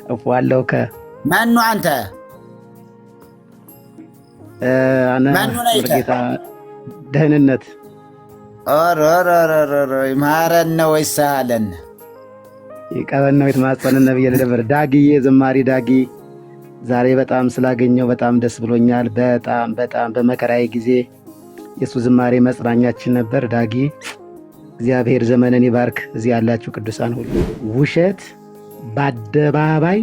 እፏለሁ ማኑ አንተ አና መርጌታ ደህንነት ማረነ ወይስ አለን ይቀበል ነው የተማጸነን ነብይ ነበር። ዳጊዬ ዘማሪ ዳጊ ዛሬ በጣም ስላገኘው በጣም ደስ ብሎኛል። በጣም በመከራዬ ጊዜ የሱ ዝማሬ መጽናኛችን ነበር። ዳጊ እግዚአብሔር ዘመንን ይባርክ። እዚህ ያላችሁ ቅዱሳን ሁሉ ውሸት በአደባባይ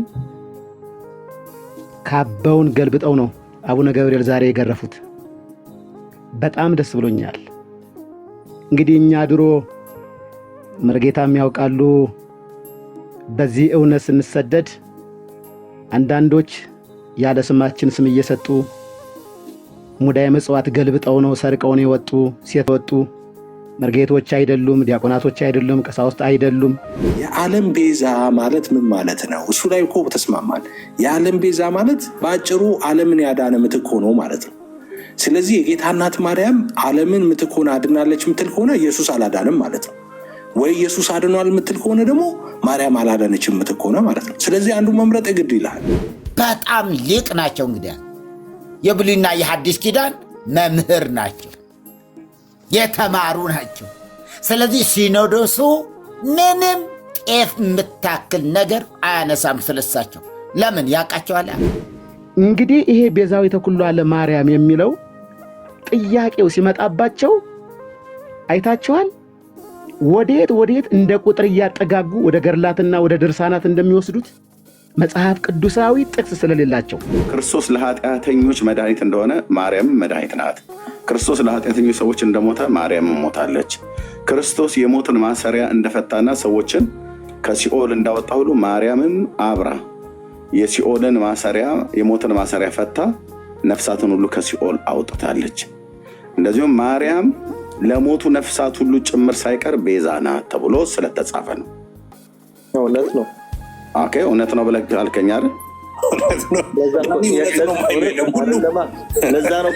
ካባውን ገልብጠው ነው አቡነ ገብርኤል ዛሬ የገረፉት። በጣም ደስ ብሎኛል። እንግዲህ እኛ ድሮ መርጌታም ያውቃሉ በዚህ እውነት ስንሰደድ አንዳንዶች ያለ ስማችን ስም እየሰጡ ሙዳየ ምጽዋት ገልብጠው ነው ሰርቀው ነው የወጡ ሴት ወጡ። መርጌቶች አይደሉም፣ ዲያቆናቶች አይደሉም፣ ቀሳውስት አይደሉም። የዓለም ቤዛ ማለት ምን ማለት ነው? እሱ ላይ እኮ ተስማማን። የዓለም ቤዛ ማለት በአጭሩ ዓለምን ያዳነ ምትክ ሆኖ ማለት ነው። ስለዚህ የጌታ እናት ማርያም ዓለምን ምትክ ሆና አድናለች ምትል ከሆነ ኢየሱስ አላዳንም ማለት ነው። ወይ ኢየሱስ አድኗል ምትል ከሆነ ደግሞ ማርያም አላዳነችም ምትክ ሆነ ማለት ነው። ስለዚህ አንዱ መምረጥ ግድ ይላል። በጣም ሊቅ ናቸው። እንግዲህ የብሉይና የሐዲስ ኪዳን መምህር ናቸው፣ የተማሩ ናቸው። ስለዚህ ሲኖዶሱ ምንም ጤፍ የምታክል ነገር አያነሳም ስለሳቸው። ለምን ያውቃቸዋል። እንግዲህ ይሄ ቤዛዊተ ኩሉ ዓለም ማርያም የሚለው ጥያቄው ሲመጣባቸው አይታቸዋል። ወዴት እንደ ቁጥር እያጠጋጉ ወደ ገርላትና ወደ ድርሳናት እንደሚወስዱት መጽሐፍ ቅዱሳዊ ጥቅስ ስለሌላቸው ክርስቶስ ለኃጢአተኞች መድኃኒት እንደሆነ ማርያም መድኃኒት ናት። ክርስቶስ ለኃጢአተኞች ሰዎች እንደሞተ ማርያም ሞታለች። ክርስቶስ የሞትን ማሰሪያ እንደፈታና ሰዎችን ከሲኦል እንዳወጣ ሁሉ ማርያምም አብራ የሲኦልን ማሰሪያ የሞትን ማሰሪያ ፈታ ነፍሳትን ሁሉ ከሲኦል አውጥታለች። እንደዚሁም ማርያም ለሞቱ ነፍሳት ሁሉ ጭምር ሳይቀር ቤዛ ናት ተብሎ ስለተጻፈ ነው። እውነት ነው። ኦኬ እውነት ነው ብለህ አልከኝ አይደል? ለዛ ነው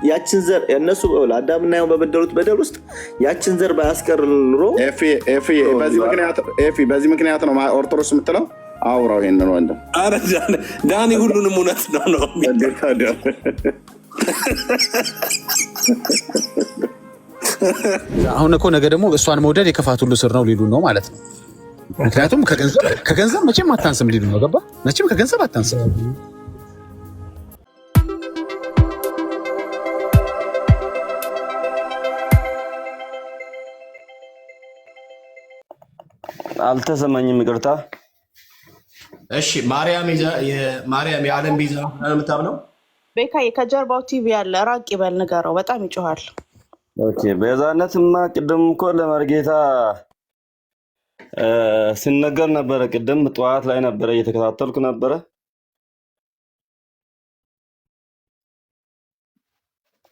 ያችን ዘር እነሱ አዳምና ሔዋን በበደሉት በደል ውስጥ ያችን ዘር ባያስቀር ኑሮ በዚህ ምክንያት ነው ኦርቶዶክስ የምትለው። አውራው ይሄንን ወንድም ዳኒ ሁሉንም እውነት ነው። አሁን እኮ ነገ ደግሞ እሷን መውደድ የክፋት ሁሉ ስር ነው ሊሉ ነው ማለት ነው። ምክንያቱም ከገንዘብ መቼም አታንስም ሊሉ ነው። ገባ? መቼም ከገንዘብ አታንስም። አልተሰማኝም፣ ይቅርታ። እሺ ማርያም የዓለም ቤዛ የምታምነው ቤካዬ ከጀርባው ቲቪ ያለ ራቅ ይበል ንገረው፣ በጣም ይጮሃል። ኦኬ ቤዛነትማ ቅድም እኮ ለመርጌታ ሲነገር ነበረ። ቅድም ጠዋት ላይ ነበረ እየተከታተልኩ ነበረ።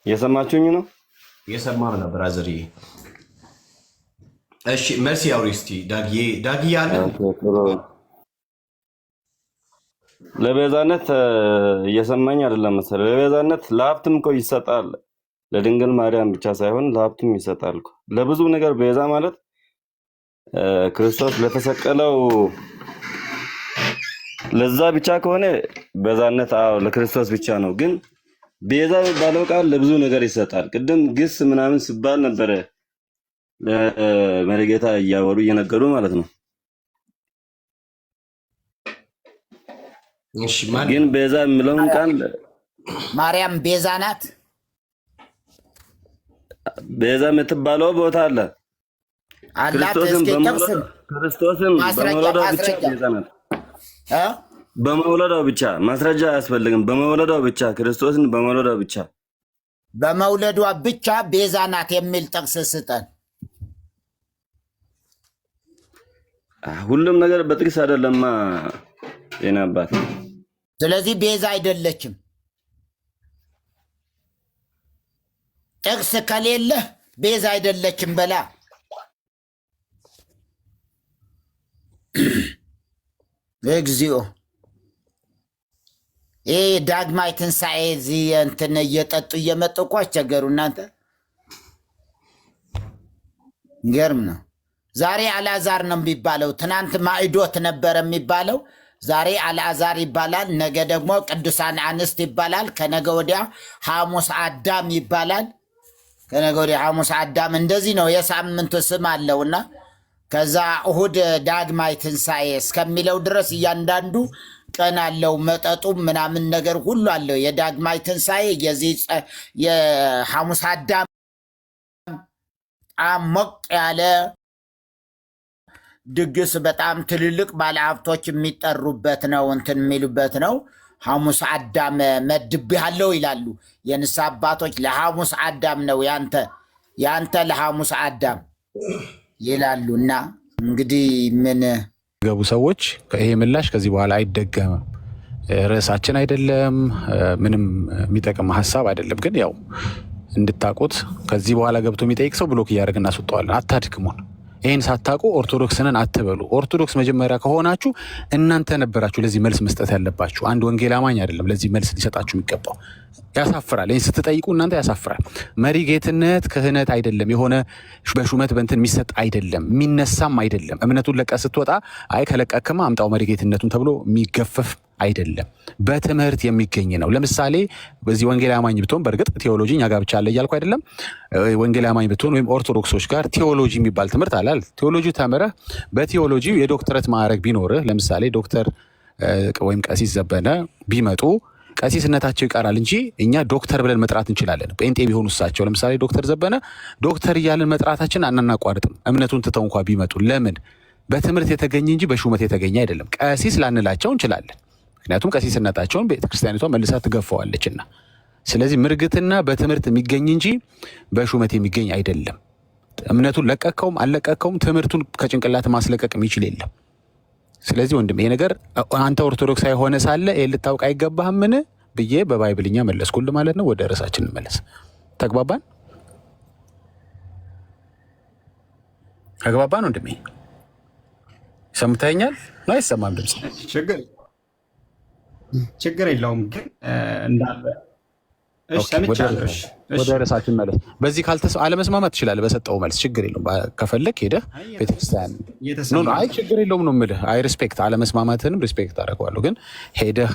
እየሰማችሁኝ ነው? እየሰማን ነበር አዘርዬ። እሺ መልስ ያውሪ እስቲ ዳጊ ያለ ለቤዛነት እየሰማኝ አይደለም መሰለኝ። ለቤዛነት ለሀብትም እኮ ይሰጣል። ለድንግል ማርያም ብቻ ሳይሆን ለሀብትም ይሰጣል እኮ። ለብዙ ነገር ቤዛ ማለት ክርስቶስ ለተሰቀለው ለዛ ብቻ ከሆነ ቤዛነት ለክርስቶስ ብቻ ነው። ግን ቤዛ የሚባለው ቃል ለብዙ ነገር ይሰጣል። ቅድም ግስ ምናምን ሲባል ነበረ ለመርጌታ እያወሩ እየነገሩ ማለት ነው። ግን ቤዛ የሚለውን ቃል ማርያም ቤዛ ናት። ቤዛ የምትባለው ቦታ አለ። ክርስቶስን በመውለዷ ብቻ ቤዛ ናት። በመውለዷ ብቻ ማስረጃ አያስፈልግም። በመውለዷ ብቻ ክርስቶስን በመውለዷ ብቻ በመውለዷ ብቻ ቤዛ ናት የሚል ጥቅስ ስጠን። ሁሉም ነገር በጥቅስ አይደለማ የኔ አባት። ስለዚህ ቤዛ አይደለችም። ጥቅስ ከሌለ ቤዛ አይደለችም በላ። እግዚኦ ይህ ዳግማይ ትንሣኤ እዚህ እንትን እየጠጡ እየመጡ እኮ አስቸገሩ እናንተ። ገርም ነው። ዛሬ አልዓዛር ነው የሚባለው። ትናንት ማዕዶት ነበር የሚባለው። ዛሬ አልዓዛር ይባላል፣ ነገ ደግሞ ቅዱሳን አንስት ይባላል፣ ከነገ ወዲያ ሐሙስ አዳም ይባላል፣ ከነገ ወዲያ ሐሙስ አዳም። እንደዚህ ነው የሳምንቱ ስም አለውና ከዛ እሁድ ዳግማይ ትንሣኤ እስከሚለው ድረስ እያንዳንዱ ቀን አለው። መጠጡም ምናምን ነገር ሁሉ አለው። የዳግማይ ትንሣኤ የሐሙስ አዳም በጣም ሞቅ ያለ ድግስ፣ በጣም ትልልቅ ባለሀብቶች የሚጠሩበት ነው፣ እንትን የሚሉበት ነው። ሐሙስ አዳም መድቤሃለሁ ይላሉ የንስሐ አባቶች። ለሐሙስ አዳም ነው ያንተ ለሐሙስ አዳም ይላሉ። እና እንግዲህ ምን ገቡ ሰዎች ይሄ ምላሽ ከዚህ በኋላ አይደገምም። ርዕሳችን አይደለም፣ ምንም የሚጠቅም ሀሳብ አይደለም። ግን ያው እንድታቁት ከዚህ በኋላ ገብቶ የሚጠይቅ ሰው ብሎክ እያደረግን እናስወጠዋለን። አታድክሙን። ይህን ሳታውቁ ኦርቶዶክስንን አትበሉ። ኦርቶዶክስ መጀመሪያ ከሆናችሁ እናንተ ነበራችሁ ለዚህ መልስ መስጠት ያለባችሁ። አንድ ወንጌል አማኝ አይደለም ለዚህ መልስ ሊሰጣችሁ የሚገባው። ያሳፍራል። ይህን ስትጠይቁ እናንተ ያሳፍራል። መሪ ጌትነት ክህነት አይደለም፣ የሆነ በሹመት በንትን የሚሰጥ አይደለም፣ የሚነሳም አይደለም። እምነቱን ለቀ ስትወጣ አይ ከለቀክማ አምጣው መሪ ጌትነቱን ተብሎ የሚገፈፍ አይደለም። በትምህርት የሚገኝ ነው። ለምሳሌ በዚህ ወንጌል አማኝ ብትሆን፣ በእርግጥ ቴዎሎጂ እኛ ጋር ብቻ አለ እያልኩ አይደለም። ወንጌል አማኝ ብትሆን ወይም ኦርቶዶክሶች ጋር ቴዎሎጂ የሚባል ትምህርት አላል። ቴዎሎጂ ተምረህ በቴዎሎጂ የዶክተሬት ማዕረግ ቢኖርህ፣ ለምሳሌ ዶክተር ወይም ቀሲስ ዘበነ ቢመጡ ቀሲስነታቸው ይቀራል እንጂ እኛ ዶክተር ብለን መጥራት እንችላለን። ጴንጤ ቢሆኑ እሳቸው ለምሳሌ ዶክተር ዘበነ ዶክተር እያለን መጥራታችን አናቋርጥም። እምነቱን ትተው እንኳ ቢመጡ ለምን? በትምህርት የተገኘ እንጂ በሹመት የተገኘ አይደለም። ቀሲስ ላንላቸው እንችላለን፣ ምክንያቱም ቀሲስነታቸውን ቤተክርስቲያኒቷ መልሳ ትገፋዋለችና። ስለዚህ ምርግትና በትምህርት የሚገኝ እንጂ በሹመት የሚገኝ አይደለም። እምነቱን ለቀቀውም አልለቀቀውም ትምህርቱን ከጭንቅላት ማስለቀቅ የሚችል የለም። ስለዚህ ወንድም ይሄ ነገር አንተ ኦርቶዶክስ የሆነ ሳለ ይሄ ልታውቅ አይገባህምን ብዬ በባይብልኛ መለስኩልህ ማለት ነው። ወደ ርዕሳችን እንመለስ። ተግባባን ወንድሜ? ሰምተኸኛል? አይሰማም ድምፅ? ችግር የለውም ግን እንዳለ ወደ ርዕሳችን መለስ። በዚህ አለመስማማት ትችላለህ። በሰጠው መልስ ችግር የለውም። ከፈለግ ሄደህ ቤተክርስቲያን አይ ችግር የለውም ነው የምልህ። አይ ሪስፔክት አለመስማማትህንም ሪስፔክት አደርገዋለሁ። ግን ሄደህ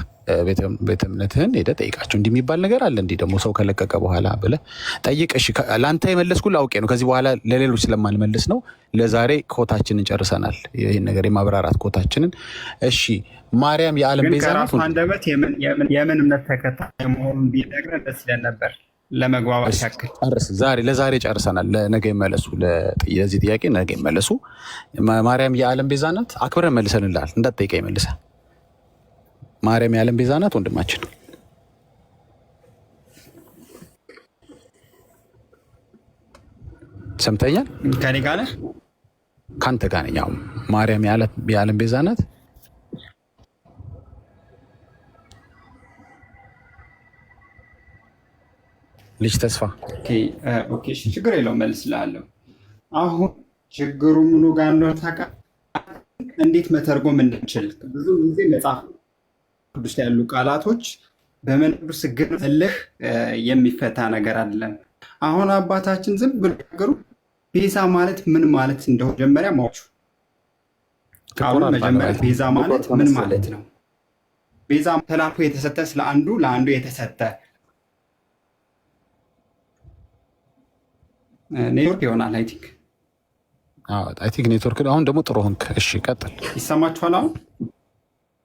ቤተ እምነትህን ሄደህ ጠይቃቸው። እንዲህ የሚባል ነገር አለ እንዲህ ደግሞ ሰው ከለቀቀ በኋላ ብለህ ጠይቅ። እሺ ለአንተ የመለስኩልህ አውቄ ነው። ከዚህ በኋላ ለሌሎች ስለማልመልስ ነው። ለዛሬ ኮታችንን ጨርሰናል። ይህን ነገር የማብራራት ኮታችንን። እሺ ማርያም የዓለም ቤዛ ናት። አንደበት የምን እምነት ተከታይ መሆኑን ቢነግረን ደስ ይለን ነበር። ለመግባባት ያክል ለዛሬ ጨርሰናል። ለነገ ይመለሱ። ለዚህ ጥያቄ ነገ ይመለሱ። ማርያም የዓለም ቤዛ ናት። አክብረን መልሰንልሃል። እንዳትጠይቀኝ መልሰህ። ማርያም የዓለም ቤዛ ናት። ወንድማችን ሰምተኛል? ከኔ ጋር ነህ? ከአንተ ጋር ነኝ። ማርያም የዓለም ቤዛ ናት። ልጅ ተስፋ ችግር የለውም መልስልሃለሁ። አሁን ችግሩ ምኑ ጋር ነው ታውቃለህ? እንዴት መተርጎም እንችል? ብዙ ጊዜ መጽሐፍ ቅዱስ ላይ ያሉ ቃላቶች በመንፈስ ቅዱስ ግን እልህ የሚፈታ ነገር አይደለም። አሁን አባታችን ዝም ብሎ ነገሩ ቤዛ ማለት ምን ማለት እንደሆነ መጀመሪያ ማወቅ ቃሉ መጀመሪያ ቤዛ ማለት ምን ማለት ነው? ቤዛ ተላልፎ የተሰጠ ስለ አንዱ ለአንዱ የተሰጠ ኔትወርክ ይሆናል። አይ ቲንክ ኔትወርክ። አሁን ደግሞ ጥሩ ሆንክ። እሺ ቀጥል። ይሰማችኋል?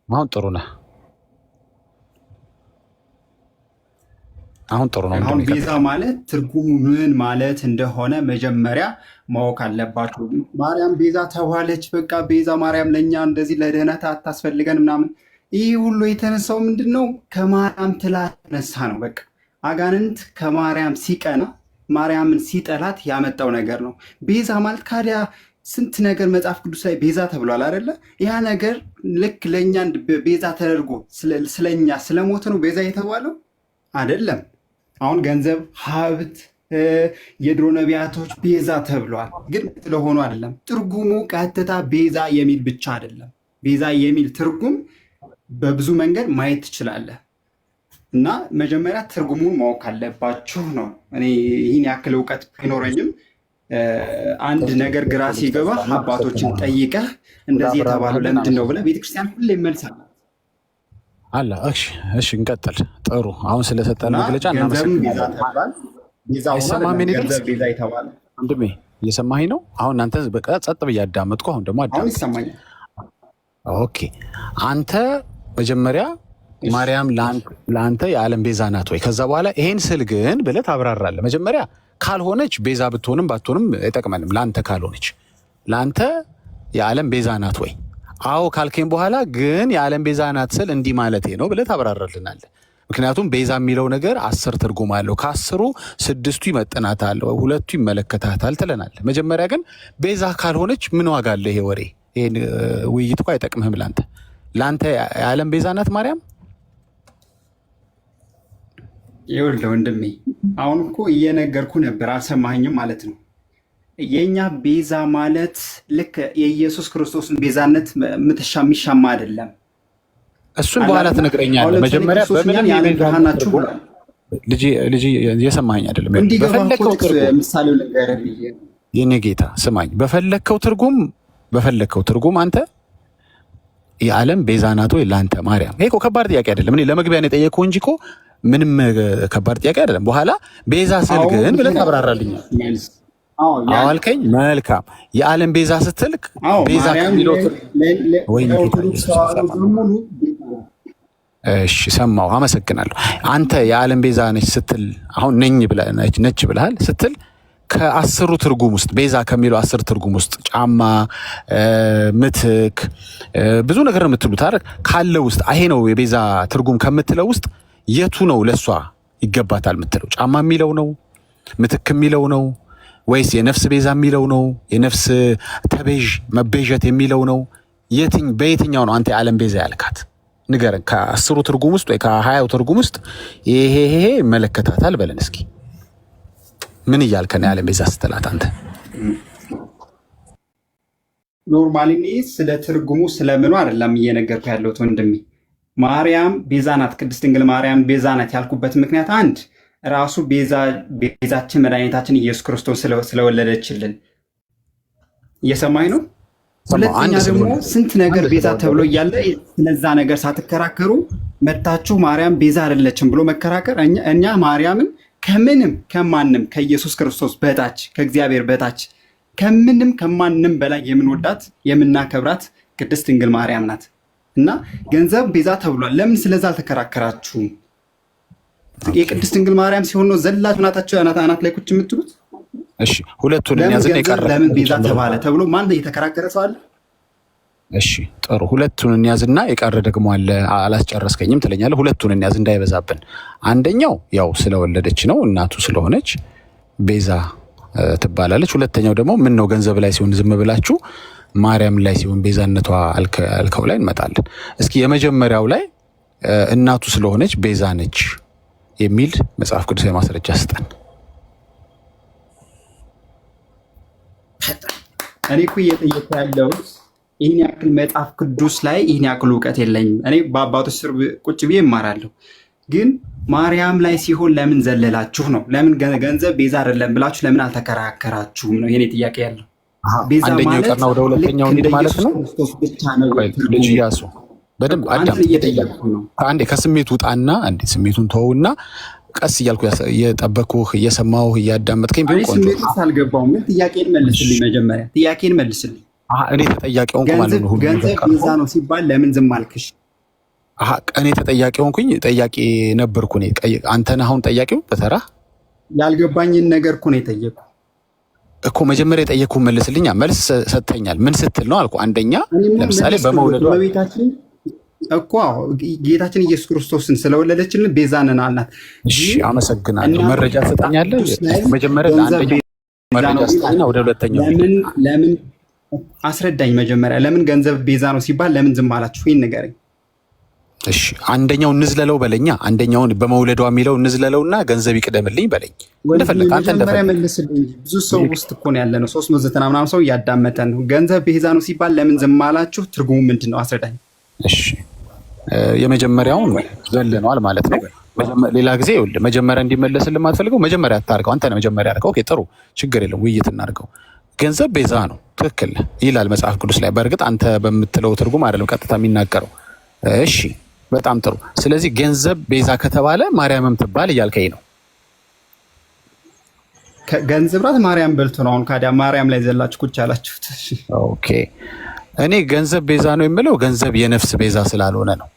አሁን ጥሩ ነህ። አሁን ጥሩ ነው። አሁን ቤዛ ማለት ትርጉሙ ምን ማለት እንደሆነ መጀመሪያ ማወቅ አለባችሁ። ማርያም ቤዛ ተባለች፣ በቃ ቤዛ ማርያም ለእኛ እንደዚህ ለድህነት አታስፈልገን ምናምን። ይህ ሁሉ የተነሳው ምንድን ነው? ከማርያም ትላት የተነሳ ነው። በቃ አጋንንት ከማርያም ሲቀና ማርያምን ሲጠላት ያመጣው ነገር ነው። ቤዛ ማለት ካዲያ ስንት ነገር መጽሐፍ ቅዱስ ላይ ቤዛ ተብሏል አይደለ? ያ ነገር ልክ ለእኛ ቤዛ ተደርጎ ስለኛ ስለሞተ ነው ቤዛ የተባለው አይደለም። አሁን ገንዘብ፣ ሀብት፣ የድሮ ነቢያቶች ቤዛ ተብለዋል፣ ግን ስለሆኑ አይደለም። ትርጉሙ ቀጥታ ቤዛ የሚል ብቻ አይደለም። ቤዛ የሚል ትርጉም በብዙ መንገድ ማየት ትችላለህ። እና መጀመሪያ ትርጉሙን ማወቅ አለባችሁ ነው። እኔ ይህን ያክል እውቀት ቢኖረኝም አንድ ነገር ግራ ሲገባ አባቶችን ጠይቀህ እንደዚህ የተባለው ለምንድን ነው ብለህ ቤተክርስቲያን ሁሌ መልስ አላት። አለ። እሺ እንቀጥል። ጥሩ። አሁን ስለሰጠን መግለጫ ገንዘብም ቤዛ እናመሰግናለን። ተብሏል። ቤዛ ሆኖ አይሰማህም? አይደለም የኔ ድምፅ ገንዘብ ቤዛ የተባለ። ወንድሜ እየሰማኸኝ ነው? አሁን አንተ በቃ ጸጥ ብዬ አዳመጥኩ። አሁን ደግሞ አሁን አዳምጥ። ይሰማኛል። ኦኬ። አንተ መጀመሪያ እሺ ማርያም ለአንተ የዓለም ቤዛ ናት ወይ? ከዛ በኋላ ይሄን ስል ግን ብለህ ታብራራለህ። መጀመሪያ ካልሆነች ቤዛ ብትሆንም ባትሆንም አይጠቅመንም። ለአንተ ካልሆነች ለአንተ የዓለም ቤዛ ናት ወይ? አዎ ካልከኝ በኋላ ግን የዓለም ቤዛ ናት ስል እንዲህ ማለቴ ነው ብለህ ታብራራልናለህ። ምክንያቱም ቤዛ የሚለው ነገር 10 ትርጉም አለው። ከ10ሩ 6ቱ ይመጥናታል፣ 2ቱ ይመለከታታል ትለናለህ። መጀመሪያ ግን ቤዛ ካልሆነች ምን ዋጋ አለ ይሄ ወሬ? ይሄን ውይይት እኮ አይጠቅምህም። ለአንተ የዓለም ቤዛ ናት ማርያም? ይኸውልህ ወንድሜ አሁን እኮ እየነገርኩ ነበር፣ አልሰማኸኝም ማለት ነው። የእኛ ቤዛ ማለት ልክ የኢየሱስ ክርስቶስን ቤዛነት የሚሻማ አይደለም። እሱን በኋላ አሁን ትነግረኛለህ። ለምሳሌ መጀመሪያ ክርስቶስ በምንም እኛን የዓለም የቤዛ ብርሃን ናችሁ ትርጉም ብሏል። ልጅ እየሰማኸኝ አይደለም? እንዲገባ እኮ በፈለግከው ጥቅስ ትርጉም ምሳሌው ልንገርህ ብዬ ነው። የኔ ጌታ ስማኝ፣ በፈለግከው ትርጉም አንተ የዓለም ቤዛ ናት ወይ ለአንተ ማርያም? ይሄ እኮ ከባድ ጥያቄ አይደለም። እኔ ለመግቢያ ነው የጠየቅኩህ እንጂ እኮ ምንም ከባድ ጥያቄ አይደለም። በኋላ ቤዛ ስል አዎ ግን ብለህ ይሄ ታብራራልኛል። መልስ። አዎ አዎ አልከኝ። መልካም። የዓለም ቤዛ ስትል አዎ ቤዛ ማርያም ከሚለው ወይኔ ጌታ ለኦርቶዶክስ ኢየሱስ ተዋሕዶ ሰማሁ። በሙሉ ቤዛ ናት። እሺ ሰማሁ፣ አመሰግናለሁ። አንተ የዓለም ቤዛ ነች ስትል አሁን ነች ብለሃል ስትል ከ10ሩ ትርጉም ውስጥ ቤዛ ከሚለው 10 ትርጉም ውስጥ ጫማ፣ ምትክ፣ ብዙ ነገር ነው የምትሉት አይደል? ካለው ውስጥ ይሄ ነው የቤዛ ትርጉም ከምትለው ውስጥ የቱ ነው ለሷ ይገባታል የምትለው? ጫማ የሚለው ነው? ምትክ የሚለው ነው? ወይስ የነፍስ ቤዛ የሚለው ነው? የነፍስ መቤዠት የሚለው ነው? በየትኛው ነው አንተ የዓለም ቤዛ ያልካት? ንገረን። ከ10ሩ ትርጉም ውስጥ ወይ ከ20ው ትርጉም ውስጥ ይሄ ይመለከታታል በለን እስኪ። ምን እያልከ ነው የዓለም ቤዛ ስትላት አንተ? ኖርማሊ ስለ ትርጉሙ ስለምኑ አይደለም እየነገርኩ ያለሁት ወንድሜ። ማርያም ቤዛ ናት፣ ቅድስት ድንግል ማርያም ቤዛ ናት ያልኩበት ምክንያት አንድ ራሱ ቤዛችን መድኃኒታችን ኢየሱስ ክርስቶስ ስለወለደችልን እየሰማኝ ነው። ሁለተኛ ደግሞ ስንት ነገር ቤዛ ተብሎ እያለ ስለዛ ነገር ሳትከራከሩ መታችሁ ማርያም ቤዛ አይደለችም ብሎ መከራከር፣ እኛ ማርያምን ከምንም ከማንም ከኢየሱስ ክርስቶስ በታች ከእግዚአብሔር በታች ከምንም ከማንም በላይ የምንወዳት የምናከብራት ቅድስት ድንግል ማርያም ናት። እና ገንዘብ ቤዛ ተብሏል። ለምን ስለዛ አልተከራከራችሁም? የቅድስት ድንግል ማርያም ሲሆን ነው ዘላችሁ ናታችሁ አናት ላይ ቁጭ የምትሉት? እሺ ሁለቱን እንያዝና የቀረ ለምን ቤዛ ተባለ ተብሎ ማን የተከራከረ ሰው አለ? እሺ ጥሩ፣ ሁለቱን እንያዝና የቀረ ደግሞ አለ አላስጨረስከኝም ትለኛለህ። ሁለቱን እንያዝ እንዳይበዛብን። አንደኛው ያው ስለወለደች ነው እናቱ ስለሆነች ቤዛ ትባላለች። ሁለተኛው ደግሞ ምን ነው ገንዘብ ላይ ሲሆን ዝም ብላችሁ ማርያም ላይ ሲሆን ቤዛነቷ አልከው ላይ እንመጣለን። እስኪ የመጀመሪያው ላይ እናቱ ስለሆነች ቤዛ ነች የሚል መጽሐፍ ቅዱሳዊ ማስረጃ ስጠን። እኔ እኮ እየጠየኩ ያለሁት ይህን ያክል መጽሐፍ ቅዱስ ላይ ይህን ያክል እውቀት የለኝም። እኔ በአባቶች ስር ቁጭ ብዬ እማራለሁ። ግን ማርያም ላይ ሲሆን ለምን ዘለላችሁ ነው? ለምን ገንዘብ ቤዛ አይደለም ብላችሁ ለምን አልተከራከራችሁም ነው የኔ ጥያቄ ያለው። ቤዛ አንደኛው ማለት ቀርና ወደ ሁለተኛው እንሂድ ማለት ነው። ክርስቶስ ብቻ ነው። ልጅ እያሱ በደንብ አዳም እየጠየኩ ነው። አንዴ ከስሜቱ ውጣና አንዴ ስሜቱን ተወውና ቀስ እያልኩ እየጠበኩህ እየሰማሁህ እያዳመጥከኝ ቢሆን ቆንጆ። ስሜት ውስጥ አልገባሁም፣ ግን ጥያቄን መልስልኝ። መጀመሪያ ጥያቄን መልስልኝ። እኔ ተጠያቂ ሆንኩ ማለት ነው። ገንዘብ ቤዛ ነው ሲባል ለምን ዝም አልክሽ? እኔ ተጠያቂ ሆንኩኝ። ጠያቂ ነበርኩ እኔ። አንተን አሁን ጠያቂው በተራ ያልገባኝን ነገር እኮ ነው የጠየቁ እኮ። መጀመሪያ የጠየቅኩ መልስልኛ። መልስ ሰጥተኛል። ምን ስትል ነው አልኩ። አንደኛ ለምሳሌ በመውለዷ እኮ ጌታችን ኢየሱስ ክርስቶስን ስለወለደችልን ቤዛ ነን አልናት። እሺ አመሰግናለሁ። መረጃ ትሰጠኛለህ? መጀመሪያ ለአንደኛው መረጃ ስጠኝና ወደ ሁለተኛው ለምን አስረዳኝ። መጀመሪያ ለምን ገንዘብ ቤዛ ነው ሲባል ለምን ዝም አላችሁ? ይህን ንገረኝ። እሺ አንደኛው እንዝለለው በለኛ። አንደኛውን በመውለዷ የሚለው እንዝለለውና ገንዘብ ይቅደምልኝ በለኝ። እንደፈለግ አንተ መጀመሪያ መልስልኝ። ብዙ ሰው ውስጥ እኮ ነው ያለ ነው። 390 ምናምን ሰው እያዳመጠ ነው። ገንዘብ ቤዛ ነው ሲባል ለምን ዝም አላችሁ? ትርጉሙ ምንድን ነው? አስረዳኝ። እሺ የመጀመሪያውን ዘለነዋል ማለት ነው። ሌላ ጊዜ ይኸውልህ መጀመሪያ እንዲመለስልህ የማትፈልገው መጀመሪያ አታርገው። አንተ ነህ መጀመሪያ አድርገው። ኦኬ ጥሩ ችግር የለም ውይይት እናድርገው። ገንዘብ ቤዛ ነው ትክክል ይላል መጽሐፍ ቅዱስ ላይ። በእርግጥ አንተ በምትለው ትርጉም አይደለም ቀጥታ የሚናገረው። እሺ በጣም ጥሩ። ስለዚህ ገንዘብ ቤዛ ከተባለ ማርያምም ትባል እያልከኝ ነው። ገንዘብ ናት ማርያም በልቶ ነው። አሁን ካዲያ ማርያም ላይ ዘላችሁ ቁጭ ያላችሁት። ኦኬ እኔ ገንዘብ ቤዛ ነው የምለው ገንዘብ የነፍስ ቤዛ ስላልሆነ ነው።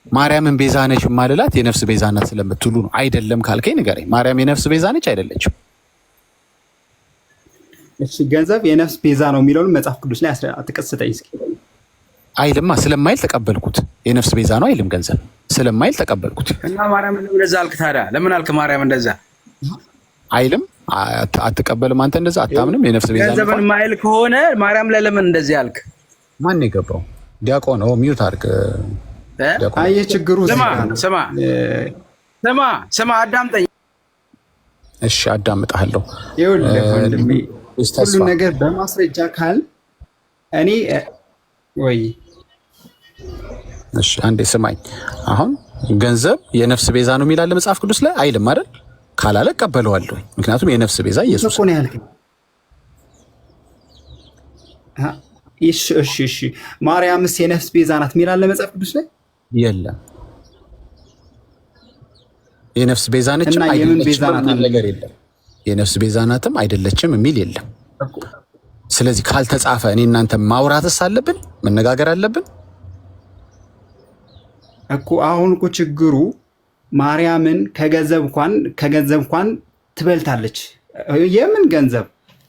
ማርያምን ቤዛ ነች ማለላት የነፍስ ቤዛ ናት ስለምትሉ ነው። አይደለም ካልከኝ ንገረኝ። ማርያም የነፍስ ቤዛ ነች አይደለችም? እሺ ገንዘብ የነፍስ ቤዛ ነው የሚለውን መጽሐፍ ቅዱስ ላይ አትቀስጠኝ እስኪ። አይልማ ስለማይል ተቀበልኩት። የነፍስ ቤዛ ነው አይልም ገንዘብ ስለማይል ተቀበልኩት። እና ማርያም እንደዛ አልክ ታዲያ? ለምን አልክ ማርያም እንደዛ አይልም? አትቀበልም አንተ እንደዛ አታምንም? የነፍስ ቤዛ ገንዘብን ማይል ከሆነ ማርያም ላይ ለምን እንደዚህ አልክ? ማን የገባው ዲያቆን ነው? ሚውት አድርግ። አየህ ችግሩ ስማ አዳምጠኝ። እሺ አዳምጣለሁ። ይኸውልህ ወንድሜ ሁሉ ነገር በማስረጃ ካል እኔ ወይ እሺ አንዴ ስማኝ። አሁን ገንዘብ የነፍስ ቤዛ ነው የሚላል መጽሐፍ ቅዱስ ላይ አይልም አይደል? ካላለ እቀበለዋለሁ። ምክንያቱም የነፍስ ቤዛ ኢየሱስ ነው ያልከኝ። እሺ ማርያምስ የነፍስ ቤዛ ናት የሚላል መጽሐፍ ቅዱስ ላይ የለም። የነፍስ ቤዛ ነችም አይደለችም የሚል ነገር የለም። የነፍስ ቤዛ ናትም አይደለችም የሚል የለም። ስለዚህ ካልተጻፈ እኔ እናንተ ማውራትስ አለብን፣ መነጋገር አለብን እኮ። አሁን እኮ ችግሩ ማርያምን ከገንዘብ እንኳን ትበልታለች። የምን ገንዘብ?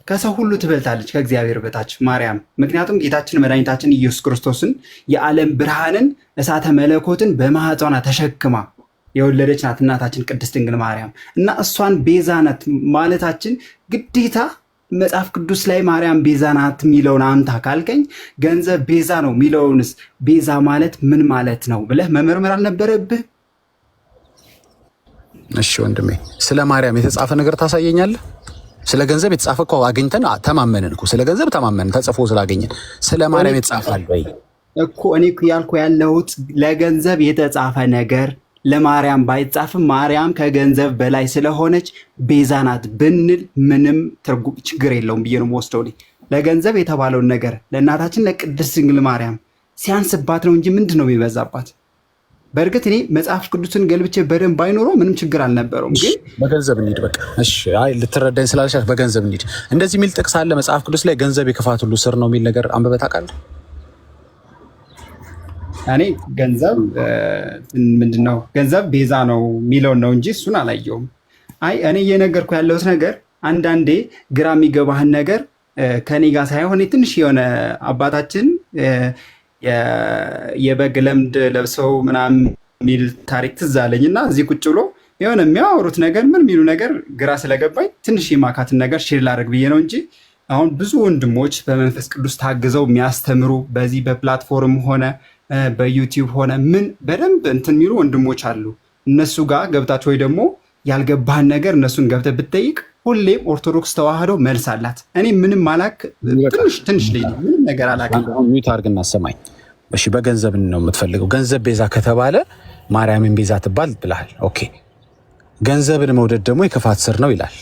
ከሰው ሁሉ ትበልታለች ከእግዚአብሔር በታች ማርያም። ምክንያቱም ጌታችን መድኃኒታችን ኢየሱስ ክርስቶስን የዓለም ብርሃንን እሳተ መለኮትን በማኅፀኗ ተሸክማ የወለደች ናት እናታችን ቅድስት ድንግል ማርያም። እና እሷን ቤዛ ናት ማለታችን ግዴታ መጽሐፍ ቅዱስ ላይ ማርያም ቤዛ ናት የሚለውን አምታ ካልከኝ ገንዘብ ቤዛ ነው የሚለውንስ ቤዛ ማለት ምን ማለት ነው ብለህ መመርመር አልነበረብህ? እሺ ወንድሜ ስለ ማርያም የተጻፈ ነገር ታሳየኛለህ? ስለ ገንዘብ የተጻፈ እኮ አግኝተን ተማመንን እኮ። ስለ ገንዘብ ተማመንን ተጽፎ ስላገኘን። ስለ ማርያም የተጻፈ አለ ወይ እኮ? እኔ እኮ ያልኩ ያለሁት ለገንዘብ የተጻፈ ነገር ለማርያም ባይጻፍም ማርያም ከገንዘብ በላይ ስለሆነች ቤዛ ናት ብንል ምንም ትርጉም ችግር የለውም ብዬ ነው የምወስደው። ለገንዘብ የተባለውን ነገር ለእናታችን ለቅድስት ድንግል ማርያም ሲያንስባት ነው እንጂ ምንድን ነው የሚበዛባት? በእርግጥ እኔ መጽሐፍ ቅዱስን ገልብቼ በደንብ ባይኖረው ምንም ችግር አልነበረውም። ግን በገንዘብ እንሂድ በቃ። እሺ አይ ልትረዳኝ ስላልሻት በገንዘብ እንሂድ። እንደዚህ የሚል ጥቅስ አለ መጽሐፍ ቅዱስ ላይ ገንዘብ የክፋት ሁሉ ስር ነው የሚል ነገር አንብበህ ታውቃለህ? እኔ ገንዘብ ምንድን ነው ገንዘብ ቤዛ ነው የሚለውን ነው እንጂ እሱን አላየውም። አይ እኔ እየነገርኩ ያለሁት ነገር አንዳንዴ ግራ የሚገባህን ነገር ከኔ ጋር ሳይሆን ትንሽ የሆነ አባታችን የበግ ለምድ ለብሰው ምናምን የሚል ታሪክ ትዝ አለኝ እና እዚህ ቁጭ ብሎ የሆነ የሚያወሩት ነገር ምን የሚሉ ነገር ግራ ስለገባኝ ትንሽ የማካትን ነገር ሼር ላደርግ ብዬ ነው እንጂ አሁን ብዙ ወንድሞች በመንፈስ ቅዱስ ታግዘው የሚያስተምሩ በዚህ በፕላትፎርም ሆነ በዩቲዩብ ሆነ ምን በደንብ እንትን የሚሉ ወንድሞች አሉ። እነሱ ጋር ገብታችሁ ወይ ደግሞ ያልገባህን ነገር እነሱን ገብተህ ብትጠይቅ ሁሌም ኦርቶዶክስ ተዋህዶ መልስ አላት። እኔ ምንም አላክ ትንሽ ልጅ ምንም ነገር አላክ። ሚዩት አድርግና ሰማኝ። እሺ በገንዘብ ነው የምትፈልገው? ገንዘብ ቤዛ ከተባለ ማርያምን ቤዛ ትባል ብለሃል። ኦኬ ገንዘብን መውደድ ደግሞ የክፋት ስር ነው ይላል።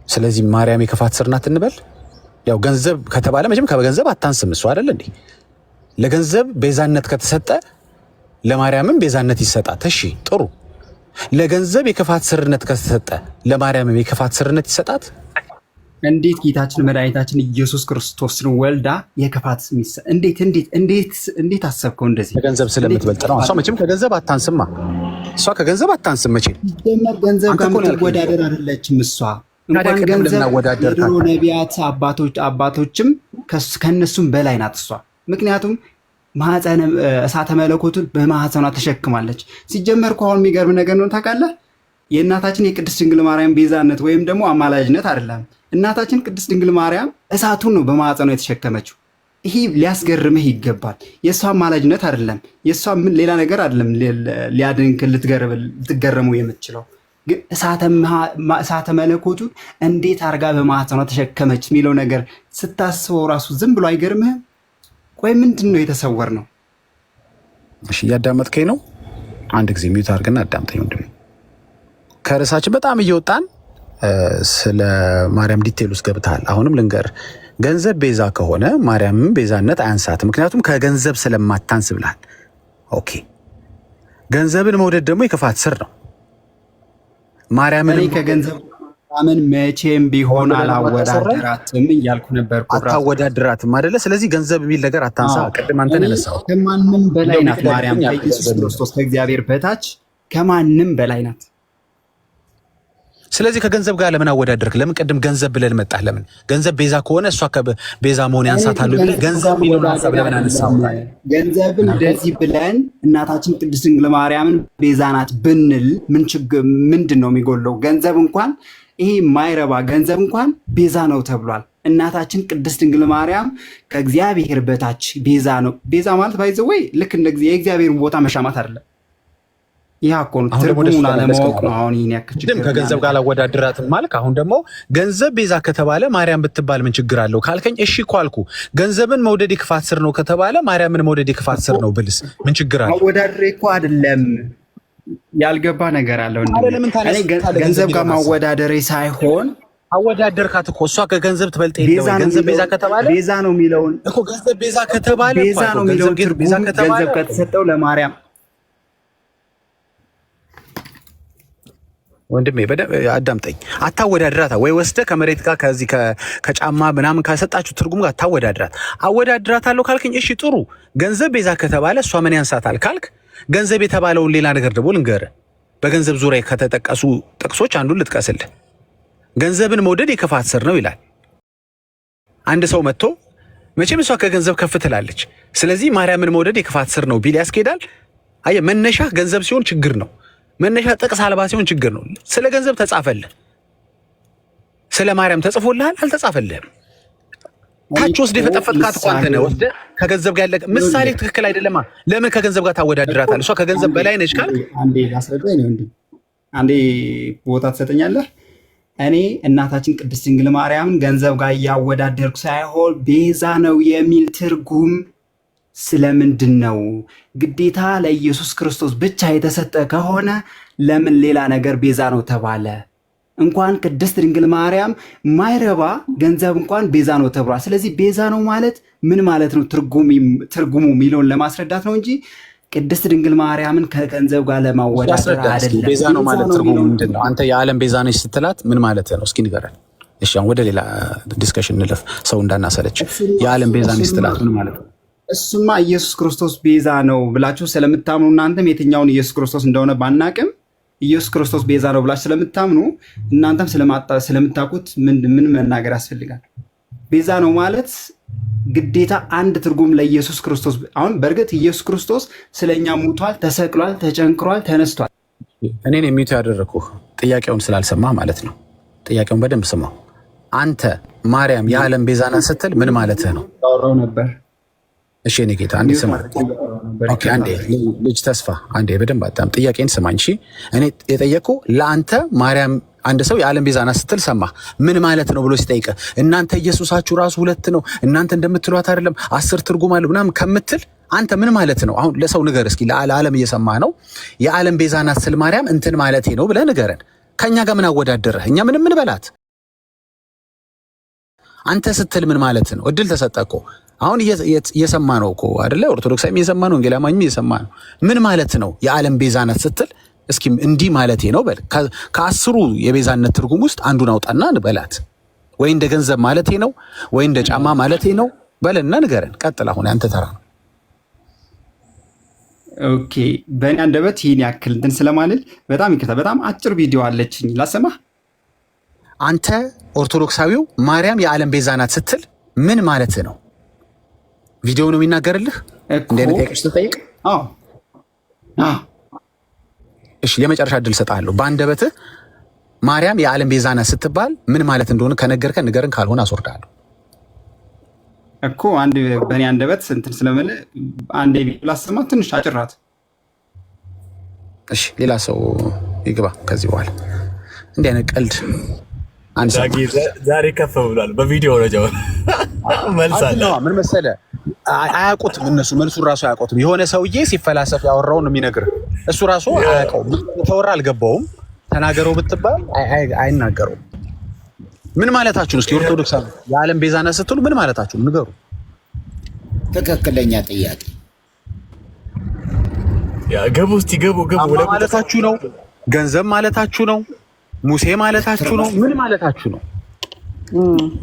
ስለዚህ ማርያም የክፋት ስር ናት እንበል? ያው ገንዘብ ከተባለ መቼም ከገንዘብ አታንስም እሱ አይደል እንዴ? ለገንዘብ ቤዛነት ከተሰጠ ለማርያምም ቤዛነት ይሰጣት። እሺ ጥሩ። ለገንዘብ የክፋት ስርነት ከተሰጠ ለማርያምም የክፋት ስርነት ይሰጣት። እንዴት ጌታችን መድኃኒታችን ኢየሱስ ክርስቶስን ወልዳ የክፋት እንዴት አሰብከው? እንደዚህ ከገንዘብ ስለምትበልጥ ነው። እሷ መቼም ከገንዘብ አታንስማ። እሷ ከገንዘብ አታንስም መቼም። ገንዘብ ጋር የምትወዳደር አይደለችም እሷ። እንኳን ገንዘብ የድሮ ነቢያት አባቶችም ከእነሱም በላይ ናት እሷ። ምክንያቱም እሳተ መለኮቱን በማህፀኗ ተሸክማለች። ሲጀመር እኮ አሁን የሚገርም ነገር ነው ታውቃለህ? የእናታችን የቅድስት ድንግል ማርያም ቤዛነት ወይም ደግሞ አማላጅነት አይደለም። እናታችን ቅድስት ድንግል ማርያም እሳቱን ነው በማህፀኗ የተሸከመችው። ይሄ ሊያስገርምህ ይገባል። የእሷ አማላጅነት አይደለም፣ የእሷ ምን ሌላ ነገር አይደለም ሊያድንክ ልትገረሙ የምትችለው። ግን እሳተ መለኮቱን እንዴት አድርጋ በማህፀኗ ተሸከመች የሚለው ነገር ስታስበው ራሱ ዝም ብሎ አይገርምህም? ቆይ ምንድን ነው የተሰወር ነው? እሺ እያዳመጥከኝ ነው? አንድ ጊዜ ሚዩት አድርግና አዳምጠኝ ወንድሜ። ከርዕሳችን በጣም እየወጣን ስለ ማርያም ዲቴል ውስጥ ገብተሃል። አሁንም ልንገር፣ ገንዘብ ቤዛ ከሆነ ማርያምም ቤዛነት አያንሳት፣ ምክንያቱም ከገንዘብ ስለማታንስ ብልሃል። ኦኬ ገንዘብን መውደድ ደግሞ የክፋት ስር ነው። ማርያምን ከገንዘብ ምን መቼም ቢሆን አላወዳደራትም እያልኩ ነበር። አታወዳደራትም አይደለ? ስለዚህ ገንዘብ የሚል ነገር አታንሳ። ቅድም አንተን ያነሳው ከማንም በላይ ናት ማርያም፣ ከኢየሱስ ክርስቶስ ከእግዚአብሔር በታች ከማንም በላይ ናት። ስለዚህ ከገንዘብ ጋር ለምን አወዳደርክ? ለምን ቅድም ገንዘብ ብለን መጣህ? ለምን ገንዘብ ቤዛ ከሆነ እሷ ቤዛ መሆን ያንሳታል ብለህ ገንዘብ የሚለውን ሀሳብ ለምን አነሳው? ገንዘብን እንደዚህ ብለን እናታችን ቅድስት ድንግል ማርያምን ቤዛ ናት ብንል ምንድን ነው የሚጎለው? ገንዘብ እንኳን ይሄ ማይረባ ገንዘብ እንኳን ቤዛ ነው ተብሏል። እናታችን ቅድስት ድንግል ማርያም ከእግዚአብሔር በታች ቤዛ ነው። ቤዛ ማለት ባይዘወይ ልክ እንደ የእግዚአብሔርን ቦታ መሻማት አይደለም። ይህ እኮ ነው ትርጉሙን አለማወቅ ነው። አሁን ይሄን ያክል ችግር ከገንዘብ ጋር አላወዳድራትም ማለት አሁን ደግሞ ገንዘብ ቤዛ ከተባለ ማርያም ብትባል ምን ችግር አለው ካልከኝ እሺ እኮ አልኩ። ገንዘብን መውደድ የክፋት ስር ነው ከተባለ ማርያምን መውደድ የክፋት ስር ነው ብልስ ምን ችግር አለው? አወዳድሬ እኮ አይደለም ያልገባ ነገር አለው። ገንዘብ ጋር ማወዳደሬ ሳይሆን አወዳደርካት እኮ እሷ ከገንዘብ ትበልጥ የለው። ገንዘብ ቤዛ ከተባለ ቤዛ ነው የሚለውን እኮ ገንዘብ ቤዛ ከተባለ ቤዛ ነው የሚለውን ገንዘብ ከተሰጠው ለማርያም ወንድሜ አዳምጠኝ። አታወዳድራታ ወይ ወስደ ከመሬት ጋር ከዚህ ከጫማ ምናምን ካሰጣችሁ ትርጉም ጋር አታወዳድራት። አወዳድራታለሁ ካልከኝ እሺ ጥሩ። ገንዘብ ቤዛ ከተባለ እሷ ምን ያንሳታል ካልክ ገንዘብ የተባለውን ሌላ ነገር ደግሞ ልንገርህ። በገንዘብ ዙሪያ ከተጠቀሱ ጥቅሶች አንዱን ልጥቀስልህ። ገንዘብን መውደድ የክፋት ስር ነው ይላል። አንድ ሰው መጥቶ መቼም እሷ ከገንዘብ ከፍ ትላለች፣ ስለዚህ ማርያምን መውደድ የክፋት ስር ነው ቢል ያስኬዳል? አየህ፣ መነሻ ገንዘብ ሲሆን ችግር ነው። መነሻ ጥቅስ አልባ ሲሆን ችግር ነው። ስለ ገንዘብ ተጻፈልህ፣ ስለ ማርያም ተጽፎልሃል? አልተጻፈልህም። ታች ወስደህ የፈጠፈጥካት እኮ አንተ ነህ። ወስደህ ከገንዘብ ጋር ያለ ምሳሌ ትክክል አይደለማ። ለምን ከገንዘብ ጋር ታወዳድራታለህ? እሷ ከገንዘብ በላይ ነች ካልክ አንዴ ላስረዳኝ ነው እንዴ? አንዴ ቦታ ትሰጠኛለህ? እኔ እናታችን ቅድስት ድንግል ማርያምን ገንዘብ ጋር እያወዳደርኩ ሳይሆን ቤዛ ነው የሚል ትርጉም ስለምንድን ነው? ግዴታ ለኢየሱስ ክርስቶስ ብቻ የተሰጠ ከሆነ ለምን ሌላ ነገር ቤዛ ነው ተባለ? እንኳን ቅድስት ድንግል ማርያም ማይረባ ገንዘብ እንኳን ቤዛ ነው ተብሏል። ስለዚህ ቤዛ ነው ማለት ምን ማለት ነው? ትርጉሙ የሚለውን ለማስረዳት ነው እንጂ ቅድስት ድንግል ማርያምን ከገንዘብ ጋር ለማወዳደር አይደለም። ቤዛ ነው ማለት ትርጉሙ ምንድን ነው? አንተ የዓለም ቤዛ ነች ስትላት ምን ማለት ነው? እስኪ ንገረን። እሺ አሁን ወደ ሌላ ዲስከሽን እንለፍ፣ ሰው እንዳናሰለች። የዓለም ቤዛ ነች ስትላት ምን ማለት ነው? እሱማ ኢየሱስ ክርስቶስ ቤዛ ነው ብላችሁ ስለምታምኑ እናንተም የትኛውን ኢየሱስ ክርስቶስ እንደሆነ ባናቅም ኢየሱስ ክርስቶስ ቤዛ ነው ብላችሁ ስለምታምኑ እናንተም ስለምታውቁት ምን መናገር ያስፈልጋል? ቤዛ ነው ማለት ግዴታ አንድ ትርጉም ለኢየሱስ ክርስቶስ። አሁን በእርግጥ ኢየሱስ ክርስቶስ ስለኛ ሙቷል፣ ተሰቅሏል፣ ተጨንክሯል፣ ተነስቷል። እኔን የሚቱ ያደረግኩህ ጥያቄውን ስላልሰማህ ማለት ነው። ጥያቄውን በደንብ ስማው። አንተ ማርያም የዓለም ቤዛ ናት ስትል ምን ማለትህ ነው? ታወራው ነበር። እሺ እኔ ጌታ አንዴ ስማ። ኦኬ አንዴ ልጅ ተስፋ አንዴ በደንብ አጣም ጥያቄን ስማኝ። እሺ እኔ የጠየቁ ለአንተ ማርያም አንድ ሰው የዓለም ቤዛ ናት ስትል ሰማ ምን ማለት ነው ብሎ ሲጠይቀ እናንተ ኢየሱሳችሁ ራሱ ሁለት ነው እናንተ እንደምትሏት አይደለም 10 ትርጉም አለው ምናምን ከምትል አንተ ምን ማለት ነው? አሁን ለሰው ንገር እስኪ። ለዓለም እየሰማ ነው የዓለም ቤዛ ናት ስል ማርያም እንትን ማለቴ ነው ብለህ ንገረን። ከኛ ጋር ምን አወዳደረህ? እኛ ምን በላት? አንተ ስትል ምን ማለት ነው? እድል ተሰጠኮ። አሁን እየሰማ ነው እኮ አይደለ? ኦርቶዶክሳዊም እየሰማ ነው፣ ወንጌል አማኝም እየሰማ ነው። ምን ማለት ነው የዓለም ቤዛ ናት ስትል? እስኪ እንዲህ ማለቴ ነው በል። ከ10ሩ የቤዛነት ትርጉም ውስጥ አንዱን አውጣና በላት። ወይ እንደ ገንዘብ ማለቴ ነው፣ ወይ እንደ ጫማ ማለቴ ነው በልና ንገረን። ቀጥል። አሁን አንተ ተራ ነው። ኦኬ፣ በእኔ አንደበት ይህን ያክል እንትን ስለማልል በጣም ይቅርታ። በጣም አጭር ቪዲዮ አለችኝ ላሰማህ። አንተ ኦርቶዶክሳዊው ማርያም የዓለም ቤዛ ናት ስትል ምን ማለት ነው? ቪዲዮ ነው የሚናገርልህ። እንደኔ ጠይቀሽ ተጠይቅ። እሺ የመጨረሻ እድል ሰጣለሁ። በአንደበትህ ማርያም የዓለም ቤዛ ናት ስትባል ምን ማለት እንደሆነ ከነገርከን ንገርን፣ ካልሆነ አስወርዳለሁ እኮ። አንድ በእኔ አንደበት እንትን ስለምል አንዴ ላሰማ ትንሽ አጭራት። እሺ ሌላ ሰው ይግባ ከዚህ በኋላ እንዲህ አይነት ቀልድ ዛሬ ከፍ ብሏል። በቪዲዮ ነው ጀመረ መልሳለ። ምን መሰለህ አያውቁትም እነሱ መልሱን ራሱ አያውቁትም። የሆነ ሰውዬ ሲፈላሰፍ ያወራውን ነው የሚነግርህ። እሱ ራሱ አያውቀውም። ተወራ አልገባውም። ተናገረው ብትባል አይናገረውም። ምን ማለታችሁ ነው? እስኪ ኦርቶዶክስ የዓለም ቤዛ ናት ስትሉ ምን ማለታችሁ ንገሩ። ትክክለኛ ጥያቄ። ገቡ እስቲ ገቡ ማለታችሁ ነው? ገንዘብ ማለታችሁ ነው? ሙሴ ማለታችሁ ነው? ምን ማለታችሁ ነው?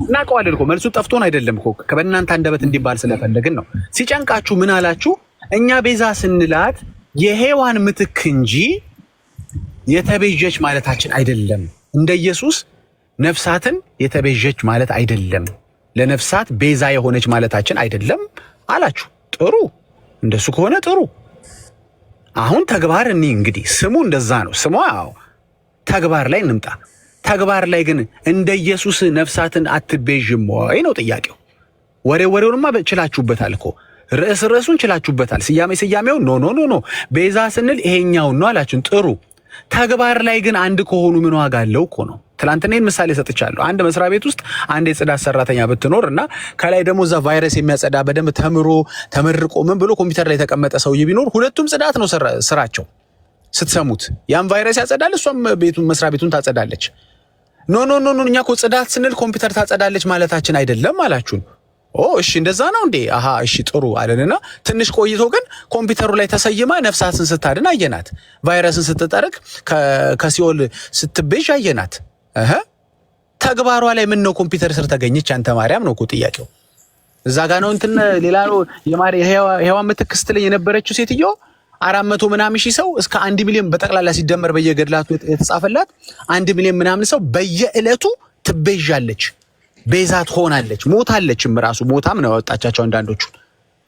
እናውቀዋለን እኮ መልሱ ጠፍቶን አይደለም እኮ ከበእናንተ አንደበት እንዲባል ስለፈለግን ነው። ሲጨንቃችሁ ምን አላችሁ? እኛ ቤዛ ስንላት የሔዋን ምትክ እንጂ የተቤዠች ማለታችን አይደለም። እንደ ኢየሱስ ነፍሳትን የተቤዠች ማለት አይደለም። ለነፍሳት ቤዛ የሆነች ማለታችን አይደለም አላችሁ። ጥሩ፣ እንደሱ ከሆነ ጥሩ። አሁን ተግባር እንግዲህ ስሙ እንደዛ ነው። ስሙ ተግባር ላይ እንምጣ። ተግባር ላይ ግን እንደ ኢየሱስ ነፍሳትን አትቤዥም ወይ ነው ጥያቄው። ወሬውንማ ችላችሁበታል እኮ ርዕሱን ችላችሁበታል። ስያሜውን ኖ ቤዛ ስንል ይሄኛውን ነው አላችሁን። ጥሩ። ተግባር ላይ ግን አንድ ከሆኑ ምን ዋጋ አለው እኮ ነው። ትላንትና ይህን ምሳሌ ሰጥቻለሁ። አንድ መስሪያ ቤት ውስጥ አንድ የጽዳት ሰራተኛ ብትኖር እና ከላይ ደግሞ እዛ ቫይረስ የሚያጸዳ በደንብ ተመርቆ ምን ብሎ ኮምፒውተር ላይ የተቀመጠ ሰውዬ ቢኖር ሁለቱም ጽዳት ነው ስራቸው። ስትሰሙት ያን ቫይረስ ያጸዳል፣ እሷም መስሪያ ቤቱን ታጸዳለች። ኖ እኛ እኮ ጽዳት ስንል ኮምፒውተር ታጸዳለች ማለታችን አይደለም አላችሁን። እሺ እንደዛ ነው እንዴ? እሺ ጥሩ አለንና ትንሽ ቆይቶ ግን ኮምፒውተሩ ላይ ተሰይማ ነፍሳትን ስታድን አየናት። ቫይረስን ስትጠርቅ ከሲኦል ስትቤዥ አየናት። ተግባሯ ላይ ምን ነው ኮምፒውተር ስር ተገኘች አንተ ማርያም ነው እኮ ጥያቄው። እዛ ጋ ነው እንትን ሌላ ነው የሔዋን ምትክ ስትለኝ የነበረችው ሴትዮ 400 ምናምን ሺህ ሰው እስከ 1 ሚሊዮን በጠቅላላ ሲደመር በየገድላቱ የተጻፈላት 1 ሚሊዮን ምናምን ሰው በየዕለቱ ትቤዣለች፣ ቤዛ ትሆናለች። ሞታለችም ራሱ ሞታም ነው ያወጣቻቸው። አንዳንዶቹ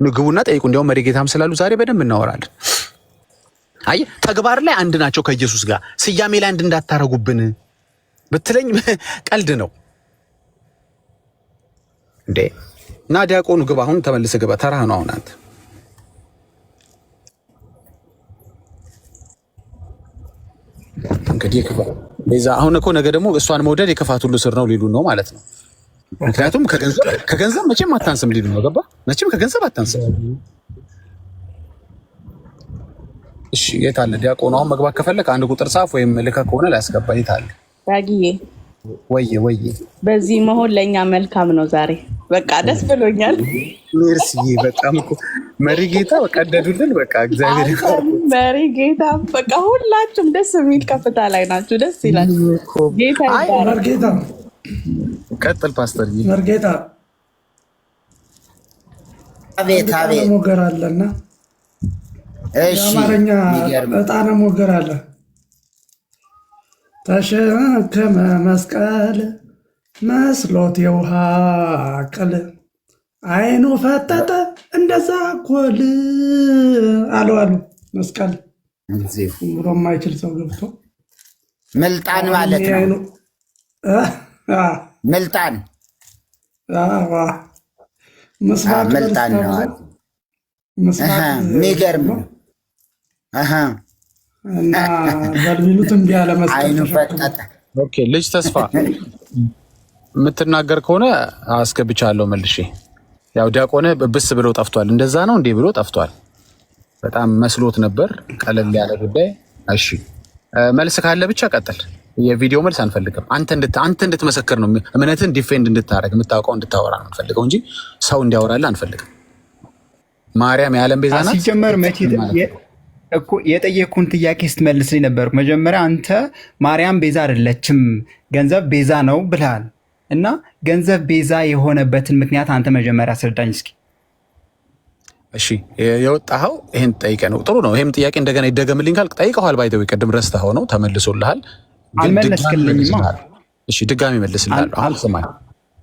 ምግቡና ጠይቁ። እንዲያውም መሪጌታም ስላሉ ዛሬ በደንብ እናወራለን። አይ ተግባር ላይ አንድ ናቸው ከኢየሱስ ጋር። ስያሜ ላይ አንድ እንዳታረጉብን ብትለኝ ቀልድ ነው እንዴ? እና ዲያቆኑ ግባ፣ አሁን ተመልሰህ ግባ። ተራህ ነው አሁን አንተ እንግዲህ ቤዛ። አሁን እኮ ነገ ደግሞ እሷን መውደድ የክፋት ሁሉ ስር ነው ሊሉ ነው ማለት ነው። ምክንያቱም ከገንዘብ መቼም አታንስም ሊሉ ነው። ገባ? መቼም ከገንዘብ አታንስም። እሺ የት አለ ዲያቆኑ? አሁን መግባት ከፈለክ አንድ ቁጥር ጻፍ፣ ወይም ልከህ ከሆነ ላያስገባ። የት አለ ዳጊዬ? ወዬ በዚህ መሆን ለእኛ መልካም ነው። ዛሬ በቃ ደስ ብሎኛል። ሜርሲዬ በጣም እኮ መሪጌታ ቀደዱልን። በቃ እግዚአብሔር መሪጌታ በቃ ሁላችሁም ደስ የሚል ከፍታ ላይ ናችሁ። ደስ ይላል። ጌታ መርጌታ ቀጥል ፓስተር መርጌታ። አቤት ሞገር አለና የአማርኛ ዕጣነ ሞገር አለ። ተሸከመ መስቀል መስሎት የውሃ ቅል አይኑ ፈጠጠ እንደዛ ኮል አሉ መስቀል ብሎ የማይችል ሰው ገብቶ ምልጣን ማለት ነው። ምልጣን ምልጣን ነው። የሚገርም እና በልሚሉት እንዲህ ያለ መስቀል ፈጠጠ። ኦኬ ልጅ ተስፋ የምትናገር ከሆነ አስገብቻለሁ መልሼ። ያው ዲያቆነ ብስ ብሎ ጠፍቷል። እንደዛ ነው እንዴ ብሎ ጠፍቷል። በጣም መስሎት ነበር ቀለል ያለ ጉዳይ። እሺ መልስ ካለ ብቻ ቀጥል። የቪዲዮ መልስ አንፈልግም። አንተ እንድትመሰክር ነው፣ እምነትን ዲፌንድ እንድታረግ የምታውቀው እንድታወራ ነው አንፈልገው እንጂ ሰው እንዲያወራልህ አንፈልግም። ማርያም የዓለም ቤዛ ናት። ሲጀመር መቼ እኮ የጠየኩን ጥያቄ ስትመልስልኝ ነበርኩ። መጀመሪያ አንተ ማርያም ቤዛ አይደለችም ገንዘብ ቤዛ ነው ብለሃል። እና ገንዘብ ቤዛ የሆነበትን ምክንያት አንተ መጀመሪያ አስረዳኝ እስኪ። እሺ የወጣኸው ይሄን ጠይቀህ ነው። ጥሩ ነው። ይሄም ጥያቄ እንደገና ይደገምልኝ ካልክ ጠይቀዋል። ባይደው ቅድም ረስተኸው ነው፣ ተመልሶልሃል። አልመለስክልኝማ። እሺ ድጋሚ መልስልሃለሁ።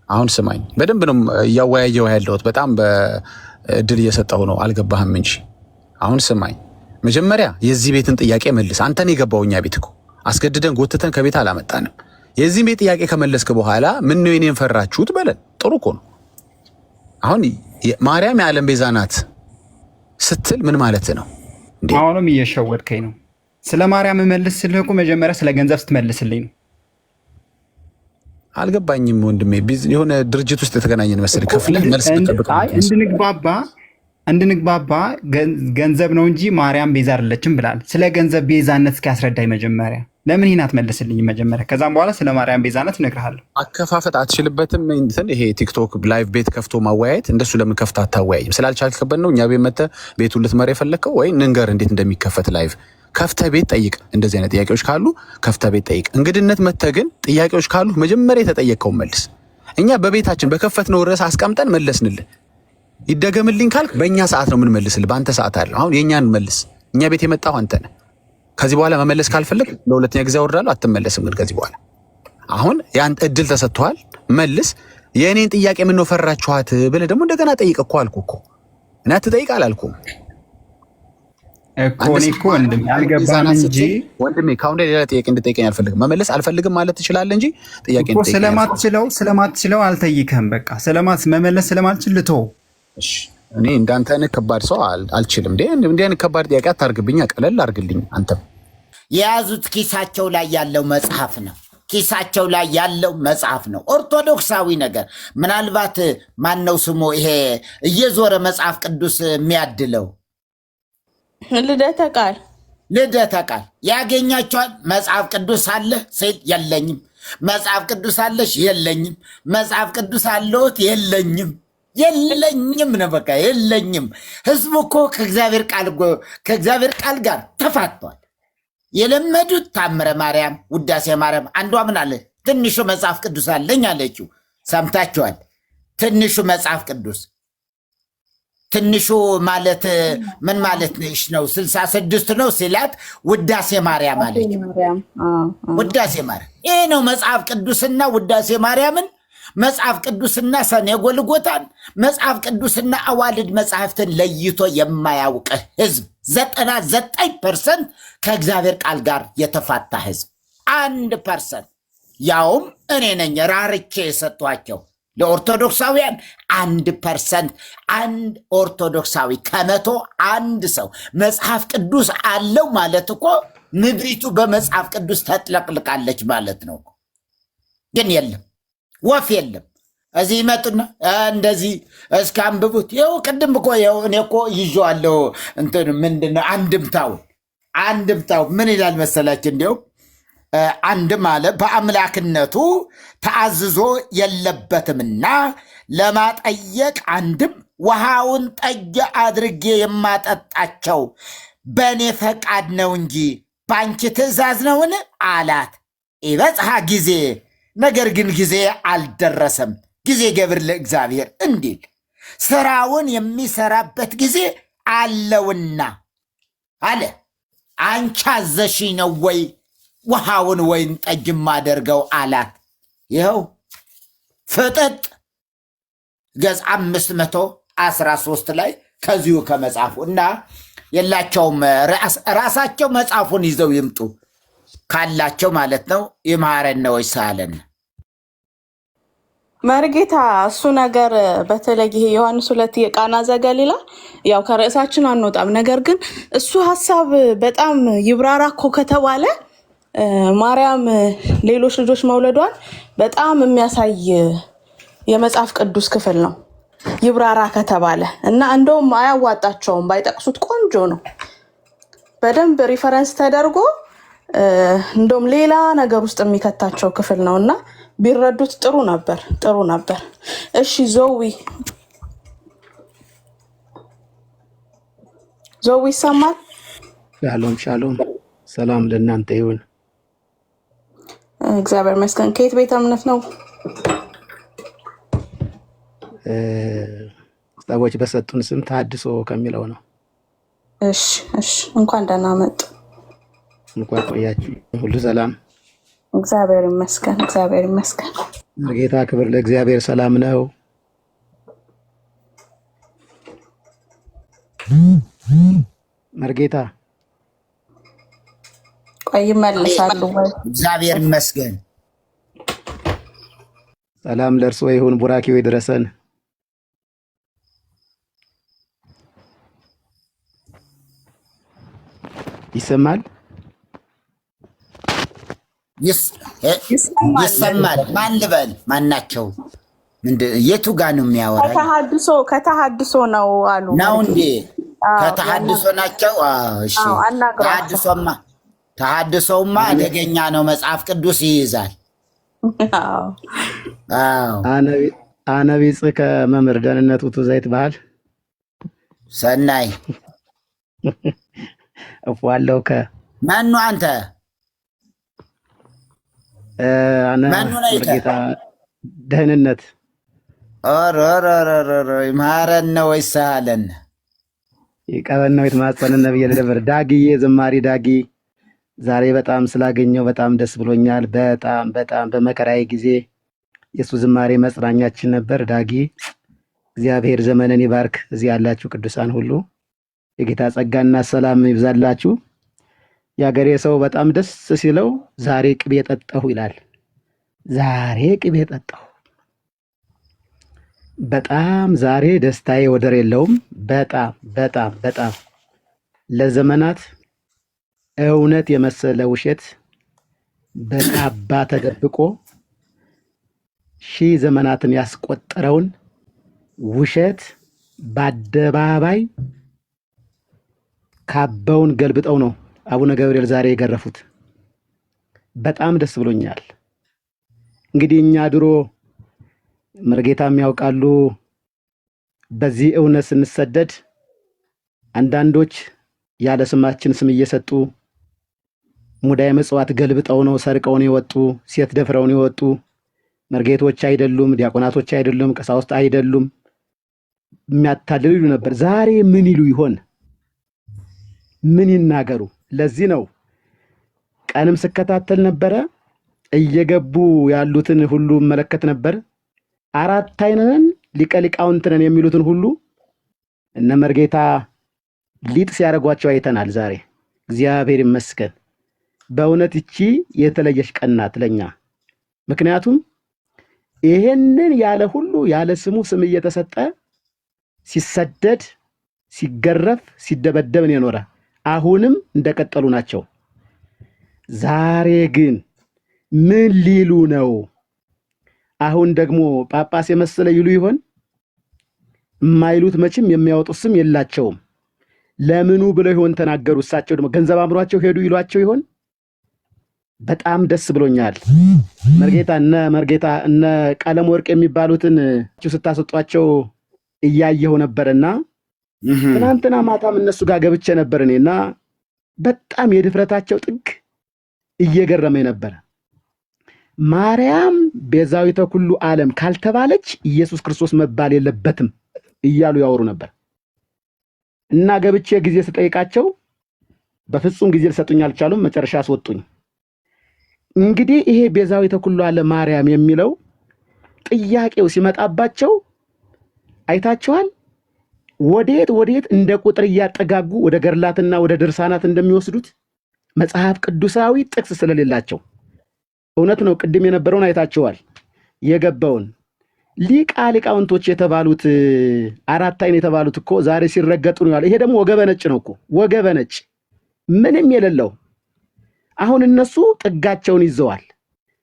አሁን ስማኝ። በደንብ ነው እያወያየው ያለሁት። በጣም በእድል እየሰጠሁ ነው፣ አልገባህም እንጂ። አሁን ስማኝ። መጀመሪያ የዚህ ቤትን ጥያቄ መልስ። አንተን የገባው እኛ ቤት እኮ አስገድደን ጎትተን ከቤት አላመጣንም። የዚህ ቤት ጥያቄ ከመለስክ በኋላ ምን ነው የኔን ፈራችሁት በለን። ጥሩ እኮ ነው። አሁን ማርያም የዓለም ቤዛ ናት ስትል ምን ማለት ነው? አሁንም እየሸወድከኝ ነው። ስለ ማርያም መልስልህ እኮ መጀመሪያ ስለ ገንዘብ ስትመልስልኝ ነው። አልገባኝም ወንድሜ። የሆነ ድርጅት ውስጥ የተገናኘን መሰለኝ። ከፍለህ መልስ ብትጠብቅ እንድንግባባ ገንዘብ ነው እንጂ ማርያም ቤዛ አይደለችም ብላል። ስለ ገንዘብ ቤዛነት እስኪ ያስረዳኝ መጀመሪያ። ለምን ይህን አትመልስልኝ መጀመሪያ? ከዛም በኋላ ስለ ማርያም ቤዛነት እነግርሃለሁ። አከፋፈት አትችልበትም። እንትን ይሄ ቲክቶክ ላይቭ ቤት ከፍቶ ማወያየት እንደሱ ለምን ከፍታ አታወያይም? ስላልቻልክበት ነው እኛ ቤት መተህ ቤቱን ልትመራ የፈለግከው? ወይ ንንገር እንዴት እንደሚከፈት ላይቭ ከፍተህ ቤት ጠይቅ። እንደዚህ አይነት ጥያቄዎች ካሉ ከፍተህ ቤት ጠይቅ። እንግድነት መተህ ግን ጥያቄዎች ካሉ መጀመሪያ የተጠየቀውን መልስ። እኛ በቤታችን በከፈትነው ርዕስ አስቀምጠን መለስንልህ። ይደገምልኝ ካልክ በእኛ ሰዓት ነው የምንመልስልህ። በአንተ ሰዓት አለ። አሁን የእኛን መልስ። እኛ ቤት የመጣው አንተ ነህ። ከዚህ በኋላ መመለስ ካልፈለግ ለሁለተኛ ጊዜ አወርዳለሁ። አትመለስም። ግን ከዚህ በኋላ አሁን ያን እድል ተሰጥቷል። መልስ። የእኔን ጥያቄ ምነው ፈራችኋት ብለህ ደግሞ እንደገና ጠይቅ እኮ አልኩህ እኮ። እና አትጠይቅ አላልኩም እኮ። እኔ እኮ ወንድሜ አልገባም እንጂ ወንድሜ፣ ከአሁን ሌላ ጥያቄ እንድጠይቀኝ አልፈልግም። መመለስ አልፈልግም ማለት ትችላለህ እንጂ ጥያቄ እኮ ስለማትችለው አልጠይቅህም። በቃ መመለስ ስለማልችል ልተው። እሺ፣ እኔ እንዳንተ አይነት ከባድ ሰው አልችልም። እንዲህ አይነት ከባድ ጥያቄ አታርግብኝ፣ ቀለል አርግልኝ። አንተም የያዙት ኪሳቸው ላይ ያለው መጽሐፍ ነው። ኪሳቸው ላይ ያለው መጽሐፍ ነው። ኦርቶዶክሳዊ ነገር ምናልባት ማነው ስሙ ይሄ እየዞረ መጽሐፍ ቅዱስ የሚያድለው ልደተ ቃል ያገኛቸዋል። መጽሐፍ ቅዱስ አለ ሲል የለኝም፣ መጽሐፍ ቅዱስ አለሽ የለኝም፣ መጽሐፍ ቅዱስ አለዎት የለኝም ነው በቃ የለኝም። ህዝቡ እኮ ከእግዚአብሔር ቃል ጋር ተፋቷል። የለመዱት ታምረ ማርያም፣ ውዳሴ ማርያም። አንዷ ምን አለ? ትንሹ መጽሐፍ ቅዱስ አለኝ አለችው። ሰምታችኋል? ትንሹ መጽሐፍ ቅዱስ። ትንሹ ማለት ምን ማለት ነው? 66 ነው ሲላት ውዳሴ ማርያም አለች። ውዳሴ ማርያም ይሄ ነው መጽሐፍ ቅዱስና ውዳሴ ማርያምን፣ መጽሐፍ ቅዱስና ሰኔ ጎልጎታን፣ መጽሐፍ ቅዱስና አዋልድ መጽሐፍትን ለይቶ የማያውቅ ህዝብ 99% ከእግዚአብሔር ቃል ጋር የተፋታ ህዝብ 1%፣ ያውም እኔ ነኝ ራርቼ የሰጧቸው ለኦርቶዶክሳውያን 1%። አንድ ኦርቶዶክሳዊ ከመቶ አንድ ሰው መጽሐፍ ቅዱስ አለው ማለት እኮ ምድሪቱ በመጽሐፍ ቅዱስ ተጥለቅልቃለች ማለት ነው። ግን የለም፣ ወፍ የለም። እዚህ ይመጡና እንደዚህ እስከ አንብቡት። ይኸው ቅድም እኮ ይኸው እኔ እኮ ይዤዋለሁ። እንትን ምንድነው አንድምታው ምን ይላል መሰላችሁ? እንዲያው አንድም አለ በአምላክነቱ ተአዝዞ የለበትምና ለማጠየቅ፣ አንድም ውሃውን ጠጅ አድርጌ የማጠጣቸው በእኔ ፈቃድ ነው እንጂ በአንቺ ትእዛዝ ነውን አላት። ይበጽሐ ጊዜ፣ ነገር ግን ጊዜ አልደረሰም። ጊዜ ገብር ለእግዚአብሔር እንዲል ስራውን የሚሰራበት ጊዜ አለውና አለ። አንቺ አዘሽኝ ነው ወይ ውሃውን ወይን ጠጅ ማደርገው አላት። ይኸው ፍጥጥ ገጽ 513 ላይ ከዚሁ ከመጽሐፉ እና የላቸውም። ራሳቸው መጽሐፉን ይዘው ይምጡ ካላቸው ማለት ነው። ይማረን ወይ ሳለን መርጌታ እሱ ነገር በተለይ ይሄ ዮሐንስ 2 የቃና ዘገሊላ ያው ከርዕሳችን አንወጣም። ነገር ግን እሱ ሐሳብ በጣም ይብራራ እኮ ከተባለ ማርያም ሌሎች ልጆች መውለዷን በጣም የሚያሳይ የመጽሐፍ ቅዱስ ክፍል ነው ይብራራ ከተባለ እና እንደውም አያዋጣቸውም ባይጠቅሱት ቆንጆ ነው። በደንብ ሪፈረንስ ተደርጎ እንደውም ሌላ ነገር ውስጥ የሚከታቸው ክፍል ነው እና ቢረዱት ጥሩ ነበር። እሺ ዞዊ ይሰማል? ሻሎም ሰላም ለእናንተ ይሁን። እግዚአብሔር ይመስገን። ከየት ቤተ እምነት ነው? ሰዎች በሰጡን ስም ተሐድሶ ከሚለው ነው። እሺ እንኳን ደህና መጡ። እንኳን ቆያችሁ። ሁሉ ሰላም? እግዚአብሔር ይመስገን። ጌታ ክብር ለእግዚአብሔር። ሰላም ነው። መርጌታ ቆይ ይመልሳሉ ወይ? እግዚአብሔር ይመስገን። ሰላም ለእርስዎ ይሁን። ቡራኪው ይድረሰን። ይሰማል? ይሰማል። ማን ልበል? ማናቸው? የቱ ጋር ነው የሚያወራ? ከተሐድሶ ነው አሉ። ነው እንዴ? ከተሐድሶ ናቸው። እሺ ተሐድሶውማ አደገኛ ነው። መጽሐፍ ቅዱስ ይይዛል። አነቢጽ ከመምህር ደህንነቱ ዘይት ባህል ሰናይ እፏለው መኑ አንተ መኑ ነይተ ጌታ ደህንነት ይማረን ነው ይሳለን ይቀበል ነው የተማጸነ ነብይ ለደብር ዳጊዬ ዘማሪ ዳጊ ዛሬ በጣም ስላገኘው በጣም ደስ ብሎኛል። በጣም በመከራዬ ጊዜ የሱ ዝማሬ መጽናኛችን ነበር። ዳጊ እግዚአብሔር ዘመንን ይባርክ። እዚህ ያላችሁ ቅዱሳን ሁሉ የጌታ ጸጋና ሰላም ይብዛላችሁ። የአገሬ ሰው በጣም ደስ ሲለው ዛሬ ቅቤ ጠጣሁ ይላል። ዛሬ ቅቤ ጠጣሁ። በጣም ዛሬ ደስታዬ ወደር የለውም። በጣም ለዘመናት እውነት የመሰለ ውሸት በካባ ተደብቆ ሺህ ዘመናትን ያስቆጠረውን ውሸት በአደባባይ ካባውን ገልብጠው ነው አቡነ ገብርኤል ዛሬ የገረፉት። በጣም ደስ ብሎኛል። እንግዲህ እኛ ድሮ መርጌታም ያውቃሉ በዚህ እውነት ስንሰደድ አንዳንዶች ያለ ስማችን ስም እየሰጡ ሙዳየ ምጽዋት ገልብጠው ነው ሰርቀውን የወጡ ሴት ደፍረውን የወጡ መርጌቶች አይደሉም፣ ዲያቆናቶች አይደሉም፣ ቀሳውስት አይደሉም የሚያታልሉ ይሉ ነበር። ዛሬ ምን ይሉ ይሆን? ምን ይናገሩ? ለዚህ ነው ቀንም ስከታተል ነበረ። እየገቡ ያሉትን ሁሉ መለከት ነበር። አራት አይነን ሊቀ ሊቃውንት ነን የሚሉትን ሁሉ እነ መርጌታ ሊጥ ሲያደርጓቸው አይተናል። ዛሬ እግዚአብሔር ይመስገን። በእውነት እቺ የተለየች ቀን ናት ለኛ። ምክንያቱም ይሄንን ያለ ሁሉ ያለ ስሙ ስም እየተሰጠ ሲሰደድ ሲገረፍ ሲደበደብ ነው የኖረ። አሁንም እንደቀጠሉ ናቸው። ዛሬ ግን ምን ሊሉ ነው? አሁን ደግሞ ጳጳስ የመሰለ ይሉ ይሆን? የማይሉት መቼም የሚያወጡት ስም የላቸውም። ለምኑ ብለው ይሆን ተናገሩ? እሳቸው ደግሞ ገንዘብ አምሯቸው ሄዱ ይሏቸው ይሆን? በጣም ደስ ብሎኛል። መርጌታ እነ ቀለም ወርቅ የሚባሉትን ስታሰጧቸው እያየሁ ነበርና ትናንትና ማታም እነሱ ጋር ገብቼ ነበር እኔና በጣም የድፍረታቸው ጥግ እየገረመኝ ነበር። ማርያም ቤዛዊተ ኩሉ ዓለም ካልተባለች ኢየሱስ ክርስቶስ መባል የለበትም እያሉ ያወሩ ነበር እና ገብቼ ጊዜ ስጠይቃቸው በፍጹም ጊዜ ሊሰጡኝ አልቻሉም። መጨረሻ አስወጡኝ። እንግዲህ ይሄ ቤዛዊተ ኩሉ ዓለም ማርያም የሚለው ጥያቄው ሲመጣባቸው አይታቸዋል። ወዴት እንደ ቁጥር እያጠጋጉ ወደ ገርላትና ወደ ድርሳናት እንደሚወስዱት መጽሐፍ ቅዱሳዊ ጥቅስ ስለሌላቸው። እውነት ነው። ቅድም የነበረውን አይታቸዋል። የገባውን ሊቃውንቶች የተባሉት አራት አይን የተባሉት እኮ ዛሬ ሲረገጡ ነው ያለ። ይሄ ደግሞ ወገበ ነጭ ነው እኮ ወገበ ነጭ ምንም የሌለው። አሁን እነሱ ጥጋቸውን ይዘዋል።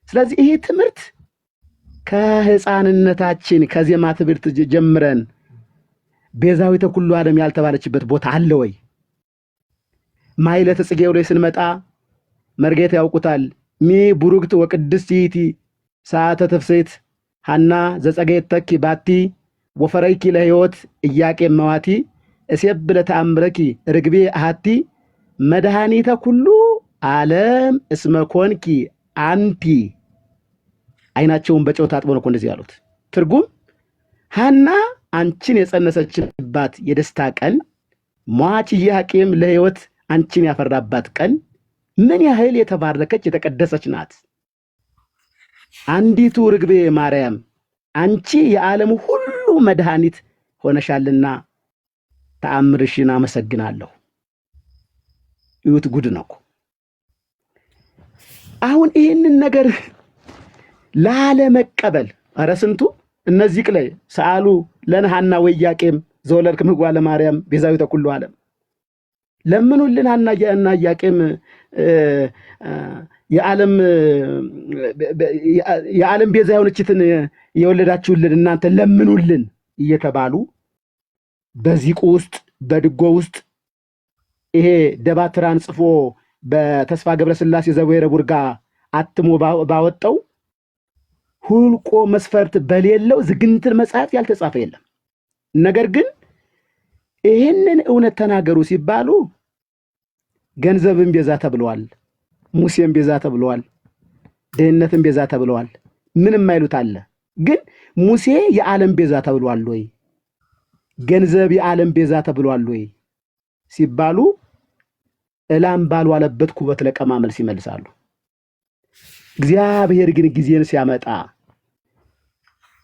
ስለዚህ ይሄ ትምህርት ከህፃንነታችን ከዜማ ትምህርት ጀምረን ቤዛዊተ ኩሉ ዓለም ያልተባለችበት ቦታ አለ ወይ? ማይለተ ጽጌው ላይ ስንመጣ መርጌታ ያውቁታል። ሚ ቡሩክት ወቅድስት ይእቲ ሰዓተ ትፍስሕት ሐና ዘጸገየት ተኪ ባቲ ወፈረይኪ ለሕይወት ኢያቄም መዋቲ እሴብ ለተአምረኪ ርግቤ አሐቲ መድኃኒተ ኩሉ ዓለም እስመ ኮንኪ አንቲ። አይናቸውን በጨው ታጥበው ነው እንደዚህ ያሉት። ትርጉም ሐና አንቺን የጸነሰችባት የደስታ ቀን፣ ሟች ኢያቄም ለሕይወት አንቺን ያፈራባት ቀን ምን ያህል የተባረከች የተቀደሰች ናት። አንዲቱ ርግቤ ማርያም አንቺ የዓለም ሁሉ መድኃኒት ሆነሻልና ተአምርሽን አመሰግናለሁ። ይሁት ጉድ ነው። አሁን ይህንን ነገር ላለመቀበል ኧረ ስንቱ እነዚህ ቅላይ ሰአሉ ለነሐና ወኢያቄም ዘወለድክሙ እጓለ ማርያም ቤዛዊተ ኩሉ ዓለም ለምኑልን ሐናና ኢያቄም የዓለም ቤዛ የሆነችትን የወለዳችሁልን እናንተ ለምኑልን እየተባሉ በዚቁ ውስጥ በድጎ ውስጥ ይሄ ደባትራን ጽፎ በተስፋ ገብረስላሴ ዘወይረ ቡርጋ አትሞ ባወጣው ሁልቆ መስፈርት በሌለው ዝግንትን መጽሐፍ ያልተጻፈ የለም። ነገር ግን ይህንን እውነት ተናገሩ ሲባሉ ገንዘብን ቤዛ ተብለዋል፣ ሙሴን ቤዛ ተብለዋል፣ ድህነትን ቤዛ ተብለዋል። ምንም አይሉት አለ። ግን ሙሴ የዓለም ቤዛ ተብሏል ወይ? ገንዘብ የዓለም ቤዛ ተብሏል ወይ ሲባሉ እላም ባልዋለበት ኩበት ለቀማ መልስ ይመልሳሉ። እግዚአብሔር ግን ጊዜን ሲያመጣ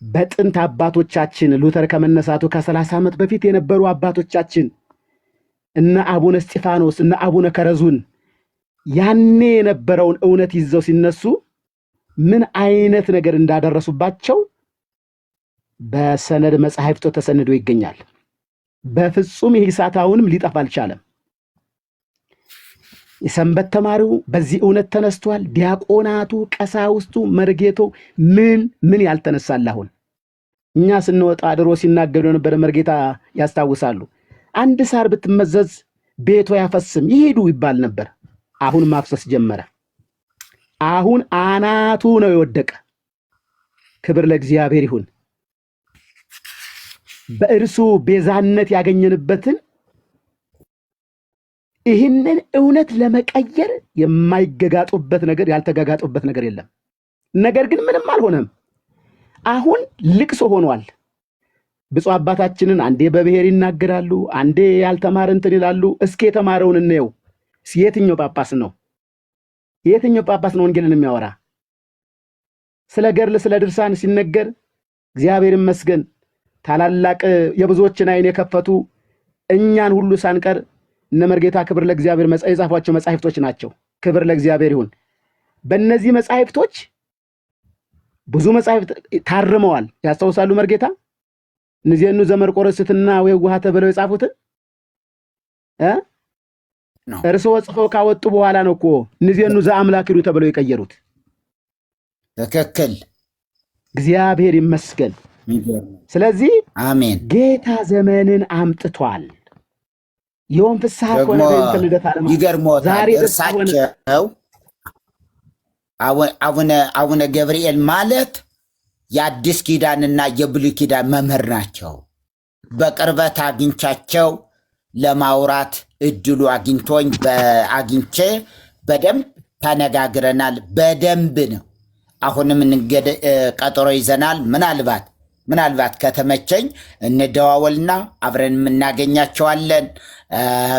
በጥንት አባቶቻችን ሉተር ከመነሳቱ ከ30 ዓመት በፊት የነበሩ አባቶቻችን እነ አቡነ እስጢፋኖስ እነ አቡነ ከረዙን ያኔ የነበረውን እውነት ይዘው ሲነሱ ምን አይነት ነገር እንዳደረሱባቸው በሰነድ መጻሕፍቶ ተሰንዶ ይገኛል። በፍጹም ይህ እሳታውንም ሊጠፋ አልቻለም። የሰንበት ተማሪው በዚህ እውነት ተነስቷል። ዲያቆናቱ፣ ቀሳውስቱ፣ መርጌቶ ምን ያልተነሳል። አሁን እኛ ስንወጣ ድሮ ሲናገሩ የነበረ መርጌታ ያስታውሳሉ። አንድ ሳር ብትመዘዝ ቤቶ ያፈስም ይሄዱ ይባል ነበር። አሁን ማፍሰስ ጀመረ። አሁን አናቱ ነው የወደቀ። ክብር ለእግዚአብሔር ይሁን። በእርሱ ቤዛነት ያገኘንበትን ይህንን እውነት ለመቀየር የማይገጋጡበት ነገር ያልተጋጋጡበት ነገር የለም። ነገር ግን ምንም አልሆነም። አሁን ልቅሶ ሆኗል። ብፁዕ አባታችንን አንዴ በብሔር ይናገራሉ፣ አንዴ ያልተማረ እንትን ይላሉ። እስኪ የተማረውን እንየው። የትኛው ጳጳስ ነው ወንጌልን የሚያወራ? ስለ ገርል ስለ ድርሳን ሲነገር እግዚአብሔር ይመስገን ታላላቅ የብዙዎችን አይን የከፈቱ እኛን ሁሉ ሳንቀር እነ መርጌታ ክብር ለእግዚአብሔር የጻፏቸው መጻሕፍቶች ናቸው። ክብር ለእግዚአብሔር ይሁን። በእነዚህ መጻሕፍቶች ብዙ መጻሕፍት ታርመዋል። ያስታውሳሉ መርጌታ እነዚህኑ ዘመርቆረስትና ወይዋሃተ ብለው የጻፉትን እርስዎ ጽፈው ካወጡ በኋላ ነው እኮ እነዚህኑ ዘአምላክ ይሉ ተብለው የቀየሩት። ትክክል። እግዚአብሔር ይመስገን። ስለዚህ አሜን። ጌታ ዘመንን አምጥቷል። የወን ፍስሐ ደግሞ ይገርሞታል። እርሳቸው አቡነ ገብርኤል ማለት የአዲስ ኪዳንና የብሉይ ኪዳን መምህር ናቸው። በቅርበት አግኝቻቸው ለማውራት እድሉ አግኝቼ በደንብ ተነጋግረናል። በደንብ ነው። አሁንም ቀጠሮ ይዘናል። ምናልባት ከተመቸኝ እንደዋወልና አብረን እናገኛቸዋለን።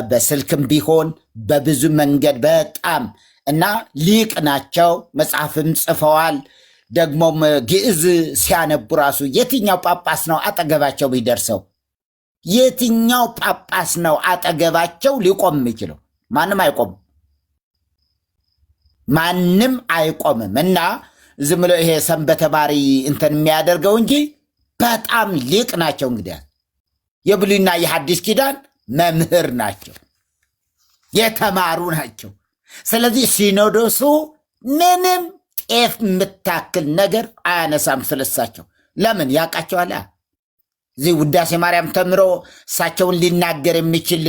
በስልክም ቢሆን በብዙ መንገድ በጣም እና ሊቅ ናቸው። መጽሐፍም ጽፈዋል። ደግሞም ግዕዝ ሲያነቡ ራሱ የትኛው ጳጳስ ነው አጠገባቸው ቢደርሰው? የትኛው ጳጳስ ነው አጠገባቸው ሊቆም የሚችለው? ማንም አይቆምም። እና ዝም ብሎ ይሄ ሰንበተ ባሪ እንትን የሚያደርገው እንጂ በጣም ሊቅ ናቸው። እንግዲህ የብሉይና የሐዲስ ኪዳን መምህር ናቸው፣ የተማሩ ናቸው። ስለዚህ ሲኖዶሱ ምንም ጤፍ የምታክል ነገር አያነሳም ስለሳቸው። ለምን ያውቃቸዋል። እዚህ ውዳሴ ማርያም ተምሮ እሳቸውን ሊናገር የሚችል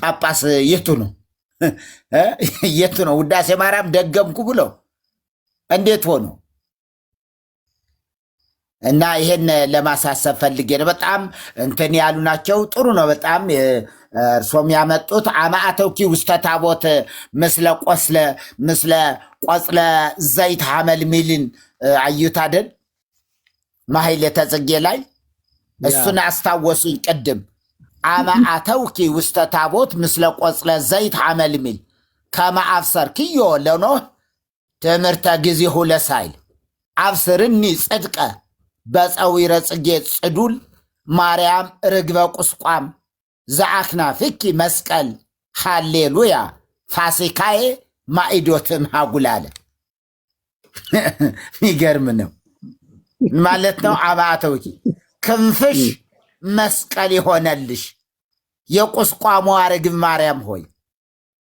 ጳጳስ የቱ ነው? ውዳሴ ማርያም ደገምኩ ብሎ እንዴት ሆኖ? እና ይሄን ለማሳሰብ ፈልጌ ነው። በጣም እንትን ያሉ ናቸው። ጥሩ ነው በጣም እርሶም ያመጡት አማአተውኪ ውስተ ታቦት ምስለ ቆጽለ ዘይት ሐመል ሚልን አዩት አይደል? ማሕሌተ ጽጌ ላይ እሱን አስታወሱኝ ቅድም። አማአተውኪ ውስተ ታቦት ምስለ ቆጽለ ዘይት ሐመል ሚል ከመ አብሰርክዮ ለኖህ ትምህርተ ጊዜሁ ለሳይል አብስርኒ ጽድቀ በፀዊረ ጽጌ ጽዱል ማርያም ርግበ ቁስቋም ዘአክናፍኪ መስቀል ሃሌሉያ ፋሲካዬ ማኢዶትም ሃጉላለ። ሚገርም ነው ማለት ነው። አባተውኪ ክንፍሽ መስቀል የሆነልሽ የቁስቋሟ ርግብ ማርያም ሆይ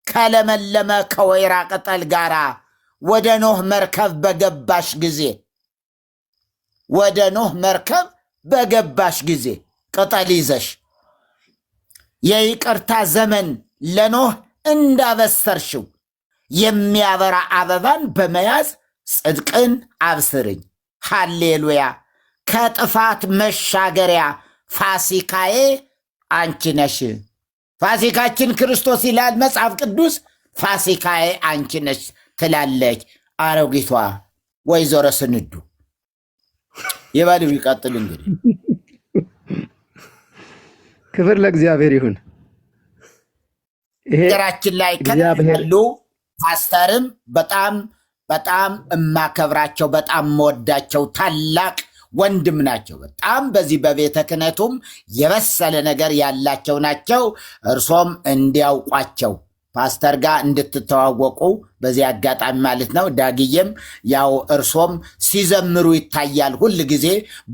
ከለመለመ ከወይራ ቅጠል ጋራ ወደ ኖህ መርከብ በገባሽ ጊዜ ቅጠል ይዘሽ የይቅርታ ዘመን ለኖህ እንዳበሰርሽው የሚያበራ አበባን በመያዝ ጽድቅን አብስርኝ። ሃሌሉያ። ከጥፋት መሻገሪያ ፋሲካዬ አንቺ ነሽ። ፋሲካችን ክርስቶስ ይላል መጽሐፍ ቅዱስ። ፋሲካዬ አንቺ ነሽ ትላለች አሮጊቷ ወይዘሮ ስንዱ። ይበሉ ይቀጥል። እንግዲህ ክብር ለእግዚአብሔር ይሁን። ሀገራችን ላይ ከሉ ፓስተርም በጣም በጣም እማከብራቸው በጣም መወዳቸው ታላቅ ወንድም ናቸው። በጣም በዚህ በቤተ ክህነቱም የበሰለ ነገር ያላቸው ናቸው። እርሶም እንዲያውቋቸው ፓስተር ጋር እንድትተዋወቁ በዚህ አጋጣሚ ማለት ነው። ዳግዬም ያው እርሶም ሲዘምሩ ይታያል። ሁል ጊዜ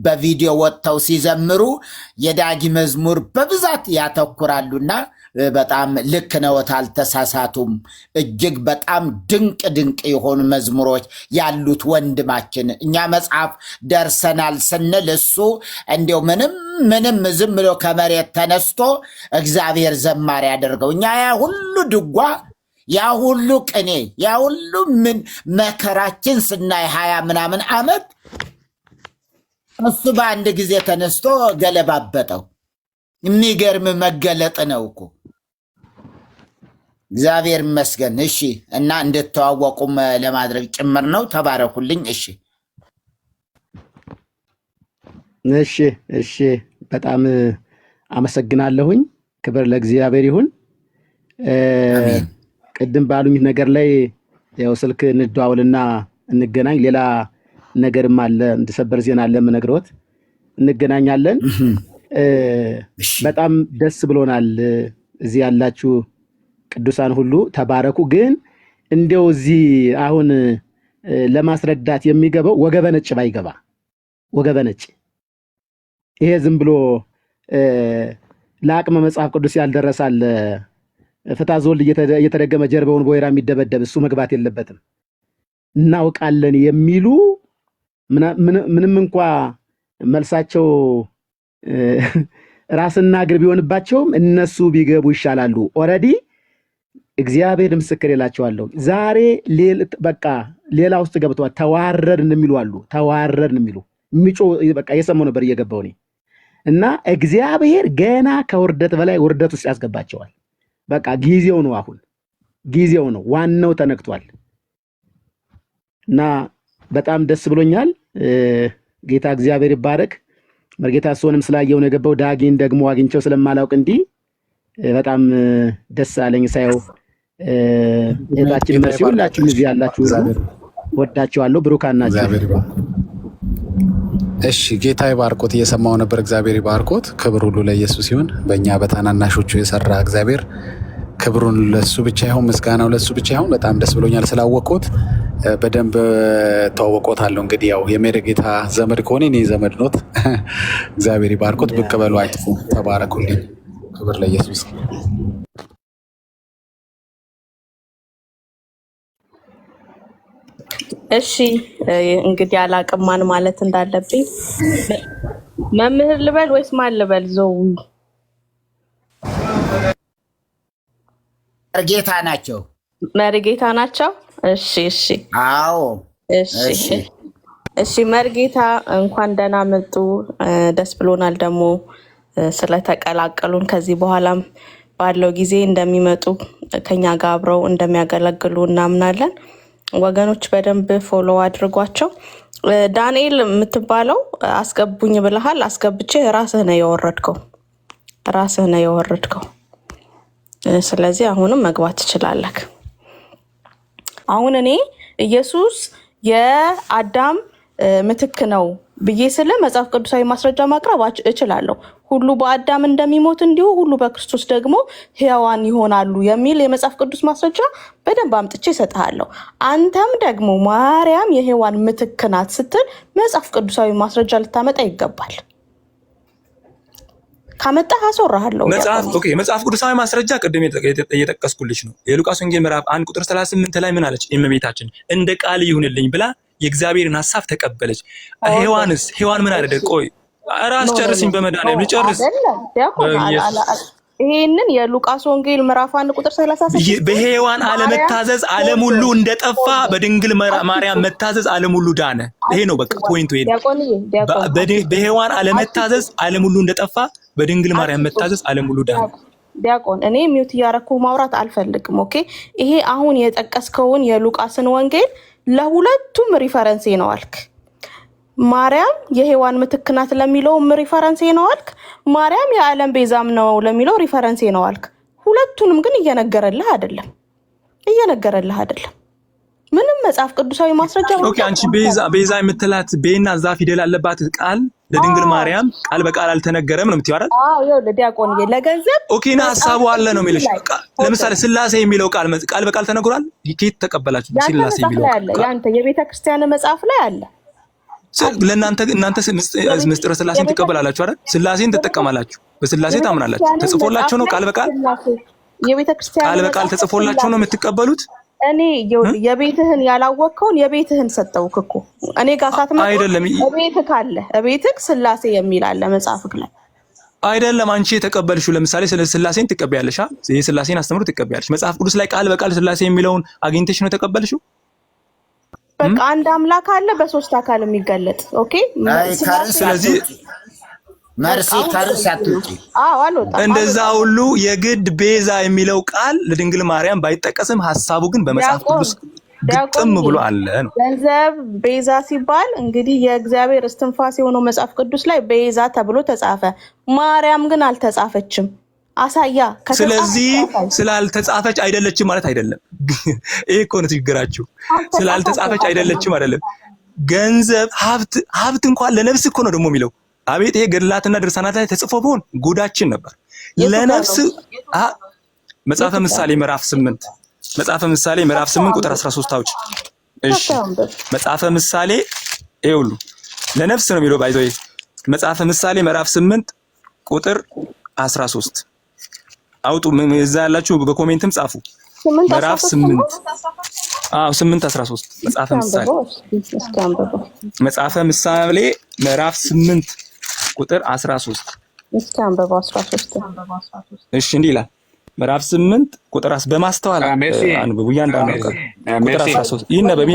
በቪዲዮ ወጥተው ሲዘምሩ የዳጊ መዝሙር በብዛት ያተኩራሉና በጣም ልክ ነዎት፣ አልተሳሳቱም። እጅግ በጣም ድንቅ ድንቅ የሆኑ መዝሙሮች ያሉት ወንድማችን። እኛ መጽሐፍ ደርሰናል ስንል እሱ እንዲው ምንም ዝም ብሎ ከመሬት ተነስቶ እግዚአብሔር ዘማሪ ያደርገው። እኛ ያ ሁሉ ድጓ፣ ያ ሁሉ ቅኔ፣ ያ ሁሉ ምን መከራችን ስናይ 20 ምናምን ዓመት እሱ በአንድ ጊዜ ተነስቶ ገለባበጠው። የሚገርም መገለጥ ነው እኮ። እግዚአብሔር ይመስገን። እሺ፣ እና እንድትተዋወቁም ለማድረግ ጭምር ነው። ተባረኩልኝ። እሺ እሺ እሺ፣ በጣም አመሰግናለሁኝ። ክብር ለእግዚአብሔር ይሁን። ቅድም ባሉኝ ነገር ላይ ያው ስልክ እንደዋውልና እንገናኝ። ሌላ ነገርም አለ፣ እንደሰበር ዜና አለ የምነግረዎት። እንገናኛለን። በጣም ደስ ብሎናል። እዚህ ያላችሁ ቅዱሳን ሁሉ ተባረኩ። ግን እንደው እዚህ አሁን ለማስረዳት የሚገባው ወገበ ነጭ ባይገባ፣ ወገበ ነጭ ይሄ ዝም ብሎ ለአቅመ መጽሐፍ ቅዱስ ያልደረሳል ፍታ ዞል እየተደገመ ጀርባውን በወይራ የሚደበደብ እሱ መግባት የለበትም። እናውቃለን የሚሉ ምንም እንኳ መልሳቸው ራስና እግር ቢሆንባቸውም እነሱ ቢገቡ ይሻላሉ። ኦልሬዲ እግዚአብሔር ምስክር ይላቸዋለሁ። ዛሬ በቃ ሌላ ውስጥ ገብተዋል። ተዋረድን የሚሉ አሉ። ተዋረድን የሚሉ ሚጮ በቃ የሰማው ነበር እየገባው እኔ እና እግዚአብሔር ገና ከውርደት በላይ ውርደት ውስጥ ያስገባቸዋል። በቃ ጊዜው ነው፣ አሁን ጊዜው ነው። ዋናው ተነክቷል እና በጣም ደስ ብሎኛል። ጌታ እግዚአብሔር ይባረክ። መርጌታ ሶንም ስላየው ነው የገባው። ዳጊን ደግሞ አግኝቸው ስለማላውቅ እንዲህ በጣም ደስ አለኝ ሳየው። እታችን መሲ ሁላችሁም እዚህ ያላችሁ ወዳችኋለሁ። ብሩካን ናችሁ። እሺ ጌታ ይባርኮት። እየሰማው ነበር። እግዚአብሔር ይባርኮት። ክብር ሁሉ ለኢየሱስ ይሁን። በእኛ በታናናሾቹ የሰራ እግዚአብሔር ክብሩን ለሱ ብቻ ይሁን፣ ምስጋናው ለሱ ብቻ ይሁን። በጣም ደስ ብሎኛል ስላወቅኩት። በደንብ ተዋወቆታለሁ። እንግዲህ ያው የመርጌታ ዘመድ ከሆነ እኔ ዘመድ ኖት። እግዚአብሔር ይባርኮት። ብቅ በሉ፣ አይጥፉ። ተባረኩልኝ። ክብር ለኢየሱስ። እሺ እንግዲህ አላቅም ማን ማለት እንዳለብኝ። መምህር ልበል ወይስ ማን ልበል? ዘው መርጌታ ናቸው። መርጌታ ናቸው። እሺ እሺ፣ አዎ እሺ እሺ። መርጌታ እንኳን ደህና መጡ። ደስ ብሎናል ደግሞ ስለተቀላቀሉን። ከዚህ በኋላም ባለው ጊዜ እንደሚመጡ ከኛ ጋር አብረው እንደሚያገለግሉ እናምናለን። ወገኖች በደንብ ፎሎ አድርጓቸው። ዳንኤል የምትባለው አስገቡኝ ብለሃል። አስገብቼ ራስህ ነው የወረድከው። ስለዚህ አሁንም መግባት ትችላለህ። አሁን እኔ ኢየሱስ የአዳም ምትክ ነው ብዬ ስለ መጽሐፍ ቅዱሳዊ ማስረጃ ማቅረብ እችላለሁ። ሁሉ በአዳም እንደሚሞት እንዲሁ ሁሉ በክርስቶስ ደግሞ ሕያዋን ይሆናሉ የሚል የመጽሐፍ ቅዱስ ማስረጃ በደንብ አምጥቼ እሰጥሃለሁ። አንተም ደግሞ ማርያም የሔዋን ምትክ ናት ስትል መጽሐፍ ቅዱሳዊ ማስረጃ ልታመጣ ይገባል። ካመጣህ አስወራሃለሁ። መጽሐፍ ቅዱሳዊ ማስረጃ ቅድም እየጠቀስኩልሽ ነው። የሉቃስ ወንጌል ምዕራፍ 1 ቁጥር 38 ላይ ምን አለች? እመቤታችን እንደ ቃል ይሁንልኝ ብላ የእግዚአብሔርን ሐሳብ ተቀበለች። ሔዋን ምን አደረገች? ቆይ ራስ ጨርስኝ፣ በመድኃኒዓለም ልጨርስ። ይሄንን የሉቃስ ወንጌል ምዕራፍ 1 ቁጥር 36 በሔዋን አለመታዘዝ ዓለም ሁሉ እንደጠፋ በድንግል ማርያም መታዘዝ ዓለም ሁሉ ዳነ። ይሄ ነው በቃ ፖይንቱ። ይሄ በሔዋን አለመታዘዝ ዓለም ሁሉ እንደጠፋ በድንግል ማርያም መታዘዝ ዓለም ሁሉ ዳነ። ዲያቆን እኔ ሚውት ያረኩ ማውራት አልፈልግም። ኦኬ ይሄ አሁን የጠቀስከውን የሉቃስን ወንጌል ለሁለቱም ሪፈረንስ ነው አልክ። ማርያም የሔዋን ምትክ ናት ለሚለው ሪፈረንስ ነው አልክ። ማርያም የዓለም ቤዛም ነው ለሚለው ሪፈረንስ ነው አልክ። ሁለቱንም ግን እየነገረልህ አይደለም። ምንም መጽሐፍ ቅዱሳዊ ማስረጃ ኦኬ አንቺ ቤዛ የምትላት ቤና ዛ ፊደል አለባት ቃል ለድንግል ማርያም ቃል በቃል አልተነገረም ነው የምትይው አይደል? ይኸው ለዲያቆን ለገንዘብ ኦኬ ና ሐሳቡ አለ ነው የሚልሽ። ለምሳሌ ስላሴ የሚለው ቃል በቃል ተነግሯል። ከየት ተቀበላችሁ? ስላሴ የሚለው ያንተ የቤተክርስቲያን መጽሐፍ ላይ አለ። እናንተ ምስጢረ ስላሴን ትቀበላላችሁ አይደል? ስላሴን ትጠቀማላችሁ፣ በስላሴ ታምናላችሁ። ተጽፎላችሁ ነው ቃል በቃል ቃል በቃል ተጽፎላችሁ ነው የምትቀበሉት። እኔ የቤትህን ያላወቅከውን የቤትህን ሰጠውክ እኮ እኔ ጋር ሳትመጣ አይደለም። ቤትህ ካለ ቤትህ ስላሴ የሚል አለ መጽሐፍክ ላይ አይደለም። አንቺ የተቀበልሽው ለምሳሌ ስላሴን ትቀበያለሽ። የስላሴን አስተምሮ ትቀበያለሽ። መጽሐፍ ቅዱስ ላይ ቃል በቃል ስላሴ የሚለውን አግኝተሽ ነው የተቀበልሽው። በቃ አንድ አምላክ አለ በሶስት አካል የሚገለጥ። ኦኬ ስለዚህ መርሲ ካርስ አትውጪ። እንደዛ ሁሉ የግድ ቤዛ የሚለው ቃል ለድንግል ማርያም ባይጠቀስም ሐሳቡ ግን በመጽሐፍ ቅዱስ ግጥም ብሎ አለ ነው። ገንዘብ ቤዛ ሲባል እንግዲህ የእግዚአብሔር እስትንፋስ የሆነው መጽሐፍ ቅዱስ ላይ ቤዛ ተብሎ ተጻፈ። ማርያም ግን አልተጻፈችም። አሳያ። ስለዚህ ስላልተጻፈች አይደለችም ማለት አይደለም። ይሄ እኮ ነው ችግራችሁ። ስላልተጻፈች አይደለችም አይደለም። ገንዘብ ሀብት እንኳን ለነፍስ እኮ ነው ደግሞ የሚለው። አቤት ይሄ ገድላትና ድርሳናት ላይ ተጽፎ ቢሆን ጉዳችን ነበር። ለነፍስ መጽሐፈ ምሳሌ ምዕራፍ 8 ቁጥር 13 አውጪ። እሺ መጽሐፈ ምሳሌ ይሁሉ ለነፍስ ነው የሚለው። ባይዘው መጽሐፈ ምሳሌ ምዕራፍ 8 ቁጥር 13 አውጡ። እዛ ያላችሁ በኮሜንትም ጻፉ። ምዕራፍ 8:13 መጽሐፈ ምሳሌ ምዕራፍ 8 ቁጥር 13 እስኪ አንብበው 13። እሺ እንዲህ ይላል። ምዕራፍ 8 ቁጥር በማስተዋል አንብቡ። እያንዳንዱ ቁጥር 13 ይነበብ።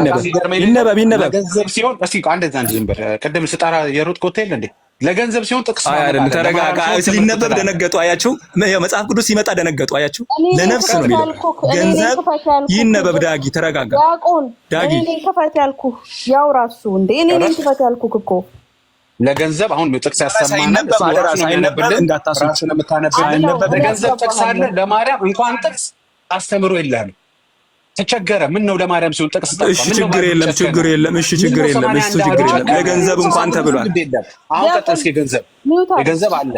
ገንዘብ ሲሆን እስኪ አንድ ዝም ብለህ ቅድም ስጣራ የሮጥክ ሆቴል እንዴ ለገንዘብ ሲሆን ጥቅስ አይደለም። ተረጋጋ። ሲነበብ ደነገጡ። አያችሁ፣ መጽሐፍ ቅዱስ ሲመጣ ደነገጡ። አያችሁ፣ ለነፍስ ነው የሚለው ገንዘብ ይነበብ። ዳጊ ተረጋጋ። ዳጊ እኔ ከፈት ያልኩህ ያው ራሱ እንዴ እኔ ከፈት ያልኩህ እኮ ለገንዘብ አሁን ጥቅስ ያሰማናል። ለገንዘብ ጥቅስ አለ። ለማርያም እንኳን ጥቅስ አስተምሮ የለም። ተቸገረ። ምን ነው ለማርያም ሲሆን ጥቅስ ጠፋ። እሺ ችግር የለም። እሺ ችግር የለም። እሱ ችግር የለም። ለገንዘብ እንኳን ተብሏል። አሁን ቀጥታ እስኪ የገንዘብ አለ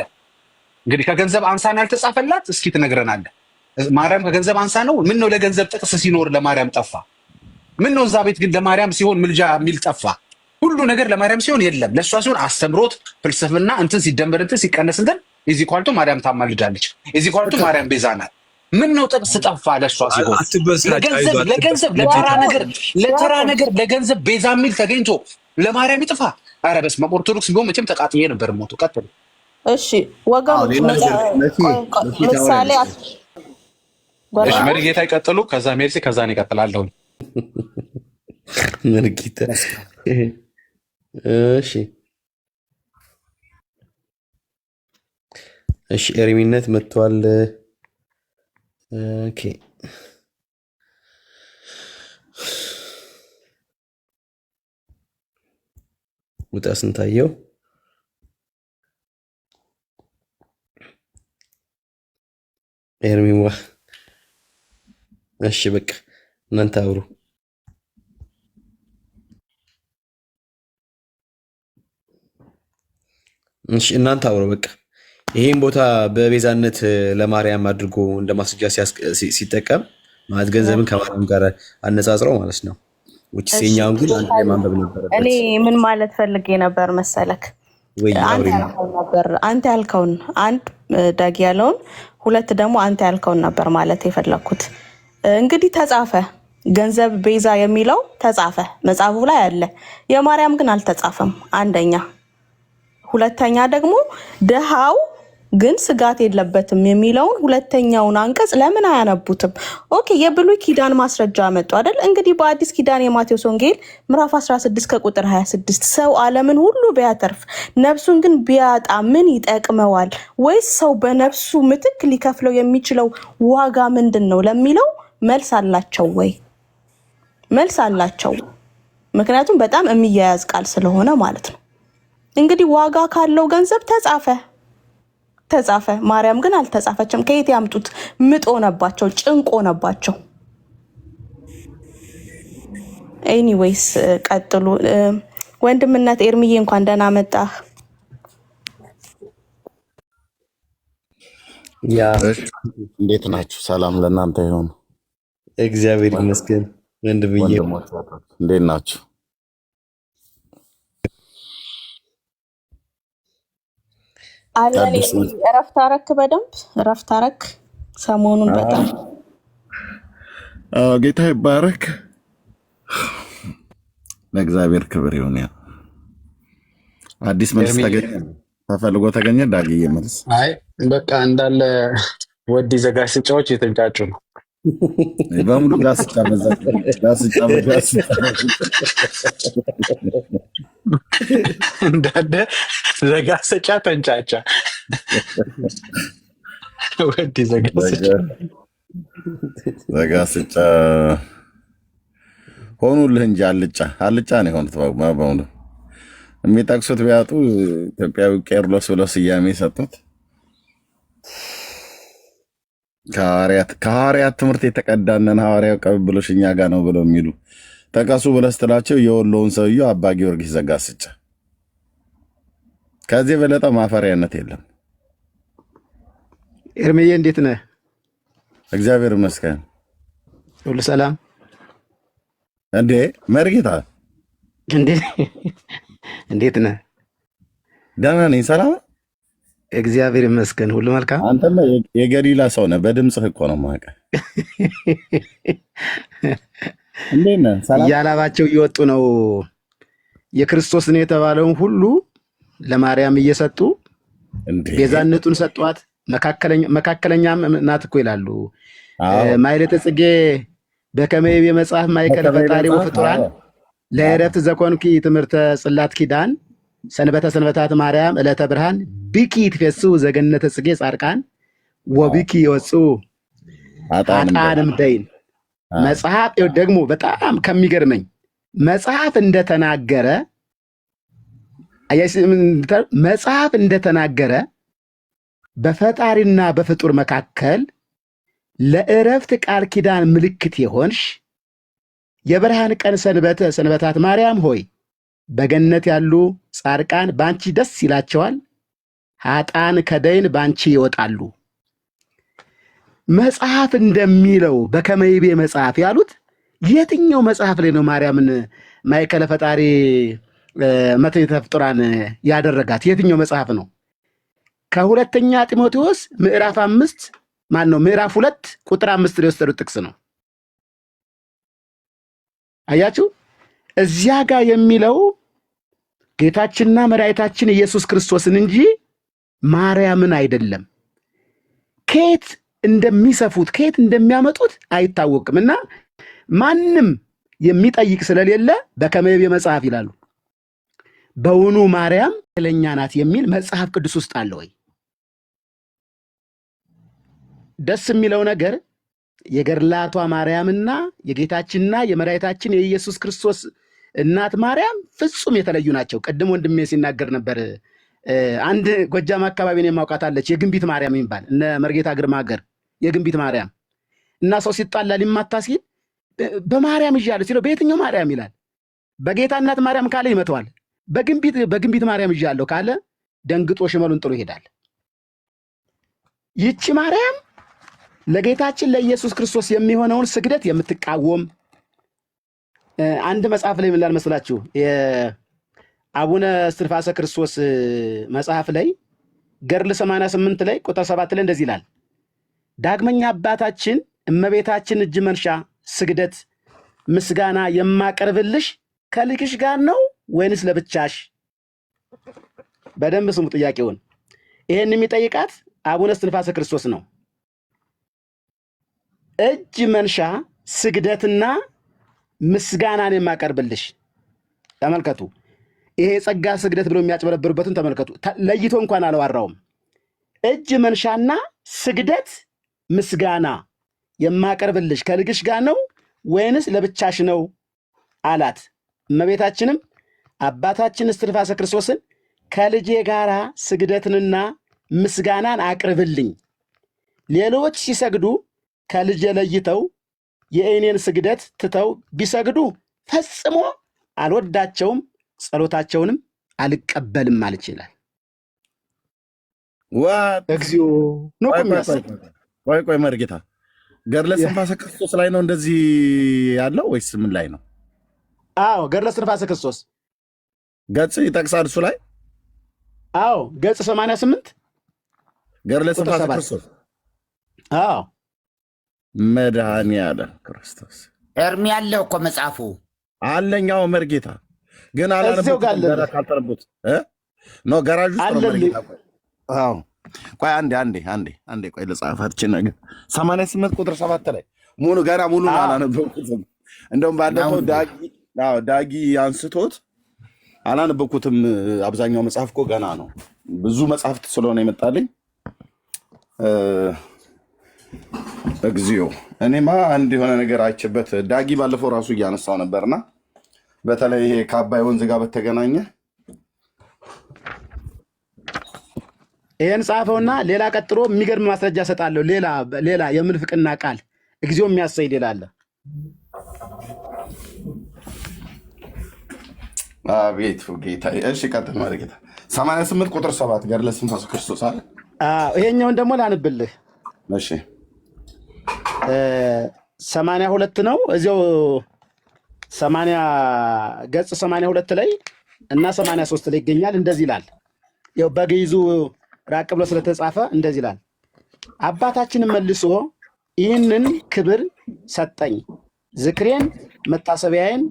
እንግዲህ ከገንዘብ አንሳን ያልተጻፈላት እስኪ ትነግረናለህ። ማርያም ከገንዘብ አንሳ ነው። ምን ነው ለገንዘብ ጥቅስ ሲኖር ለማርያም ጠፋ? ምን ነው እዛ ቤት ግን ለማርያም ሲሆን ምልጃ የሚል ጠፋ? ሁሉ ነገር ለማርያም ሲሆን የለም። ለእሷ ሲሆን አስተምሮት፣ ፍልስፍና እንትን ሲደመር እንትን ሲቀነስ እንትን እዚህ ኳልቱ ማርያም ታማልዳለች። እዚህ ኳልቱ ማርያም ቤዛ ናት። ምን ነው ጥቅስ ጠፋ? ለእሷ ሲሆን ለገንዘብ ለተራ ነገር ለገንዘብ ቤዛ የሚል ተገኝቶ ለማርያም ይጥፋ? ኧረ በስመ አብ። ኦርቶዶክስ ቢሆን መቼም ተቃጥዬ ነበር ሞቱ። ቀጥሉ። እሺ ወገኖች ምሳሌ መሪጌታ ይቀጥሉ። ከዛ ሜርሲ ከዛ ነው ይቀጥላለሁ። መርጌታ እሺ ኤርሚነት መጥቷል። ኦኬ ውጣ ስንታየው ኤርሚዋ እሺ በቃ እናንተ አውሩ። እሺ እናንተ አውሩ በቃ። ይሄን ቦታ በቤዛነት ለማርያም አድርጎ እንደማስረጃ ሲጠቀም ማለት ገንዘብን ከማርያም ጋር አነጻጽረው ማለት ነው። ወጭኛውን ግን አንተ ማንበብ ነበር። እኔ ምን ማለት ፈልጌ ነበር መሰለክ? አንተ ያልከውን አንድ ዳጊ ያለውን ሁለት ደግሞ አንተ ያልከውን ነበር ማለት የፈለኩት። እንግዲህ ተጻፈ፣ ገንዘብ ቤዛ የሚለው ተጻፈ፣ መጽሐፉ ላይ አለ። የማርያም ግን አልተጻፈም። አንደኛ። ሁለተኛ ደግሞ ግን ስጋት የለበትም የሚለውን ሁለተኛውን አንቀጽ ለምን አያነቡትም? ኦኬ የብሉይ ኪዳን ማስረጃ መጡ አይደል? እንግዲህ በአዲስ ኪዳን የማቴዎስ ወንጌል ምዕራፍ 16 ከቁጥር 26 ሰው ዓለምን ሁሉ ቢያተርፍ ነፍሱን ግን ቢያጣ ምን ይጠቅመዋል? ወይስ ሰው በነፍሱ ምትክ ሊከፍለው የሚችለው ዋጋ ምንድን ነው ለሚለው መልስ አላቸው ወይ? መልስ አላቸው። ምክንያቱም በጣም የሚያያዝ ቃል ስለሆነ ማለት ነው። እንግዲህ ዋጋ ካለው ገንዘብ ተጻፈ። ማርያም ግን አልተጻፈችም። ከየት ያምጡት? ምጥ ሆነባቸው፣ ጭንቅ ሆነባቸው። ኤኒዌይስ ቀጥሉ። ወንድምነት ኤርሚዬ እንኳን ደህና መጣህ። እንዴት ናችሁ? ሰላም ለእናንተ ይሁን። እግዚአብሔር ይመስገን። ወንድምዬ እንዴት ናችሁ? አለን። እረፍት አረክ? በደንብ እረፍት አረክ? ሰሞኑን በጣም ጌታ ይባረክ። ለእግዚአብሔር ክብር ይሁን። ያ አዲስ መልስ ተገኘ፣ ተፈልጎ ተገኘ። ዳግዬ መልስ አይ በቃ እንዳለ ወዲ ዘጋሽ ስጫዎች የተንጫጩ ነው በሙሉ ጋስጫ በዛ እንዳለ ዘጋስጫ ተንጫጫ። ወዲ ዘጋስጫ ሆኑልህ እንጂ አልጫ ነው የሆኑት በሙሉ። የሚጠቅሱት ቢያጡ ኢትዮጵያዊ ቄርሎስ ብለው ስያሜ ሰጡት። ከሐዋርያት ትምህርት የተቀዳነን ሐዋርያው ቅብብሎሽ እኛ ጋር ነው ብለው የሚሉ ጠቀሱ ብለህ ስትላቸው የወሎውን ሰውዬው አባ ጊዮርጊስ ዘጋስጫ። ከዚህ የበለጠ ማፈሪያነት የለም። ኤርምዬ እንዴት ነህ? እግዚአብሔር ይመስገን። ሁሉ ሰላም እንዴ? መርጌታ እንዴት ነህ? ደህና ነኝ። ሰላም እግዚአብሔር ይመስገን። ሁሉ መልካም። አንተማ የገሊላ ሰው ነህ። በድምፅህ እኮ ነው የማውቅህ። እንዴት ነህ? ሰላም። እያላባቸው እየወጡ ነው። የክርስቶስ ነው የተባለውን ሁሉ ለማርያም እየሰጡ ቤዛነቱን ሰጧት። መካከለኛም ናት እኮ ይላሉ። ማይለተ ጽጌ በከመይብ የመጽሐፍ ማይከለ ፈጣሪ ወፍጡራን ለዕረፍት ዘኮንኪ ትምህርተ ጽላት ኪዳን ሰንበተ ሰንበታት ማርያም ዕለተ ብርሃን ብኪ ትፌስሑ ዘገነተ ጽጌ ጻድቃን ወብኪ ይወፁ ኃጥአንም ደይን። መጽሐፍ ደግሞ በጣም ከሚገርመኝ መጽሐፍ እንደተናገረ በፈጣሪና በፍጡር መካከል ለዕረፍት ቃል ኪዳን ምልክት የሆንሽ የብርሃን ቀን ሰንበታት ማርያም ሆይ በገነት ያሉ ጻድቃን ባንቺ ደስ ይላቸዋል፣ ኃጥአን ከደይን ባንቺ ይወጣሉ። መጽሐፍ እንደሚለው በከመይቤ መጽሐፍ ያሉት የትኛው መጽሐፍ ላይ ነው ማርያምን ማእከለ ፈጣሪ መትሕተ ፍጡራን ያደረጋት? የትኛው መጽሐፍ ነው? ከሁለተኛ ጢሞቴዎስ ምዕራፍ 2 ቁጥር 5 ላይ የወሰዱት ጥቅስ ነው። አያችሁ፣ እዚያ ጋር የሚለው ጌታችንና መድኃኒታችን ኢየሱስ ክርስቶስን እንጂ ማርያምን አይደለም። ከየት እንደሚሰፉት ከየት እንደሚያመጡት አይታወቅም። እና ማንም የሚጠይቅ ስለሌለ በከመይቤ መጽሐፍ ይላሉ። በውኑ ማርያም ለኛ ናት የሚል መጽሐፍ ቅዱስ ውስጥ አለ ወይ? ደስ የሚለው ነገር የገድላቷ ማርያምና የጌታችንና የመድኃኒታችን የኢየሱስ ክርስቶስ እናት ማርያም ፍጹም የተለዩ ናቸው። ቅድም ወንድሜ ሲናገር ነበር። አንድ ጎጃም አካባቢ ነው የማውቃታለች፣ የግንቢት ማርያም የሚባል እነ መርጌታ ግርማ ሀገር የግንቢት ማርያም። እና ሰው ሲጣላ ሊማታ ሲል በማርያም ይዣለሁ ሲለው በየትኛው ማርያም ይላል። በጌታ እናት ማርያም ካለ ይመተዋል። በግንቢት ማርያም ይዣለሁ ካለ ደንግጦ ሽመሉን ጥሎ ይሄዳል። ይቺ ማርያም ለጌታችን ለኢየሱስ ክርስቶስ የሚሆነውን ስግደት የምትቃወም አንድ መጽሐፍ ላይ ምን ይላል መስላችሁ? የአቡነ እስትንፋሰ ክርስቶስ መጽሐፍ ላይ ገድል 88 ላይ ቁጥር 7 ላይ እንደዚህ ይላል። ዳግመኛ አባታችን እመቤታችን እጅ መንሻ ስግደት ምስጋና የማቀርብልሽ ከልጅሽ ጋር ነው ወይንስ ለብቻሽ? በደንብ ስሙ ጥያቄውን። ይሄን የሚጠይቃት አቡነ እስትንፋሰ ክርስቶስ ነው። እጅ መንሻ ስግደትና ምስጋናን የማቀርብልሽ። ተመልከቱ፣ ይሄ የጸጋ ስግደት ብሎ የሚያጭበረብሩበትን ተመልከቱ። ለይቶ እንኳን አላዋራውም። እጅ መንሻና ስግደት ምስጋና የማቀርብልሽ ከልጅሽ ጋር ነው ወይንስ ለብቻሽ ነው አላት። እመቤታችንም አባታችን እስትንፋሰ ክርስቶስን ከልጄ ጋራ ስግደትንና ምስጋናን አቅርብልኝ፣ ሌሎች ሲሰግዱ ከልጄ ለይተው የእኔን ስግደት ትተው ቢሰግዱ ፈጽሞ አልወዳቸውም፣ ጸሎታቸውንም አልቀበልም ማለት ይችላል። እግዚኦ ነው ቆይ መርጌታ ገድለ እስትንፋሰ ክርስቶስ ላይ ነው እንደዚህ ያለው ወይስ ምን ላይ ነው? አዎ ገድለ እስትንፋሰ ክርስቶስ ገጽ ይጠቅሳል እሱ ላይ። አዎ ገጽ 88 ገድለ እስትንፋሰ ክርስቶስ። አዎ መድኃኒዓለም ክርስቶስ ኤርሚ ያለው እኮ መጽሐፉ አለኛው መርጌታ ግን አላነበብኩት። ካልተረቡት ነው ገራጁ ነው መርጌታ። አዎ ቆይ አንዴ ቆይ ልጻፋችን ነገር 88 ቁጥር 7 ላይ ሙሉ ገና ሙሉ አላነበብኩትም። እንደውም ባለፈው ዳጊ አንስቶት አላነበብኩትም። አብዛኛው መጽሐፍ እኮ ገና ነው። ብዙ መጽሐፍት ስለሆነ ይመጣልኝ። እግዚኦ እኔማ አንድ የሆነ ነገር አይችበት። ዳጊ ባለፈው ራሱ እያነሳው ነበርና በተለይ ይሄ ከአባይ ወንዝ ጋር በተገናኘ ይሄን ጻፈውና ሌላ ቀጥሎ የሚገርም ማስረጃ ሰጣለሁ። ሌላ የምንፍቅና ቃል እግዚኦ የሚያሳይ ሌላ አለ። አቤት ጌታ። እሺ ቀጥል ማለት ጌታ 88 ቁጥር 7 ገድለ እስትንፋሰ ክርስቶስ አለ። ይሄኛውን ደግሞ ላንብልህ። እሺ 82 ነው እዚያው 80 ገጽ 82 ላይ እና 83 ላይ ይገኛል። እንደዚህ ይላል። ያው በግዕዙ ራቅ ብሎ ስለተጻፈ እንደዚህ ይላል። አባታችንን መልሶ ይህንን ክብር ሰጠኝ፣ ዝክሬን መታሰቢያዬን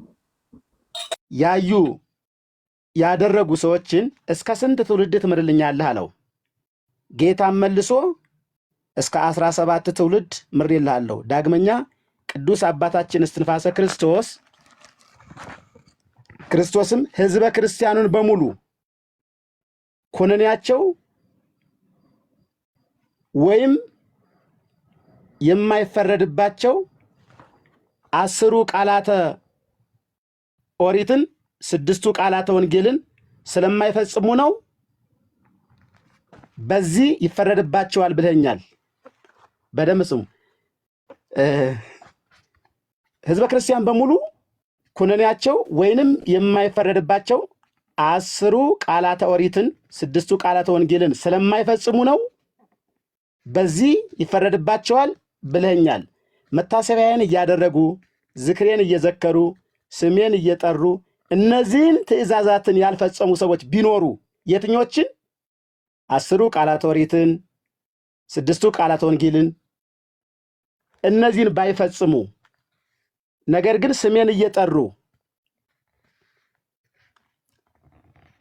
ያደረጉ ሰዎችን እስከ ስንት ትውልድ ትምርልኛለህ አለው። ጌታም መልሶ እስከ 17 ትውልድ ምሬልሃለሁ። ዳግመኛ ቅዱስ አባታችን እስትንፋሰ ክርስቶስም ሕዝበ ክርስቲያኑን በሙሉ ኮነኔያቸው ወይም የማይፈረድባቸው 10 ቃላተ ኦሪትን 6 ቃላተ ወንጌልን ስለማይፈጽሙ ነው። በዚህ ይፈረድባቸዋል ብለኛል። በደም ስሙ። ሕዝበ ክርስቲያን በሙሉ ኩነኔያቸው ወይንም የማይፈረድባቸው 10 ቃላተ ኦሪትን 6 ቃላተ ወንጌልን ስለማይፈጽሙ ነው። በዚህ ይፈረድባቸዋል ብለኛል። መታሰቢያዬን እያደረጉ ዝክሬን እየዘከሩ ስሜን እየጠሩ እነዚህን ትእዛዛትን ያልፈጸሙ ሰዎች ቢኖሩ የትኞችን? 10 ቃላተ ኦሪትን 6 ቃላተ ወንጌልን እነዚህን ባይፈጽሙ ነገር ግን ስሜን እየጠሩ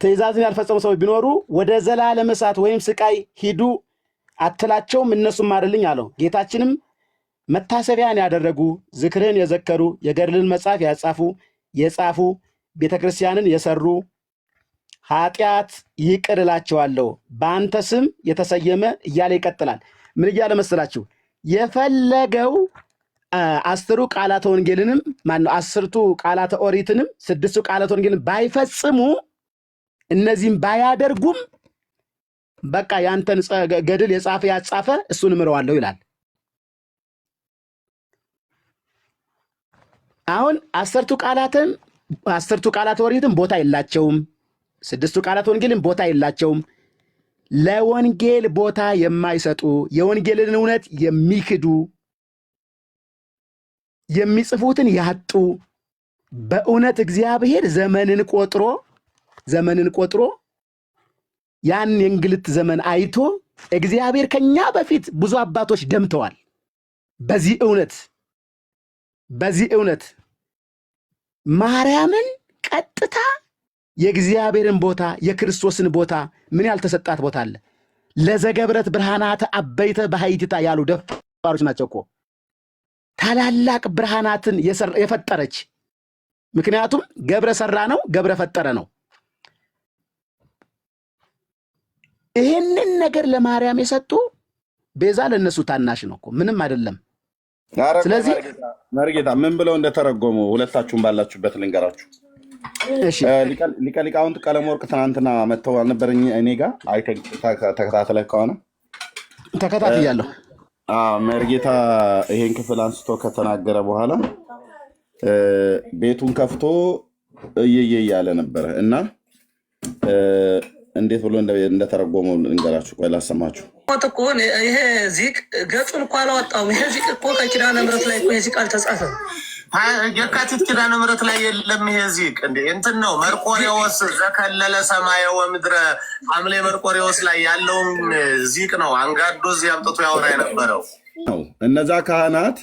ትእዛዝን ያልፈጸሙ ሰዎች ቢኖሩ ወደ ዘላለም እሳት ወይም ስቃይ ሂዱ አትላቸውም፣ እነሱም ማርልኝ አለው። ጌታችንም መታሰቢያን ያደረጉ ዝክርን የዘከሩ የገድልን መጽሐፍ የጻፉ ቤተክርስቲያንን የሰሩ ኃጢአት ይቅር እላቸዋለሁ በአንተ ስም የተሰየመ እያለ ይቀጥላል። ምን እያለ መሰላችሁ? የፈለገው 10 ቃላተ ወንጌልንም 10 ቃላተ ኦሪትንም 6 ቃላተ ወንጌልን ባይፈጽሙ እነዚህም ባያደርጉም በቃ ያንተን ገድል የጻፈ ያጻፈ እሱን እምረዋለሁ ይላል። አሁን 10 ቃላተ ኦሪትም ቦታ የላቸውም፣ 6 ቃላተ ወንጌልም ቦታ የላቸውም። ለወንጌል ቦታ የማይሰጡ የወንጌልን እውነት የሚክዱ የሚጽፉትን ያጡ በእውነት እግዚአብሔር ዘመንን ቆጥሮ ያን የእንግልት ዘመን አይቶ እግዚአብሔር ከኛ በፊት ብዙ አባቶች ደምተዋል። በዚህ እውነት ማርያምን ቀጥታ የእግዚአብሔርን ቦታ የክርስቶስን ቦታ ምን ያልተሰጣት ቦታ አለ? ለዘገብረት ብርሃናተ አበይተ በሃይቲታ ያሉ ደፋሮች ናቸው እኮ ታላላቅ ብርሃናትን የፈጠረች። ምክንያቱም ገብረ ሰራ ነው፣ ገብረ ፈጠረ ነው። ይህንን ነገር ለማርያም የሰጡ ቤዛ ለነሱ ታናሽ ነው እኮ ምንም አይደለም። ስለዚህ መርጌታ ምን ብለው እንደተረጎሙ ሁለታችሁም ባላችሁበት ልንገራችሁ። ሊቀ ሊቃውንት ቀለመወርቅ ትናንትና መጥተው አልነበረኝ እኔ ጋር ተከታትለህ ከሆነ ተከታትያለሁ። መርጌታ ይሄን ክፍል አንስቶ ከተናገረ በኋላ ቤቱን ከፍቶ እየየ እያለ ነበረ እና እንዴት ብሎ እንደተረጎመው እንገራችሁ። ቆይ ላሰማችሁ። እኮ ይሄ ዚቅ ገጹን እኮ አላወጣውም። ይሄ ዚቅ እኮ ከኪዳነ ምሕረት ላይ እኮ የዚህ ቃል ተጻፈ። የካቲት ኪዳነ ምሕረት ላይ የለም ይሄ ዚቅ እንዴ እንትን ነው። መርቆሬዎስ ዘከለለ ሰማየ ወምድረ ሐምሌ መርቆሬዎስ ላይ ያለውን ዚቅ ነው አንጋዶ እዚህ አምጥቶ ያወራ የነበረው ነው። እነዛ ካህናት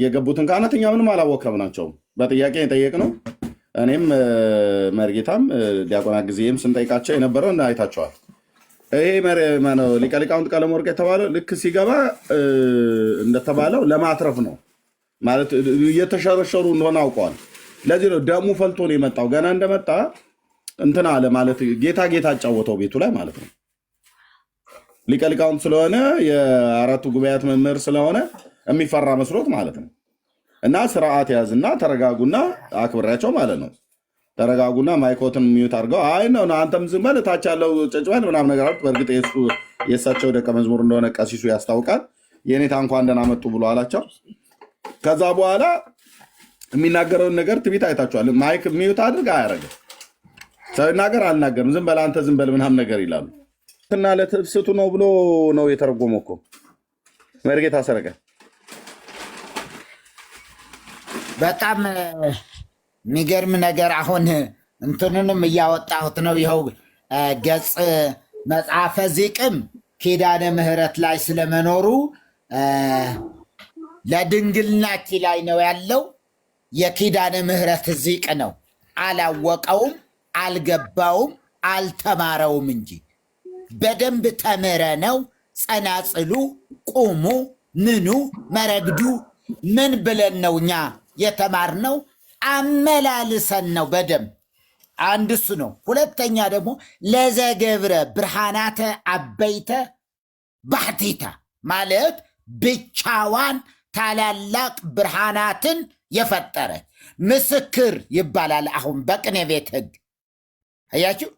የገቡትን ካህናት እኛ ምንም አላወቅንም ናቸው። በጥያቄ የጠየቅነው እኔም መርጌታም ዲያቆናት ጊዜም ስንጠይቃቸው የነበረው እና አይታቸዋል። ይሄ ሊቀ ሊቃውንት ቀለመወርቅ የተባለው ልክ ሲገባ እንደተባለው ለማትረፍ ነው ማለት እየተሸረሸሩ እንደሆነ አውቀዋል። ለዚህ ነው ደሙ ፈልቶ ነው የመጣው። ገና እንደመጣ እንትን አለ ማለት ጌታ አጫወተው ቤቱ ላይ ማለት ነው። ሊቀ ሊቃውንት ስለሆነ የአራቱ ጉባኤያት መምህር ስለሆነ የሚፈራ መስሎት ማለት ነው። እና ስርዓት ያዝና ተረጋጉና አክብሬያቸው ማለት ነው። ተረጋጉና ማይኮትን ሚዩት አድርገው አይ ነው አንተም ዝም በል ታች ያለው ጨጭባል ምናምን ነገር አሉት። በእርግጥ የእሳቸው ደቀ መዝሙር እንደሆነ ቀሲሱ ያስታውቃል። የኔታ እንኳን ደህና መጡ ብሎ አላቸው። ከዛ በኋላ የሚናገረውን ነገር ትቢት አይታችኋል። ማይክ ሚዩት አድርግ አያረግም። ሰው ይናገር አልናገርም ዝም በል አንተ ዝም በል ምናምን ነገር ይላሉ። እና ለትብስቱ ነው ብሎ ነው የተረጎመው እኮ መርጌታ ሰረቀ። በጣም የሚገርም ነገር አሁን እንትንንም እያወጣሁት ነው። ይኸው ገጽ መጽሐፈ ዚቅም ኪዳነ ምሕረት ላይ ስለመኖሩ ለድንግልናኪ ላይ ነው ያለው። የኪዳነ ምሕረት ዚቅ ነው። አላወቀውም፣ አልገባውም፣ አልተማረውም እንጂ በደንብ ተምረ ነው። ጸናጽሉ፣ ቁሙ፣ ምኑ፣ መረግዱ ምን ብለን ነው እኛ የተማርነው? አመላልሰን ነው በደንብ። አንድ እሱ ነው። ሁለተኛ ደግሞ ለዘገብረ ብርሃናተ አበይተ ባሕቲታ ማለት ብቻዋን ታላላቅ ብርሃናትን የፈጠረ ምስክር ይባላል። አሁን በቅኔ ቤት ሕግ አያችሁ፣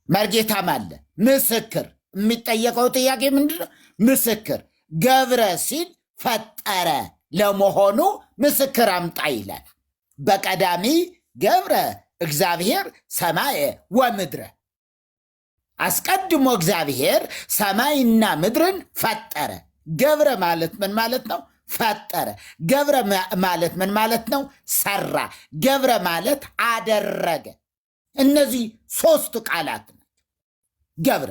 መርጌታም አለ ምስክር። የሚጠየቀው ጥያቄ ምንድነው? ምስክር ገብረ ሲል ፈጠረ ለመሆኑ ምስክር አምጣ ይላል። በቀዳሚ ገብረ እግዚአብሔር ሰማየ ወምድረ፣ አስቀድሞ እግዚአብሔር ሰማይና ምድርን ፈጠረ። ገብረ ማለት ምን ማለት ነው? ፈጠረ። ገብረ ማለት ምን ማለት ነው? ሰራ። ገብረ ማለት አደረገ። እነዚህ ሶስቱ ቃላት ናቸው። ገብረ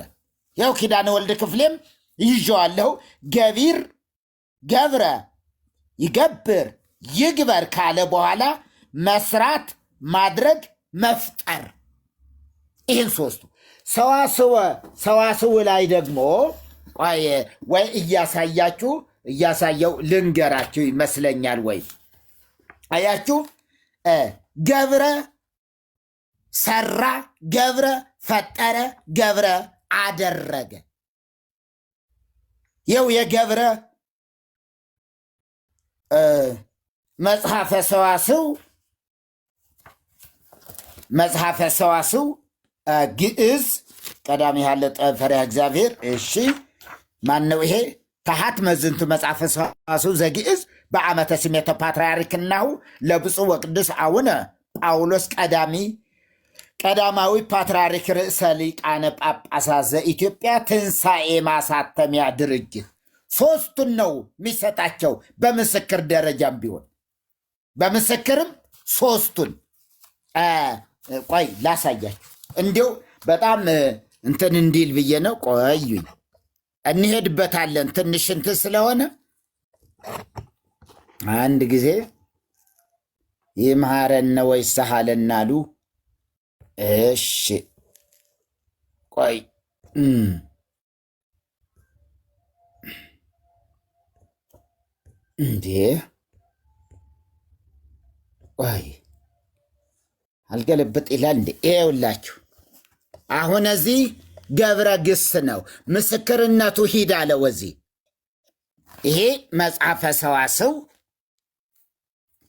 ያው ኪዳነ ወልድ ክፍሌም ይዤዋለሁ። ገቢር ገብረ ይገብር ይግበር ካለ በኋላ መስራት፣ ማድረግ፣ መፍጠር። ይህን ሶስቱ ሰዋስው ላይ ደግሞ ወይ እያሳየው ልንገራችሁ ይመስለኛል። ወይ አያችሁ፣ ገብረ ሰራ፣ ገብረ ፈጠረ፣ ገብረ አደረገ። ይው የገብረ መጽሐፈ ሰዋስው ግዕዝ ቀዳሚ ያለ ፈሪሃ እግዚአብሔር። እሺ ማነው ይሄ? ታሃት መዝንቱ መጽሐፈ ሰዋስው ዘግዕዝ በዓመተ ስሜተ ፓትርያርክናሁ ለብፁዕ ወቅዱስ አቡነ ጳውሎስ ቀዳማዊ ፓትርያርክ ርእሰ ሊቃነ ጳጳሳት ዘኢትዮጵያ ትንሣኤ ማሳተሚያ ድርጅት። ሶስቱን ነው የሚሰጣቸው በምስክር ደረጃም ቢሆን በምስክርም ሶስቱን። ቆይ ላሳያችሁ፣ እንዲው በጣም እንትን እንዲል ብዬ ነው። ቆዩኝ እንሄድበታለን። ትንሽ እንትን ስለሆነ አንድ ጊዜ ይምሃረነ ወይሰሃለና አሉ። እሺ ቆይ እንዴ ወይ አልገለብጥ ይላል እንዴ? ይኸውላችሁ አሁን እዚህ ገብረ ግስ ነው ምስክርነቱ ሂድ አለ ወዚህ ይሄ መጽሐፈ ሰዋስው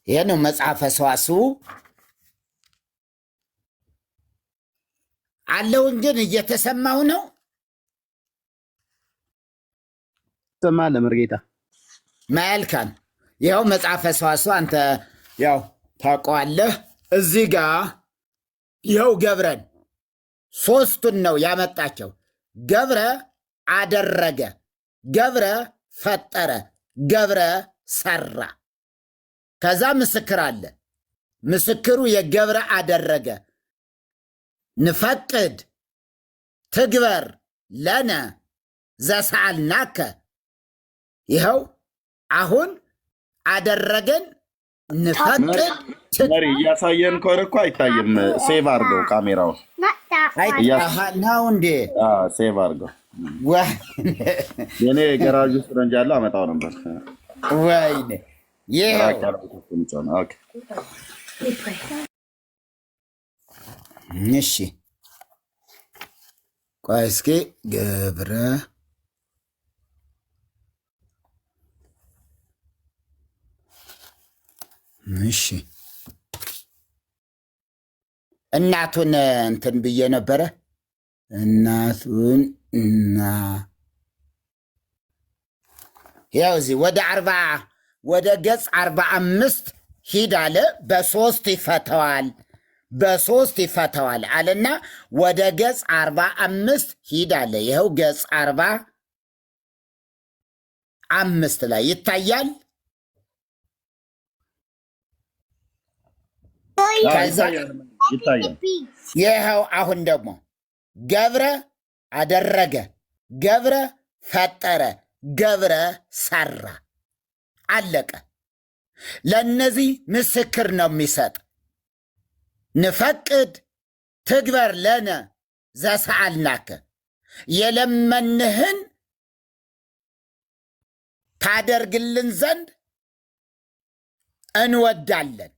ይሄ ነው መጽሐፈ ሰዋስው አለውን ግን እየተሰማው ነው ሰማ ለመርጌታ መልካም ይኸው መጽሐፈ ሰዋስው አንተ ያው ታውቀዋለህ እዚህ ጋር ይኸው ገብረን ሶስቱን ነው ያመጣቸው ገብረ አደረገ ገብረ ፈጠረ ገብረ ሰራ ከዛ ምስክር አለ ምስክሩ የገብረ አደረገ ንፈቅድ ትግበር ለነ ዘሰአልናከ ይኸው አሁን አደረገን ንፈቅድ መሪ እያሳየን ከሆነ እኮ አይታይም ሴቭ አድርገው ካሜራውን ነው እንዴ ሴቭ አድርገው የኔ ገራጅ ውስጥ ነው እንጂ ያለው አመጣው ነበር ወይኔ እሺ ቆይ እስኪ ገብረ እሺ እናቱን እንትን ብዬ ነበረ እናቱን እና ያው እዚህ ወደ ገጽ 45 ሂድ አለ በሶስት ይፈተዋል አለና ወደ ገጽ 45 ሂድ አለ ይኸው ገጽ 45 ላይ ይታያል ይኸው አሁን ደግሞ ገብረ አደረገ ገብረ ፈጠረ ገብረ ሰራ አለቀ ለእነዚህ ምስክር ነው የሚሰጥ ንፈቅድ ትግበር ለነ ዘሰአልናከ የለመንህን ታደርግልን ዘንድ እንወዳለን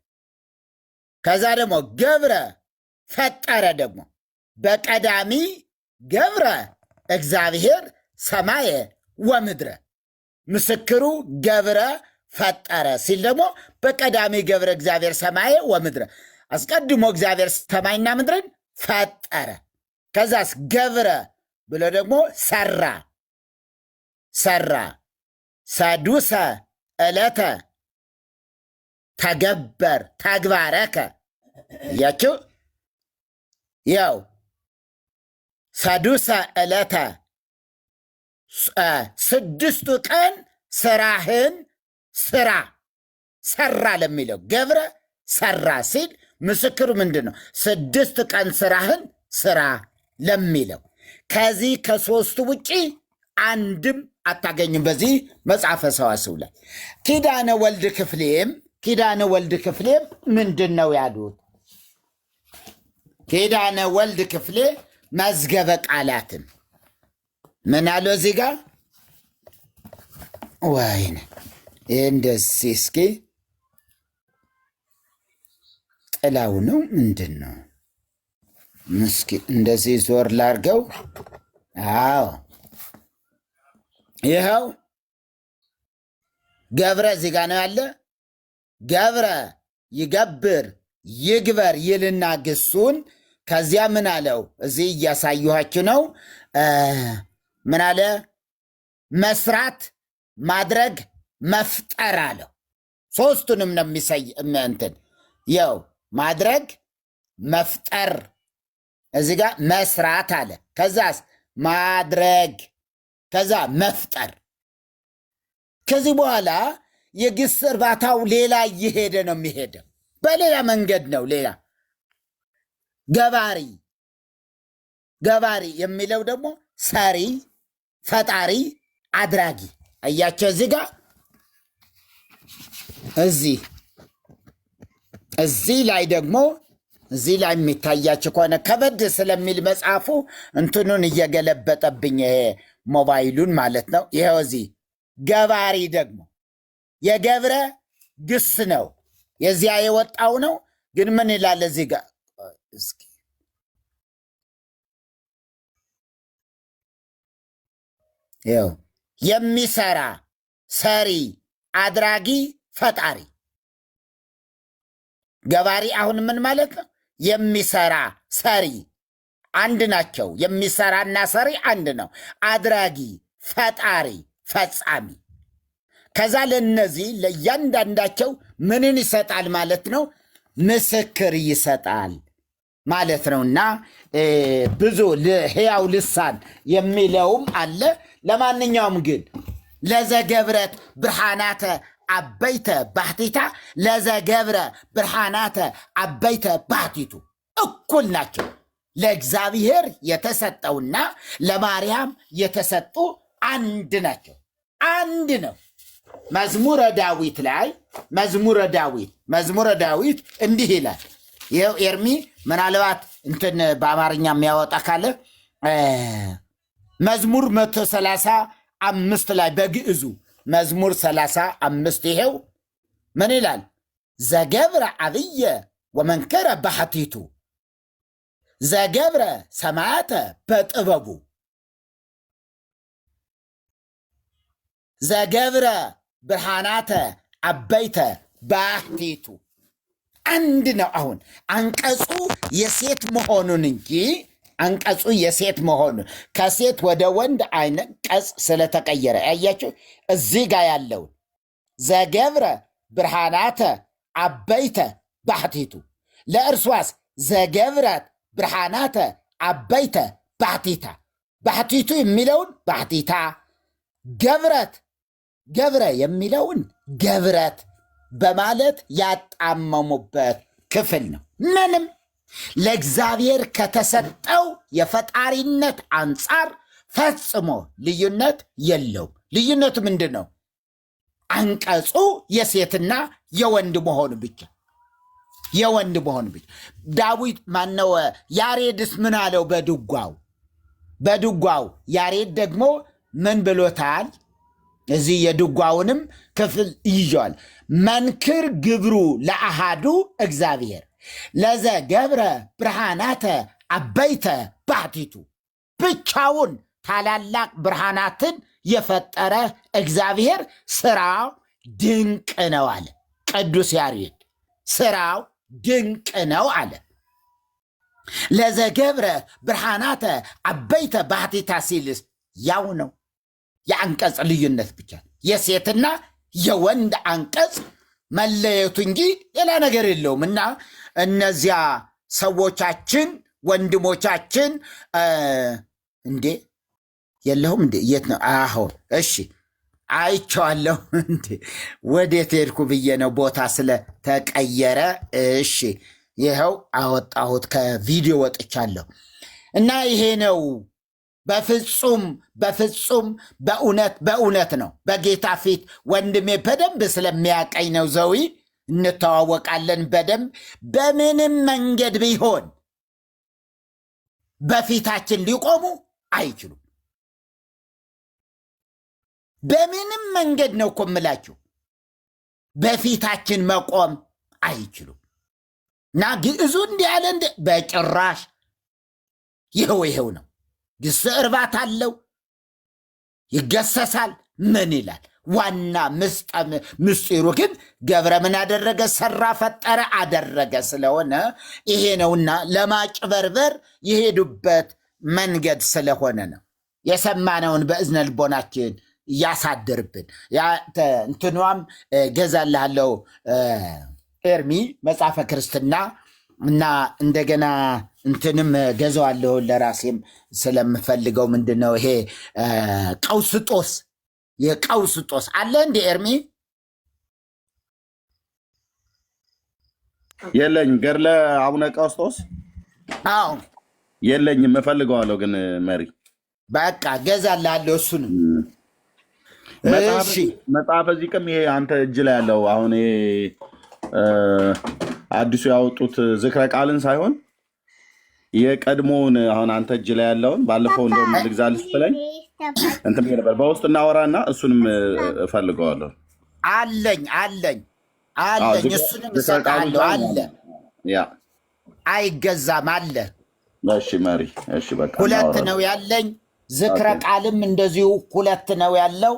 ከዛ ደግሞ ገብረ ፈጠረ ደግሞ በቀዳሚ ገብረ እግዚአብሔር ሰማየ ወምድረ ምስክሩ ገብረ ፈጠረ ሲል ደግሞ በቀዳሚ ገብረ እግዚአብሔር ሰማየ ወምድረ አስቀድሞ እግዚአብሔር ሰማይና ምድርን ፈጠረ ከዛስ ገብረ ብሎ ደግሞ ሰራ ሰዱሰ ዕለተ ተገበር ተግባረከ እያችሁ ያው ሰዱሰ ዕለተ ስድስቱ ቀን ስራህን ሰራ ለሚለው ገብረ ሰራ ሲል ምስክሩ ምንድን ነው 6 ቀን ስራህን ስራ ለሚለው ከዚህ ከሶስቱ ውጪ አንድም አታገኝም በዚህ መጽሐፈ ሰዋስው ላይ ኪዳነ ወልድ ክፍሌም ምንድን ነው ያሉት ኪዳነ ወልድ ክፍሌ መዝገበ ቃላትን ምን አለው እዚህ ጋር ወይኔ እንደዚህ እስኪ ጥላው ነው ምንድን ነው ምስኪ እንደዚህ ዞር ላርገው አዎ ይኸው ገብረ እዚህ ጋር ነው ያለ ገብረ ይግበር ይልና ግሱን ከዚያ ምን አለው እዚህ እያሳየኋችሁ ነው ምን አለ መስራት ማድረግ መፍጠር አለው ሶስቱንም ነው የሚሰይ እንትን ያው ማድረግ መፍጠር እዚህ ጋር መስራት አለ ከዛስ ማድረግ ከዛ መፍጠር ከዚህ በኋላ የግስ እርባታው ሌላ እየሄደ ነው የሚሄደው በሌላ መንገድ ነው ሌላ ገባሪ የሚለው ደግሞ ሰሪ ፈጣሪ አድራጊ አያቸው እዚህ ጋር እዚህ ላይ ደግሞ እዚህ ላይ የሚታያችሁ ከሆነ ከበድ ስለሚል መጽሐፉ እንትኑን እየገለበጠብኝ ይሄ ሞባይሉን ማለት ነው። ይኸው እዚህ ገባሪ ደግሞ የገብረ ግስ ነው የዚያ የወጣው ነው። ግን ምን ይላል እዚህ ጋር እስኪ ይኸው የሚሰራ ሰሪ፣ አድራጊ፣ ፈጣሪ። ገባሪ አሁን ምን ማለት ነው? የሚሰራ ሰሪ አንድ ናቸው። የሚሰራና ሰሪ አንድ ነው። አድራጊ፣ ፈጣሪ፣ ፈጻሚ። ከዛ ለነዚህ ለእያንዳንዳቸው ምንን ይሰጣል ማለት ነው? ምስክር ይሰጣል ማለት ነው። እና ብዙ ሕያው ልሳን የሚለውም አለ። ለማንኛውም ግን ለዘገብረት ብርሃናተ አበይተ ባህቲታ ለዘገብረ ብርሃናተ አበይተ ባህቲቱ እኩል ናቸው። ለእግዚአብሔር የተሰጠውና ለማርያም የተሰጡ አንድ ናቸው። አንድ ነው። መዝሙረ ዳዊት ላይ መዝሙረ ዳዊት እንዲህ ይላል። ይኸው ኤርሚ ምናልባት እንትን በአማርኛ የሚያወጣ ካለ መዝሙር 135 ላይ በግዕዙ መዝሙር 35 ይሄው ምን ይላል? ዘገብረ አብየ ወመንከረ ባህቲቱ ዘገብረ ሰማያተ በጥበቡ ዘገብረ ብርሃናተ አበይተ ባህቲቱ አንድ ነው። አሁን አንቀጹ የሴት መሆኑን እንጂ አንቀጹ የሴት መሆኑን ከሴት ወደ ወንድ አንቀጽ ስለተቀየረ ያያችሁ እዚህ ጋር ያለውን ዘገብረ ብርሃናተ አበይተ ባህቲቱ ለእርሷስ ዘገብረት ብርሃናተ አበይተ ባህቲታ ባህቲቱ የሚለውን ባህቲታ ገብረ የሚለውን ገብረት በማለት ያጣመሙበት ክፍል ነው። ምንም ለእግዚአብሔር ከተሰጠው የፈጣሪነት አንጻር ፈጽሞ ልዩነት የለውም። ልዩነቱ ምንድን ነው? አንቀጹ የሴትና የወንድ መሆኑ ብቻ ዳዊት ማነው ያሬድስ ምን አለው? በድጓው ያሬድ ደግሞ ምን ብሎታል? እዚህ የድጓውንም ክፍል ይዟል። መንክር ግብሩ ለአሃዱ እግዚአብሔር ለዘ ገብረ ብርሃናተ አበይተ ባህቲቱ ብቻውን ታላላቅ ብርሃናትን የፈጠረ እግዚአብሔር ስራው ድንቅ ነው አለ ቅዱስ ያሬድ። ስራው ድንቅ ነው አለ። ለዘ ገብረ ብርሃናተ አበይተ ባህቲታ ሲልስ ያው ነው። የአንቀጽ ልዩነት ብቻ የሴትና የወንድ አንቀጽ መለየቱ እንጂ ሌላ ነገር የለውም። እና እነዚያ ሰዎቻችን ወንድሞቻችን እንዴ የለሁም እንዴ? የት ነው? አሁን እሺ አይቼዋለሁ። እንዴ ወዴት ሄድኩ ብዬ ነው ቦታ ስለተቀየረ። እሺ ይኸው አወጣሁት፣ ከቪዲዮ ወጥቻለሁ። እና ይሄ ነው በፍጹም በእውነት ነው። በጌታ ፊት ወንድሜ በደንብ ስለሚያቀኝ ነው። ዘዊ እንተዋወቃለን በደንብ። በምንም መንገድ ቢሆን በፊታችን ሊቆሙ አይችሉም። በምንም መንገድ ነው እኮ የምላችሁ፣ በፊታችን መቆም አይችሉም። እና ግዕዙ እንዲህ ያለ በጭራሽ ይኸው ነው። ግስ እርባት አለው፣ ይገሰሳል። ምን ይላል? ዋና ምስጢሩ ግን ገብረ ምን አደረገ? ሰራ፣ ፈጠረ፣ አደረገ ስለሆነ ይሄ ነውና ለማጭበርበር የሄዱበት መንገድ ስለሆነ ነው። የሰማነውን በእዝነ ልቦናችን እያሳድርብን። እንትኗም ገዛልሃለው ኤርሚ መጽሐፈ ክርስትና እና እንደገና እንትንም ገዛዋለሁ ለራሴም ስለምፈልገው። ምንድነው ይሄ ቀውስጦስ? የቀውስጦስ አለ እንደ ኤርሚ የለኝ ገድለ አቡነ ቀውስጦስ አዎ የለኝም፣ እፈልገዋለሁ ግን መሪ በቃ ገዛልሃለሁ እሱንም። እሺ መጽሐፈ ዚቅም ይሄ አንተ እጅ ላይ ያለው አሁን አዲሱ ያወጡት ዝክረ ቃልን ሳይሆን የቀድሞውን አሁን አንተ እጅ ላይ ያለውን ባለፈው እንደውም ልግዛልህ ስትለኝ እንትን ብዬ ነበር። በውስጥ እናወራና እሱንም እፈልገዋለሁ። አለኝ እሱንም እሰጥሃለሁ። አለ ያ አይገዛም አለ። እሺ መሪ፣ እሺ በቃ ሁለት ነው ያለኝ። ዝክረ ቃልም እንደዚሁ ሁለት ነው ያለው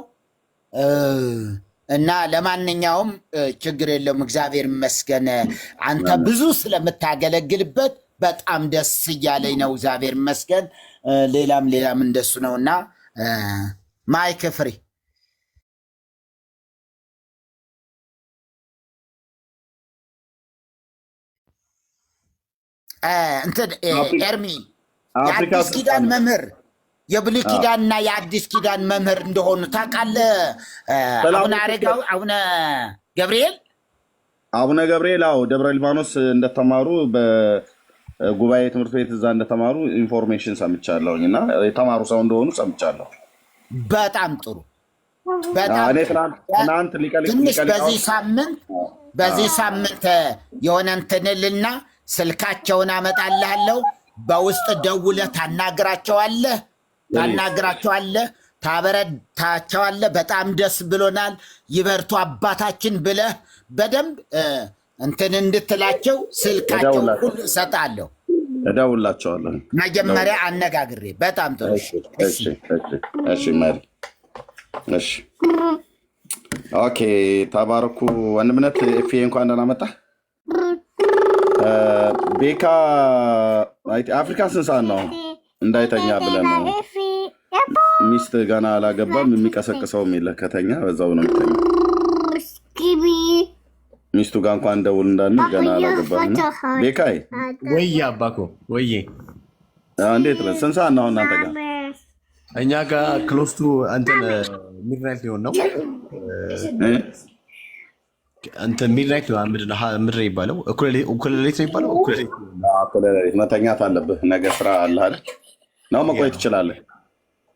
እና ለማንኛውም ችግር የለውም። እግዚአብሔር ይመስገን። አንተ ብዙ ስለምታገለግልበት በጣም ደስ እያለኝ ነው። እግዚአብሔር ይመስገን። ሌላም እንደሱ ነውና ማይክ ፍሪ። እንትን ኤርሚ የአዲስ ኪዳን መምህር የብሉይ ኪዳንና የአዲስ ኪዳን መምህር እንደሆኑ ታውቃለህ? አቡነ ገብርኤል አዎ፣ ደብረ ሊባኖስ እንደተማሩ በጉባኤ ትምህርት ቤት እዛ እንደተማሩ ኢንፎርሜሽን ሰምቻለሁኝ እና የተማሩ ሰው እንደሆኑ ሰምቻለሁ። በጣም ጥሩ። ትንሽ በዚህ ሳምንት የሆነ እንትንልና ስልካቸውን አመጣልሃለሁ። በውስጥ ደውለህ ታናግራቸዋለህ፣ ታበረታቸዋለህ። በጣም ደስ ብሎናል፣ ይበርቱ አባታችን ብለህ በደንብ እንትን እንድትላቸው ስልካቸው ሁሉ እሰጣለሁ። እደውላቸዋለሁ። መጀመሪያ አነጋግሬ። በጣም ጥሩ። እሺ መሪ፣ እሺ ኦኬ። ተባረኩ ወንድምነት። ኤፌ እንኳን ደህና መጣህ። ቤካ አፍሪካ ስንት ሰዓት ነው? እንዳይተኛ ብለን ነው። ሚስት ገና አላገባም፣ የሚቀሰቅሰውም የለ። ከተኛ በዛው ነው የሚተኛ። ሚስቱ ጋር እንኳን ደውል እንዳንል ገና አላገባም። ቤካይ ወይ አባኮ ወይ እንዴት ነው? ስንት ሰዓት ነው እናንተ ጋር? እኛ ጋር ክሎስቱ እንትን ሚድናይት ሊሆን ነው። እንትን ሚድናይት ምድር ይባለው እኩለ ሌሊት ነው ይባለው። እኩለ ሌሊት መተኛት አለብህ። ነገ ስራ አለህ አይደል? ነው መቆየት ትችላለህ።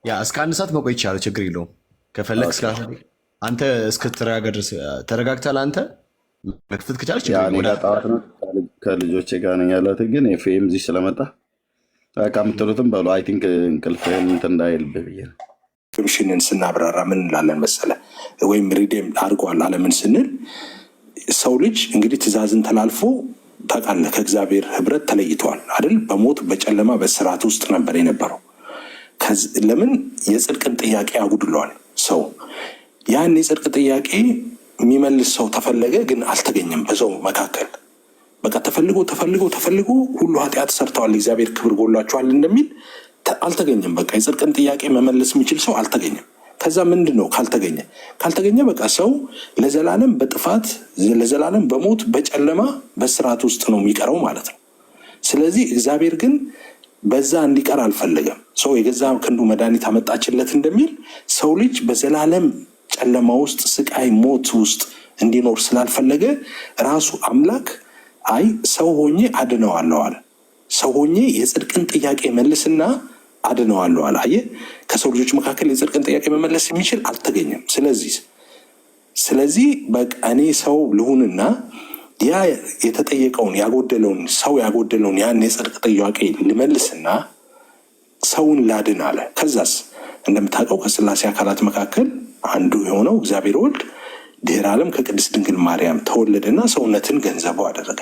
ያ እስከ 1 ሰዓት መቆየት ይችላል። ችግር የለውም። ከፈለግ እስከ አንተ እስክትረጋጋ ድረስ ተረጋግተሃል። አንተ መክፈት ከቻለች ጠዋት ነው ከልጆቼ ጋር ነኝ ያለሁት። ግን ኤፍኤም እዚህ ስለመጣ በቃ የምትሉትም በሉ። አይ ቲንክ እንቅልፍህን እንትን እንዳይልብህ ብዬ ነው። ኮሚሽንን ስናብራራ ምን እንላለን መሰለህ? ወይም ሪዴም አድርገዋል አለምን ስንል ሰው ልጅ እንግዲህ ትእዛዝን ተላልፎ ታውቃለህ፣ ከእግዚአብሔር ህብረት ተለይተዋል አይደል? በሞት በጨለማ በስርዓት ውስጥ ነበር የነበረው። ለምን? የጽድቅን ጥያቄ አጉድለዋል ሰው። ያን የጽድቅ ጥያቄ የሚመልስ ሰው ተፈለገ፣ ግን አልተገኘም። በሰው መካከል በቃ ተፈልጎ ሁሉ ኃጢአት ሰርተዋል፣ እግዚአብሔር ክብር ጎሏቸዋል እንደሚል አልተገኘም። በቃ የጽድቅን ጥያቄ መመለስ የሚችል ሰው አልተገኘም። ከዛ ምንድን ነው ካልተገኘ በቃ ሰው ለዘላለም በጥፋት ለዘላለም በሞት በጨለማ በስርዓት ውስጥ ነው የሚቀረው ማለት ነው። ስለዚህ እግዚአብሔር ግን በዛ እንዲቀር አልፈለገም። ሰው የገዛ ክንዱ መድኃኒት አመጣችለት እንደሚል ሰው ልጅ በዘላለም ጨለማ ውስጥ ስቃይ፣ ሞት ውስጥ እንዲኖር ስላልፈለገ ራሱ አምላክ አይ ሰው ሆኜ አድነዋለሁ አለ። ሰው ሆኜ የጽድቅን ጥያቄ መልስና አድነዋለሁ አለ። አየህ፣ ከሰው ልጆች መካከል የጽድቅን ጥያቄ መመለስ የሚችል አልተገኘም። ስለዚህ በቃ እኔ ሰው ልሁንና ያ የተጠየቀውን ያጎደለውን ያን የጽድቅ ጥያቄ ልመልስና ሰውን ላድን አለ። ከዛስ እንደምታውቀው ከስላሴ አካላት መካከል አንዱ የሆነው እግዚአብሔር ወልድ ድህረ ዓለም ከቅድስት ድንግል ማርያም ተወለደና ሰውነትን ገንዘቡ አደረገ።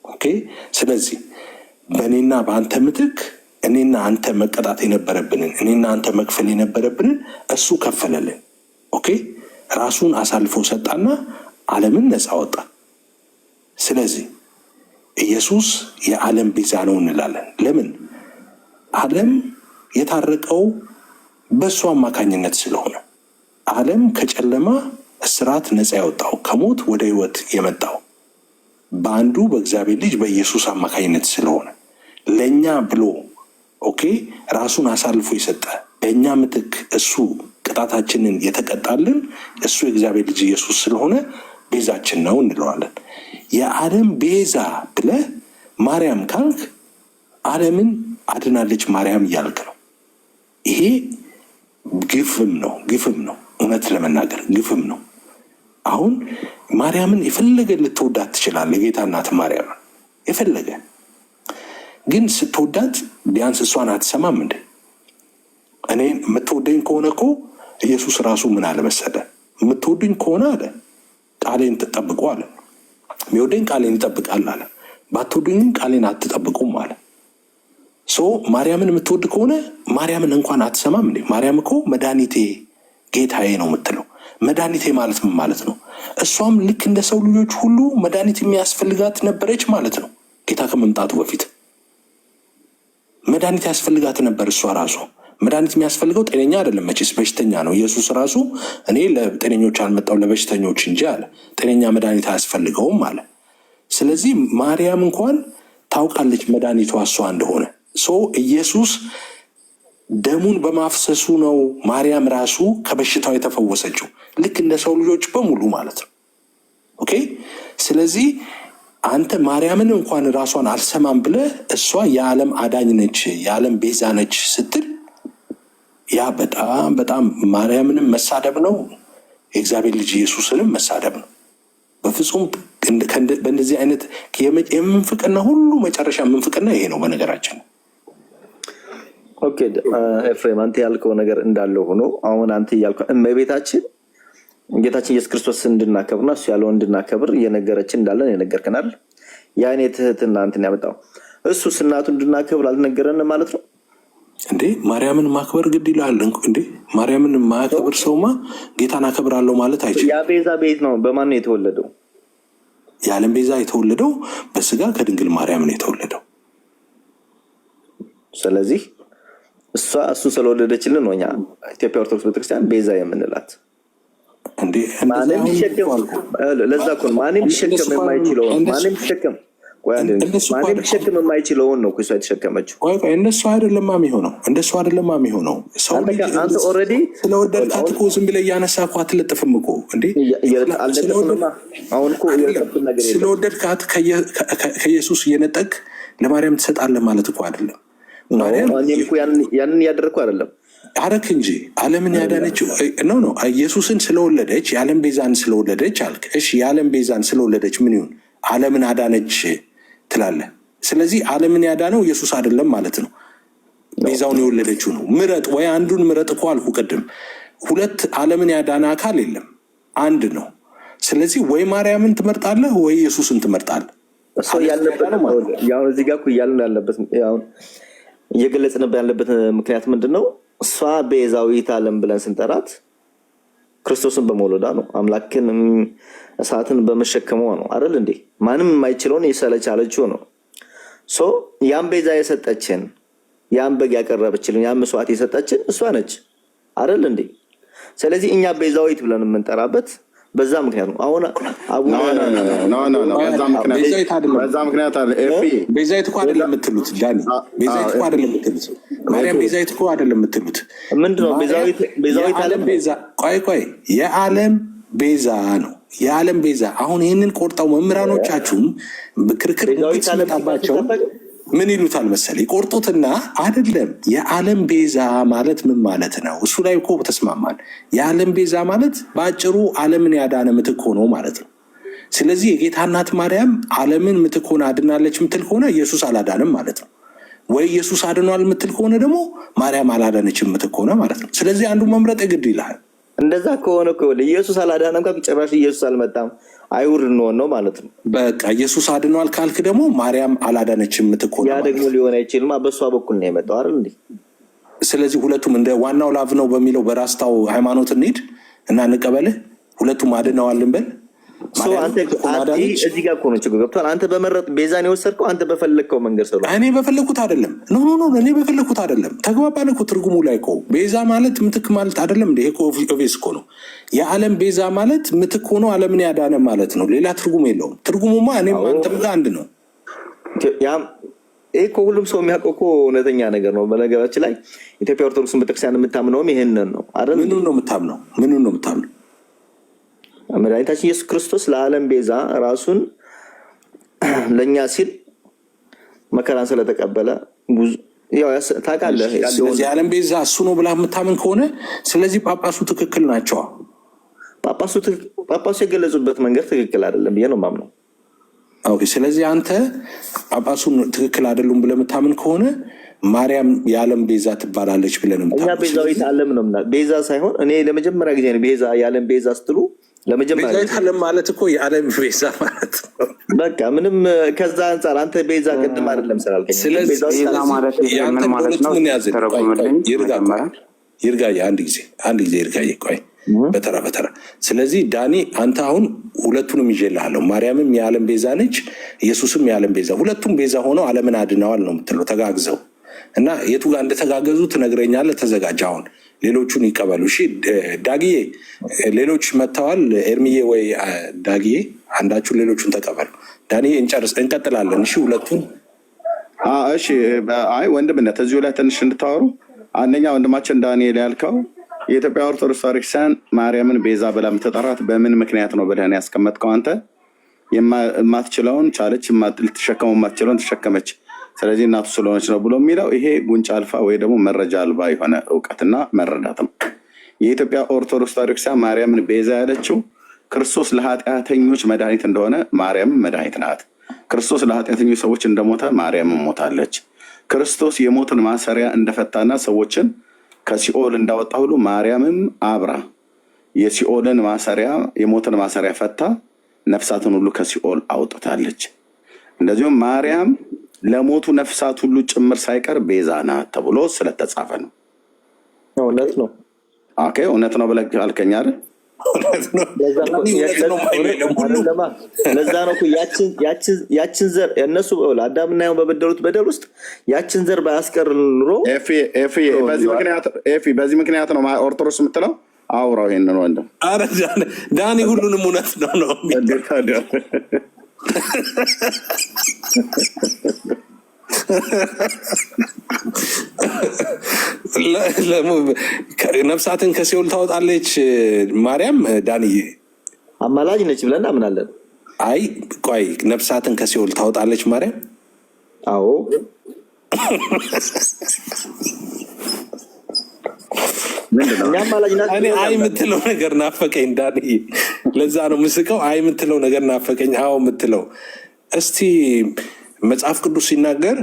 ኦኬ። ስለዚህ በእኔና በአንተ ምትክ እኔና አንተ መቀጣት የነበረብንን እኔና አንተ መክፈል የነበረብንን እሱ ከፈለልን። ኦኬ። ራሱን አሳልፎ ሰጣና ዓለምን ነፃ ወጣ። ስለዚህ ኢየሱስ የዓለም ቤዛ ነው እንላለን። ለምን? ዓለም የታረቀው በእሱ አማካኝነት ስለሆነ፣ ዓለም ከጨለማ እስራት ነፃ ያወጣው ከሞት ወደ ሕይወት የመጣው በአንዱ በእግዚአብሔር ልጅ በኢየሱስ አማካኝነት ስለሆነ ለእኛ ብሎ ኦኬ ራሱን አሳልፎ የሰጠ በእኛ ምትክ እሱ ቅጣታችንን የተቀጣልን እሱ የእግዚአብሔር ልጅ ኢየሱስ ስለሆነ ቤዛችን ነው እንለዋለን። የዓለም ቤዛ ብለህ ማርያም ካልክ ዓለምን አድናለች ማርያም እያልክ ነው። ይሄ ግፍም ነው። እውነት ለመናገር ግፍም ነው። አሁን ማርያምን የፈለገ ልትወዳት ትችላለህ። የጌታ እናት ማርያምን የፈለገ ግን ስትወዳት ቢያንስ እሷን አትሰማም እንዴ? እኔ የምትወደኝ ከሆነ እኮ ኢየሱስ ራሱ ምን አለ መሰለህ? የምትወደኝ ከሆነ አለ ቃሌን ትጠብቁ አለ። የሚወደኝ ቃሌን ይጠብቃል አለ። ባትወዱኝም ቃሌን አትጠብቁም አለ። ማርያምን የምትወድ ከሆነ ማርያምን እንኳን አትሰማም እንዴ? ማርያም እኮ መድኃኒቴ ጌታዬ ነው የምትለው። መድኃኒቴ ማለት ምን ማለት ነው? እሷም ልክ እንደ ሰው ልጆች ሁሉ መድኃኒት የሚያስፈልጋት ነበረች ማለት ነው። ጌታ ከመምጣቱ በፊት መድኃኒት ያስፈልጋት ነበር። እሷ ራሱ መድኃኒት የሚያስፈልገው ጤነኛ አይደለም መቼስ በሽተኛ ነው። ኢየሱስ ራሱ እኔ ለጤነኞች አልመጣሁም ለበሽተኞች እንጂ አለ። ጤነኛ መድኃኒት አያስፈልገውም አለ። ስለዚህ ማርያም እንኳን ታውቃለች መድኃኒቷ እሷ እንደሆነ። ኢየሱስ ደሙን በማፍሰሱ ነው ማርያም ራሱ ከበሽታው የተፈወሰችው ልክ እንደ ሰው ልጆች በሙሉ ማለት ነው። ኦኬ። ስለዚህ አንተ ማርያምን እንኳን ራሷን አልሰማም ብለህ እሷ የዓለም አዳኝ ነች የዓለም ቤዛ ነች ስትል ያ በጣም በጣም ማርያምንም መሳደብ ነው፣ የእግዚአብሔር ልጅ ኢየሱስንም መሳደብ ነው። በፍጹም በእንደዚህ አይነት የምንፍቅና ሁሉ መጨረሻ ምንፍቅና ይሄ ነው በነገራችን። ኦኬ ኤፍሬም አንተ ያልከው ነገር እንዳለው ሆኖ አሁን አንተ ያልከው እመቤታችን ጌታችን ኢየሱስ ክርስቶስ እንድናከብርና እሱ ያለው እንድናከብር እየነገረችን እንዳለን የነገርከናል። ያኔ ትህትና እንትን ያመጣው እሱ እናቱ እንድናከብር አልነገረንም ማለት ነው እንዴ? ማርያምን ማክበር ግድ ይላል እንዴ? ማርያምን ማያከብር ሰውማ ጌታን አከብራለሁ ማለት አይችልም። ያ ቤዛ ቤት ነው። በማን ነው የተወለደው? የዓለም ቤዛ የተወለደው በስጋ ከድንግል ማርያም ነው የተወለደው። ስለዚህ እሱ ስለወለደችልን ነው እኛ ኢትዮጵያ ኦርቶዶክስ ቤተክርስቲያን ቤዛ የምንላት። እንዴ ማንም ሊሸከም ለዛ እኮ ማንም ሊሸከም የማይችለውን ነው እሷ የተሸከመችው። እንደሱ አይደለም የሚሆነው፣ እንደሱ አይደለም የሚሆነው። አንተ ኦልሬዲ ስለወደድካት እኮ ዝም ብለህ እያነሳህ እኮ አትለጥፍም እኮ እንዴ። አሁን እኮ ስለወደድካት ከኢየሱስ እየነጠቅ ለማርያም ትሰጣለህ ማለት እኮ አይደለም። ያንን እያደረግኩ አይደለም አረክ እንጂ ዓለምን ያዳነችው ነው። ኢየሱስን ስለወለደች የዓለም ቤዛን ስለወለደች አልክ። እሺ የዓለም ቤዛን ስለወለደች ምን ይሁን? ዓለምን አዳነች ትላለህ። ስለዚህ ዓለምን ያዳነው ኢየሱስ አይደለም ማለት ነው። ቤዛውን የወለደችው ነው። ምረጥ ወይ አንዱን ምረጥ እኮ አልኩ ቅድም። ሁለት ዓለምን ያዳነ አካል የለም፣ አንድ ነው። ስለዚህ ወይ ማርያምን ትመርጣለህ ወይ ኢየሱስን ትመርጣለህ። እሱ ያለበት ነው ማለት ነው። ያው እዚህ ጋር እኮ እያልን ያለበት ያው እየገለጽንበት ያለበት ምክንያት ምንድን ነው? እሷ ቤዛዊት ዓለም ብለን ስንጠራት ክርስቶስን በመውለዷ ነው። አምላክን እሳትን በመሸከሟ ነው አይደል እንዴ? ማንም የማይችለውን የሰለቻለችው ነው። ያን ቤዛ የሰጠችን፣ ያን በግ ያቀረበችልን፣ ያን መስዋዕት የሰጠችን እሷ ነች አይደል እንዴ? ስለዚህ እኛ ቤዛዊት ብለን የምንጠራበት በዛ ምክንያት ነው። አሁን ቤዛዊት እኮ አይደለም የምትሉት ዳኒ፣ ቤዛዊት እኮ አይደለም የምትሉት ማርያም፣ ቤዛዊት እኮ አይደለም የምትሉት ምንድነው? ቤዛዊት ዓለም ቤዛ ቆይ የዓለም ቤዛ ነው። የዓለም ቤዛ አሁን ይህንን ቆርጠው መምህራኖቻችሁም ክርክር ሲመጣባቸው ምን ይሉታል መሰለኝ? ቆርጡትና አይደለም የዓለም ቤዛ ማለት ምን ማለት ነው? እሱ ላይ እኮ ተስማማን። የዓለም ቤዛ ማለት በአጭሩ ዓለምን ያዳነ ምትክ ሆኖ ማለት ነው። ስለዚህ የጌታ እናት ማርያም ዓለምን ምትክ ሆና አድናለች ምትል ከሆነ ኢየሱስ አላዳንም ማለት ነው። ወይ ኢየሱስ አድኗል ምትል ከሆነ ደግሞ ማርያም አላዳነችም ምትክ ሆነ ማለት ነው። ስለዚህ አንዱ መምረጥ የግድ ይልሃል። እንደዛ ከሆነ ኢየሱስ አላዳነም ካልክ ጭራሽ ኢየሱስ አልመጣም አይውር ነው ማለት ነው። በቃ ኢየሱስ አድኗል ካልክ ደግሞ ማርያም አላዳነችም ምትክ ሆነ። ያ ደግሞ ሊሆን አይችልም፣ በሷ በኩል ነው የመጣው አይደል እንዴ? ስለዚህ ሁለቱም እንደ ዋናው ላቭ ነው በሚለው በራስታው ሃይማኖት እንሂድ እና እንቀበልህ። ሁለቱም አድነዋልን በል። አንተ እዚህ ጋር እኮ ነው ችግር ገብቷል። አንተ በመረጥ ቤዛን የወሰድከው አንተ በፈለግከው መንገድ ሰው እኔ በፈለግኩት አይደለም። ኖ እኔ በፈለግኩት አይደለም። ተግባባን እኮ ትርጉሙ ላይ እኮ ቤዛ ማለት ምትክ ማለት አይደለም እንደ ይሄ ኦቪየስ እኮ ነው። የዓለም ቤዛ ማለት ምትክ ሆኖ ዓለምን ያዳነ ማለት ነው። ሌላ ትርጉም የለውም። ትርጉሙማ እኔም አንተም ጋር አንድ ነው። ይሄ እኮ ሁሉም ሰው የሚያውቀው እኮ እውነተኛ ነገር ነው። በነገራችን ላይ ኢትዮጵያ ኦርቶዶክስ ቤተክርስቲያን የምታምነውም ይሄንን ነው አይደል? ምኑን ነው የምታምነው? መድኃኒታችን ኢየሱስ ክርስቶስ ለዓለም ቤዛ ራሱን ለእኛ ሲል መከራን ስለተቀበለ ታውቃለህ። ስለዚህ የዓለም ቤዛ እሱ ነው ብላ የምታምን ከሆነ ስለዚህ ጳጳሱ ትክክል ናቸዋ። ጳጳሱ የገለጹበት መንገድ ትክክል አይደለም ብዬ ነው የማምነው። ኦኬ። ስለዚህ አንተ ጳጳሱን ትክክል አይደሉም ብለህ የምታምን ከሆነ ማርያም የዓለም ቤዛ ትባላለች ብለን እኛ ቤዛዊት ዓለም ነው ምናምን ቤዛ ሳይሆን እኔ ለመጀመሪያ ጊዜ ነው ቤዛ የዓለም ቤዛ ስትሉ ለመጀመሪያ ቤዛዊት ዓለም ማለት እኮ የዓለም ቤዛ ማለት ነው። በቃ ምንም ከዛ አንጻር አንተ ቤዛ ቅድም አይደለም ስላልከኝ ስለዚህ ቤዛ ማለት ምን ማለት ነው? ይርጋዬ አንድ ጊዜ ይርጋዬ ቆይ በተራ ስለዚህ ዳኒ አንተ አሁን ሁለቱንም ይዤልሃለሁ። ማርያምም የዓለም ቤዛ ነች፣ ኢየሱስም የዓለም ቤዛ፣ ሁለቱም ቤዛ ሆነው ዓለምን አድነዋል ነው የምትለው ተጋግዘው እና የቱ ጋር እንደተጋገዙ ትነግረኛለህ። ተዘጋጅ። አሁን ሌሎቹን ይቀበሉ። እሺ ዳግዬ ሌሎች መጥተዋል። ኤርሚዬ ወይ ዳግዬ አንዳችሁ ሌሎቹን ተቀበሉ። ዳኒ እንቀጥላለን። እሺ ሁለቱን እሺ። አይ ወንድምነት እዚሁ ላይ ትንሽ እንድታወሩ አንደኛ ወንድማችን ዳንኤል ያልከው የኢትዮጵያ ኦርቶዶክስ ቤተክርስቲያን ማርያምን ቤዛ ብላ የምትጠራት በምን ምክንያት ነው ብለህ ያስቀመጥከው አንተ። የማትችለውን ቻለች፣ ልትሸከመው የማትችለውን ተሸከመች፣ ስለዚህ እናቱ ስለሆነች ነው ብሎ የሚለው ይሄ ጉንጭ አልፋ ወይ ደግሞ መረጃ አልባ የሆነ እውቀትና መረዳት ነው። የኢትዮጵያ ኦርቶዶክስ ቤተክርስቲያን ማርያምን ቤዛ ያለችው ክርስቶስ ለኃጢአተኞች መድኃኒት እንደሆነ ማርያም መድኃኒት ናት። ክርስቶስ ለኃጢአተኞች ሰዎች እንደሞተ ማርያም ሞታለች። ክርስቶስ የሞትን ማሰሪያ እንደፈታና ሰዎችን ከሲኦል እንዳወጣ ሁሉ ማርያምም አብራ የሲኦልን ማሰሪያ የሞትን ማሰሪያ ፈታ ነፍሳትን ሁሉ ከሲኦል አውጥታለች። እንደዚሁም ማርያም ለሞቱ ነፍሳት ሁሉ ጭምር ሳይቀር ቤዛ ናት ተብሎ ስለተጻፈ ነው። እውነት ነው። ኦኬ እውነት ነው ብለህ አልከኝ አይደል? ለዛ ነው ያችን ዘር እነሱ አዳምና ሔዋን በበደሉት በደል ውስጥ ያችን ዘር ባያስቀር ኑሮ በዚህ ምክንያት ነው ኦርቶዶክስ የምትለው። አውራው ይሄንን ወንድም ዳኒ ሁሉንም እውነት ነው ነፍሳትን ከሲኦል ታወጣለች ማርያም። ዳንዬ አማላጅ ነች ብለን እናምናለን። አይ ቆይ ነፍሳትን ከሲኦል ታወጣለች ማርያም? አዎ እኔ አይ የምትለው ነገር ናፈቀኝ ዳንዬ። ለዛ ነው ምስቀው። አይ የምትለው ነገር ናፈቀኝ። አዎ የምትለው እስቲ መጽሐፍ ቅዱስ ሲናገር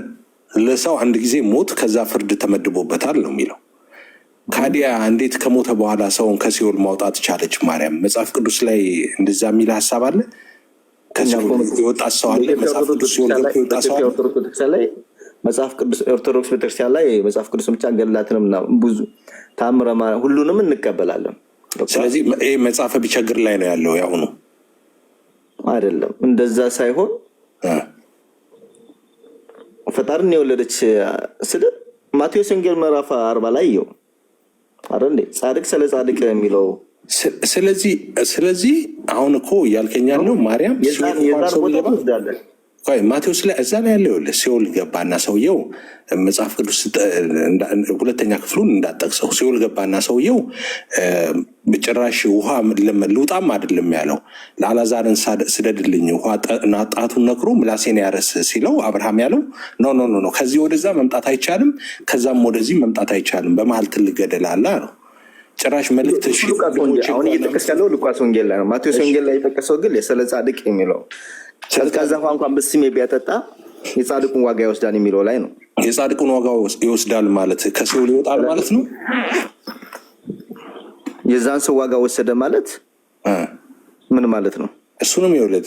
ለሰው አንድ ጊዜ ሞት ከዛ ፍርድ ተመድቦበታል ነው የሚለው። ካዲያ እንዴት ከሞተ በኋላ ሰውን ከሲኦል ማውጣት ቻለች ማርያም? መጽሐፍ ቅዱስ ላይ እንደዛ የሚል ሀሳብ አለ? ከሲኦል የወጣ ሰው አለ? መጽሐፍ ቅዱስ ሲኦል ገብቶ የወጣ ሰው አለ? መጽሐፍ ቅዱስ ኦርቶዶክስ ቤተክርስቲያን ላይ መጽሐፍ ቅዱስ ብቻ ገድላትንም ብዙ ታምረ ሁሉንም እንቀበላለን። ስለዚህ ይህ መጽሐፈ ቢቸግር ላይ ነው ያለው ያሁኑ አይደለም። እንደዛ ሳይሆን ፈጣሪን የወለደች ስለ ማቴዎስ ወንጌል ምዕራፍ 40 ላይ ይኸው አይደል ጻድቅ ስለ ጻድቅ የሚለው። ስለዚህ አሁን እኮ እያልከኝ ያለው ማርያም ማቴዎስ ላይ እዛ ላይ ያለው ሲኦል ገባና ሰውየው መጽሐፍ ቅዱስ ሁለተኛ ክፍሉን እንዳጠቅሰው ሲኦል ገባና ሰውየው ጭራሽ ውሃ ልውጣም አይደለም ያለው፣ ለአልዓዛርን ስደድልኝ ውሃ ጣቱን ነክሮ ምላሴን ያረስ ሲለው አብርሃም ያለው ኖ ከዚህ ወደዛ መምጣት አይቻልም፣ ከዛም ወደዚህ መምጣት አይቻልም፣ በመሀል ትልቅ ገደል አለ ነው። ጭራሽ መልእክት አሁን እየጠቀስ ያለው ሉቃስ ወንጌል ላይ ነው። ማቴዎስ ወንጌል ላይ የጠቀሰው ግን ስለ ጻድቅ የሚለው ቀዝቃዛ ውሃ እንኳን በስሜ ቢያጠጣ የጻድቁን ዋጋ ይወስዳል የሚለው ላይ ነው። የጻድቁን ዋጋ ይወስዳል ማለት ከሲኦል ይወጣል ማለት ነው። የዛን ሰው ዋጋ ወሰደ ማለት ምን ማለት ነው? እሱንም ይኸውልህ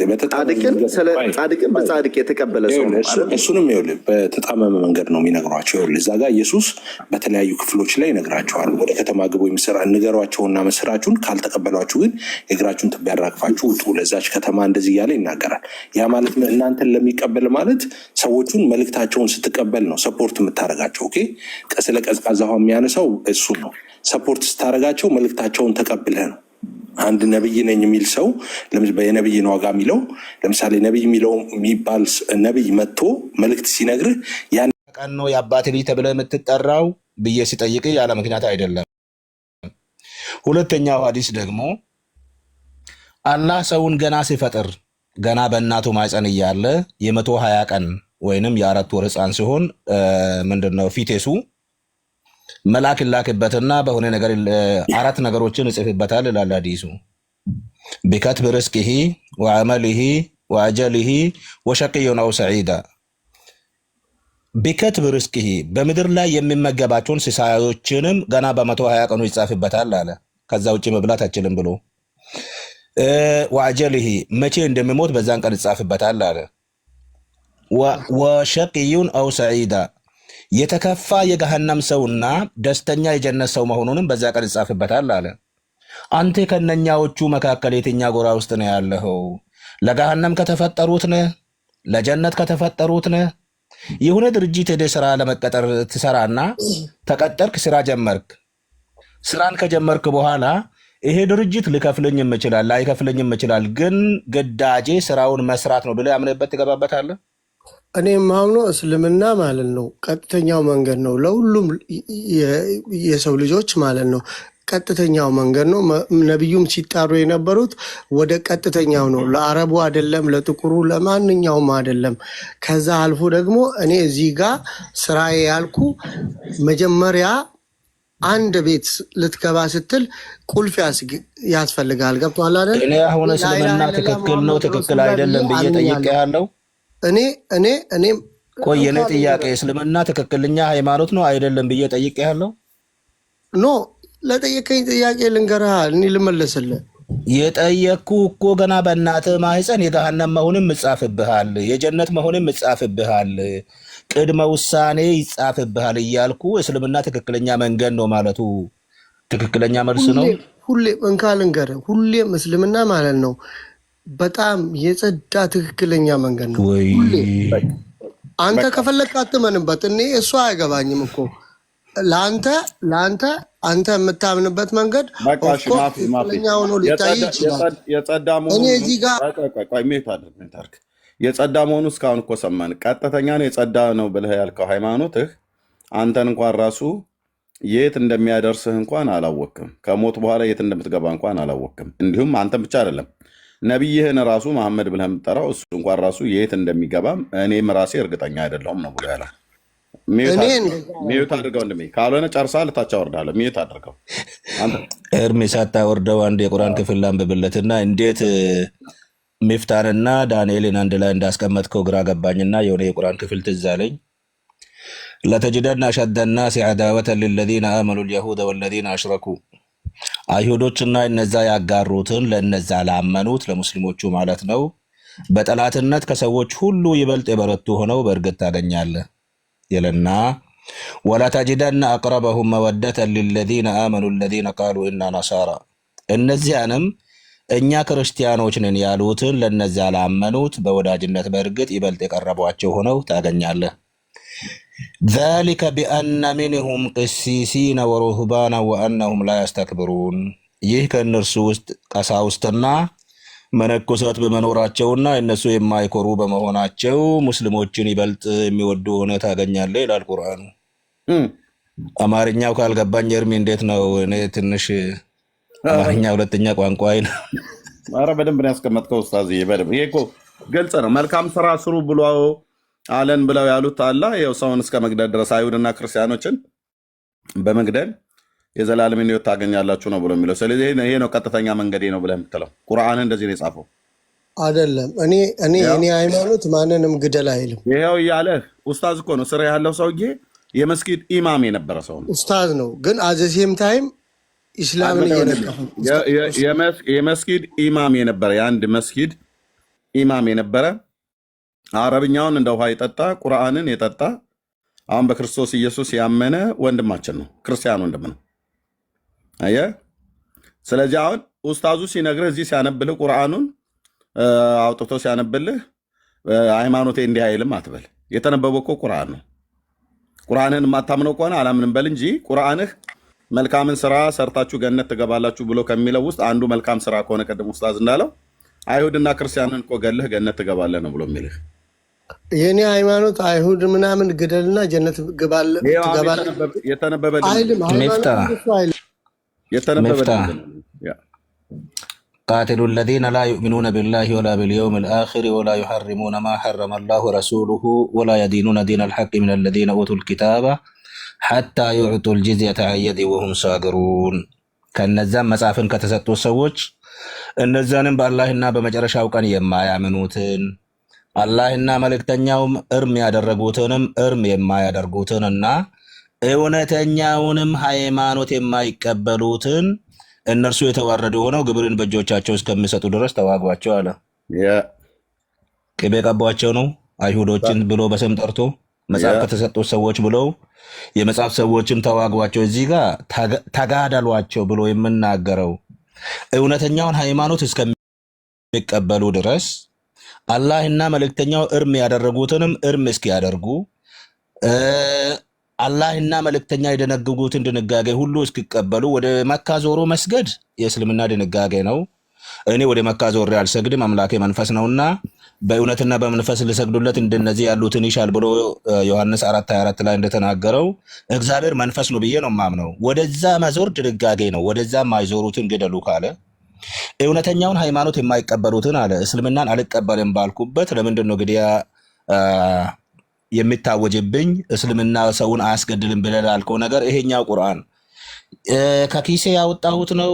ጻድቅን በጻድቅ የተቀበለ ሰው ነው። እሱንም ይኸውልህ በተጣመመ መንገድ ነው የሚነግሯቸው። ይኸውልህ እዛ ጋር ኢየሱስ በተለያዩ ክፍሎች ላይ ይነግራቸዋል። ወደ ከተማ ግቡ ንገሯቸውና ምስራችሁን ካልተቀበሏችሁ ግን የእግራችሁን ትቢያ አራግፋችሁ ውጡ፣ ለዛች ከተማ እንደዚህ እያለ ይናገራል። ያ ማለት እናንተን ለሚቀበል ማለት ሰዎቹን መልእክታቸውን ስትቀበል ነው ሰፖርት የምታደርጋቸው። ኦኬ ስለ ቀዝቃዛ ውሃ የሚያነሳው እሱ ነው። ሰፖርት ስታደርጋቸው መልእክታቸውን ተቀብለህ ነው። አንድ ነብይ ነኝ የሚል ሰው የነብይን ዋጋ የሚለው ለምሳሌ ነብይ የሚባል ነብይ መጥቶ መልእክት ሲነግርህ ያን ቀን ነው የአባት ልጅ ተብለህ የምትጠራው ብዬ ሲጠይቅ ያለ ምክንያት አይደለም። ሁለተኛው ሐዲስ ደግሞ አላህ ሰውን ገና ሲፈጥር ገና በእናቱ ማህፀን እያለ የ120 ቀን ወይንም የ4 ወር ህፃን ሲሆን ምንድነው ፊቴሱ መልአክ ላክበትና በሆነ ነገር 4 ነገሮችን እጽፍበታል ይላል ሐዲሱ። ቢከትብ ርዝቂሂ ወዐመሊሂ ወአጀሊሂ ወሸቂዩን አው ሰዒዳ። ቢከትብ ርዝቂሂ በምድር ላይ የሚመገባቸውን ሲሳዮችንም ገና በ120 ቀኑ ይጻፍበታል አለ። ከዛ ውጭ መብላት አይችልም ብሎ ወአጀሊሂ መቼ እንደሚሞት በዛን ቀን ይጻፍበታል አለ። ወሸቂዩን አው ሰዒዳ የተከፋ የገሃነም ሰውና ደስተኛ የጀነት ሰው መሆኑንም በዛ ቀን ይጻፍበታል አለ። አንተ ከነኛዎቹ መካከል የትኛ ጎራ ውስጥ ነው ያለኸው? ለገሃነም ከተፈጠሩት ነህ? ለጀነት ከተፈጠሩት ነህ? የሆነ ድርጅት ሄደ ስራ ለመቀጠር ትሰራና ተቀጠርክ፣ ስራ ጀመርክ። ስራን ከጀመርክ በኋላ ይሄ ድርጅት ሊከፍልኝም ይችላል ላይከፍልኝም ይችላል፣ ግን ግዳጄ ስራውን መስራት ነው ብለህ አምነህበት ትገባበታለህ። እኔ የማምነው እስልምና ማለት ነው ቀጥተኛው መንገድ ነው ለሁሉም የሰው ልጆች ማለት ነው። ቀጥተኛው መንገድ ነው። ነቢዩም ሲጣሩ የነበሩት ወደ ቀጥተኛው ነው። ለአረቡ አይደለም፣ ለጥቁሩ፣ ለማንኛውም አይደለም። ከዛ አልፎ ደግሞ እኔ እዚህ ጋር ስራዬ ያልኩ መጀመሪያ አንድ ቤት ልትገባ ስትል ቁልፍ ያስፈልጋል። ገብቶሃል አይደል? እኔ አሁን እስልምና ትክክል ነው ትክክል አይደለም ብዬ ጠይቄሃለሁ። እኔ ቆይ የኔ ጥያቄ እስልምና ትክክለኛ ሃይማኖት ነው አይደለም ብዬ ጠይቄሃለሁ። ኖ ለጠየቀኝ ጥያቄ ልንገርህ፣ እኔ ልመለስልህ። የጠየቅኩ እኮ ገና በእናትህ ማህፀን የገሃነም መሆንም ይጻፍብሃል፣ የጀነት መሆንም ይጻፍብሃል፣ ቅድመ ውሳኔ ይጻፍብሃል እያልኩ እስልምና ትክክለኛ መንገድ ነው ማለቱ ትክክለኛ መልስ ነው። ሁሌም እንካ ልንገርህ፣ ሁሌም እስልምና ማለት ነው በጣም የጸዳ ትክክለኛ መንገድ ነው። አንተ ከፈለግህ አትመንበት፣ እኔ እሱ አይገባኝም እኮ ለአንተ አንተ የምታምንበት መንገድ ትክክለኛ ሆኖ ሊታይ ይችላል። እኔ እዚህ ጋር የጸዳ መሆኑ እስካሁን እኮ ሰማን። ቀጥተኛ ነው የጸዳ ነው ብለህ ያልከው ሃይማኖትህ አንተን እንኳን ራሱ የት እንደሚያደርስህ እንኳን አላወቅም። ከሞት በኋላ የት እንደምትገባ እንኳን አላወቅም። እንዲሁም አንተን ብቻ አይደለም ነቢይህን ራሱ መሐመድ ብለህ የምትጠራው እሱ እንኳን ራሱ የት እንደሚገባም እኔም ራሴ እርግጠኛ አይደለሁም ነው ብሎ ያላል። ሚዩት አድርገው እንደሚ ካልሆነ ጨርሳ ልታቻ ወርዳለሁ። ሚዩት አድርገው እርሜ ሳታወርደው አንድ የቁርአን ክፍል ላንብብለትና እንዴት ሚፍታንና ዳንኤልን አንድ ላይ እንዳስቀመጥከው ግራ ገባኝና የሆነ የቁርአን ክፍል ትዝ አለኝ። ለተጅደና አሸደ ናሲ ዐዳወተን ሊለዚነ አመኑ ልየሁደ ወለዚነ አሽረኩ አይሁዶችና እነዛ ያጋሩትን ለነዛ ላመኑት ለሙስሊሞቹ ማለት ነው በጠላትነት ከሰዎች ሁሉ ይበልጥ የበረቱ ሆነው በእርግጥ ታገኛለህ ይልና ወለተጅደና አቅረበሁም መወደተን ሊለዚነ አመኑ ለዚነ ቃሉ ኢና ነሳራ እነዚያንም እኛ ክርስቲያኖች ነን ያሉትን ለነዛ ላመኑት በወዳጅነት በእርግጥ ይበልጥ የቀረቧቸው ሆነው ታገኛለህ። ذلك بأن منهم قسيسين ورهبانا وأنهم لا يستكبرون ይህ ከእነርሱ ውስጥ ቀሳውስትና መነኮሳት በመኖራቸውና እነሱ የማይኮሩ በመሆናቸው ሙስሊሞችን ይበልጥ የሚወዱ ሆነ ታገኛለህ ይላል ቁርአኑ። አማርኛው ካልገባኝ እርሜ እንዴት ነው? እኔ ትንሽ አማርኛ ሁለተኛ ቋንቋዬ ነው። ኧረ በደንብ ነው ያስቀመጥከው ኡስታዝዬ፣ በደንብ ይሄ እኮ ግልጽ ነው። መልካም ስራ ስሩ ብሎ አለን ብለው ያሉት አላህ ያው ሰውን እስከ መግደል ድረስ አይሁድና ክርስቲያኖችን በመግደል የዘላለም ሕይወት ታገኛላችሁ ነው ብሎ የሚለው። ስለዚህ ይሄ ነው ቀጥተኛ መንገዴ ነው ብለህ የምትለው። ቁርአን እንደዚህ ነው የጻፈው አይደለም። እኔ ሃይማኖት ማንንም ግደል አይልም። ይሄው እያለ ኡስታዝ እኮ ነው ስራ ያለው ሰውዬ የመስጊድ ኢማም የነበረ ሰው ነው። ኡስታዝ ነው ግን አዘሴም ታይም ኢስላምን እየነቀፈ የመስጊድ ኢማም የነበረ የአንድ መስጊድ ኢማም የነበረ አረብኛውን እንደ ውሃ የጠጣ ቁርአንን የጠጣ አሁን በክርስቶስ ኢየሱስ ያመነ ወንድማችን ነው። ክርስቲያን ወንድም ነው። አየህ። ስለዚህ አሁን ኡስታዙ ሲነግርህ እዚህ ሲያነብልህ ቁርአኑን አውጥቶ ሲያነብልህ ሃይማኖቴ እንዲህ አይልም አትበል። የተነበበው እኮ ቁርአን ነው። ቁርአንን የማታምነው ከሆነ አላምንም በል እንጂ ቁርአንህ መልካምን ስራ ሰርታችሁ ገነት ትገባላችሁ ብሎ ከሚለው ውስጥ አንዱ መልካም ስራ ከሆነ ቅድም ኡስታዝ እንዳለው አይሁድና ክርስቲያንን እኮ ገልህ ገነት ትገባለህ ነው ብሎ የሚልህ። የኔ ሃይማኖት አይሁድ ምናምን ግደልና ጀነት ትገባለህ የተነበበ قاتلوا الذين لا يؤمنون بالله ولا باليوم الآخر ولا يحرمون ما حرم الله ورسوله ولا يدينون دين الحق من الذين أوتوا الكتاب حتى يعطوا الجزية عن يد وهم صاغرون። ከነዛም መጽሐፍን ከተሰጡ ሰዎች እነዚያንም በአላህና በመጨረሻው ቀን የማያምኑትን አላህና መልእክተኛውም እርም ያደረጉትንም እርም የማያደርጉትንና እውነተኛውንም ሃይማኖት የማይቀበሉትን እነርሱ የተዋረዱ ሆነው ግብርን በእጆቻቸው እስከሚሰጡ ድረስ ተዋጓቸው አለ። ቅቤ ቀቧቸው ነው አይሁዶችን ብሎ በስም ጠርቶ መጽሐፍ ከተሰጡት ሰዎች ብለው የመጽሐፍ ሰዎችን ተዋጓቸው። እዚህ ጋር ተጋደሏቸው ብሎ የምናገረው እውነተኛውን ሃይማኖት እስከሚቀበሉ ድረስ አላህና መልእክተኛው እርም ያደረጉትንም እርም እስኪያደርጉ አላህና መልእክተኛ የደነገጉትን ድንጋጌ ሁሉ እስኪቀበሉ ወደ መካ ዞሮ መስገድ የእስልምና ድንጋጌ ነው። እኔ ወደ መካ ዞሬ አልሰግድም፣ አምላኬ መንፈስ ነውና በእውነትና በመንፈስ ልሰግዱለት እንደነዚህ ያሉትን ይሻል ብሎ ዮሐንስ 4:24 ላይ እንደተናገረው እግዚአብሔር መንፈስ ነው ብዬ ነው የማምነው። ወደዛ መዞር ድንጋጌ ነው። ወደዛ የማይዞሩትን ግደሉ ካለ እውነተኛውን ሃይማኖት የማይቀበሉትን አለ እስልምናን አልቀበልም ባልኩበት ለምንድን ነው ግዲያ የሚታወጅብኝ? እስልምና ሰውን አያስገድልም ብለህ ላልከው ነገር ይሄኛው ቁርአን ከኪሴ ያወጣሁት ነው።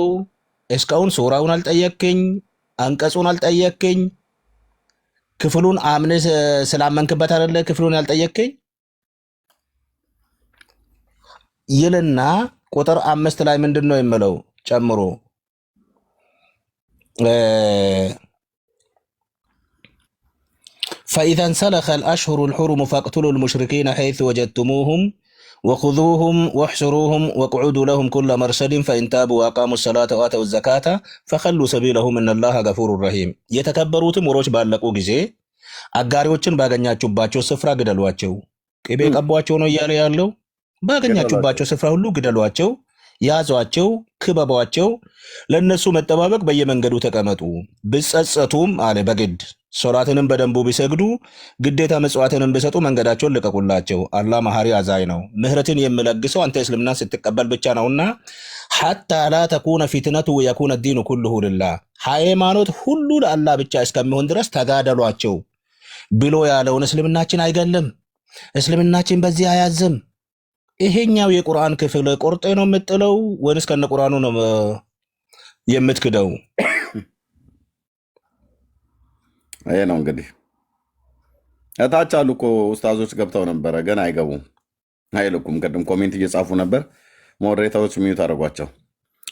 እስካሁን ሱራውን አልጠየቅኝ፣ አንቀጹን አልጠየቅኝ፣ ክፍሉን አምነህ ስላመንክበት አይደለ ክፍሉን ያልጠየቅኝ ይልና ቁጥር 5 ላይ ምንድን ነው የምለው ጨምሮ فإذا انسلخ الأشهر الحرم فاقتلوا المشركين حيث وجدتموهم وخذوهم واحصروهم واقعدوا لهم كل مرصد فإن تابوا وأقاموا الصلاة وآتوا الزكاة فخلوا سبيلهم إن الله غفور رحيم የተከበሩትም ወሮች ባለቁ ጊዜ አጋሪዎችን ባገኛችሁባቸው ስፍራ ግደሏቸው። ቅቤ ቀቧቸው ነው እያለ ያለው። ባገኛችሁባቸው ስፍራ ሁሉ ግደሏቸው፣ ያዟቸው፣ ክበቧቸው። ለነሱ መጠባበቅ በየመንገዱ ተቀመጡ። ብጸጸቱም አለ በግድ ሶላትንም በደንቡ ቢሰግዱ ግዴታ መጽዋዕትንም ቢሰጡ መንገዳቸውን ልቀቁላቸው። አላህ መሐሪ አዛኝ ነው። ምህረትን የሚለግሰው አንተ እስልምና ስትቀበል ብቻ ነውና ሐታ ላ ተኩነ ፊትነቱ ወየኩነ ዲኑ ኩሉሁ ሊላህ ሃይማኖት ሁሉ ለአላህ ብቻ እስከሚሆን ድረስ ተጋደሏቸው ብሎ ያለውን እስልምናችን አይገልም። እስልምናችን በዚህ አያዝም። ይሄኛው የቁርአን ክፍል ቆርጤ ነው የምጥለው ወይንስ ከነ ቁርአኑ ነው የምትክደው? ይሄ ነው እንግዲህ። እታች አሉ እኮ ኡስታዞች ገብተው ነበረ፣ ግን አይገቡም፣ አይልኩም። ቅድም ኮሜንት እየጻፉ ነበር። ሞዴሬተሮች ሚዩት አድርጓቸው።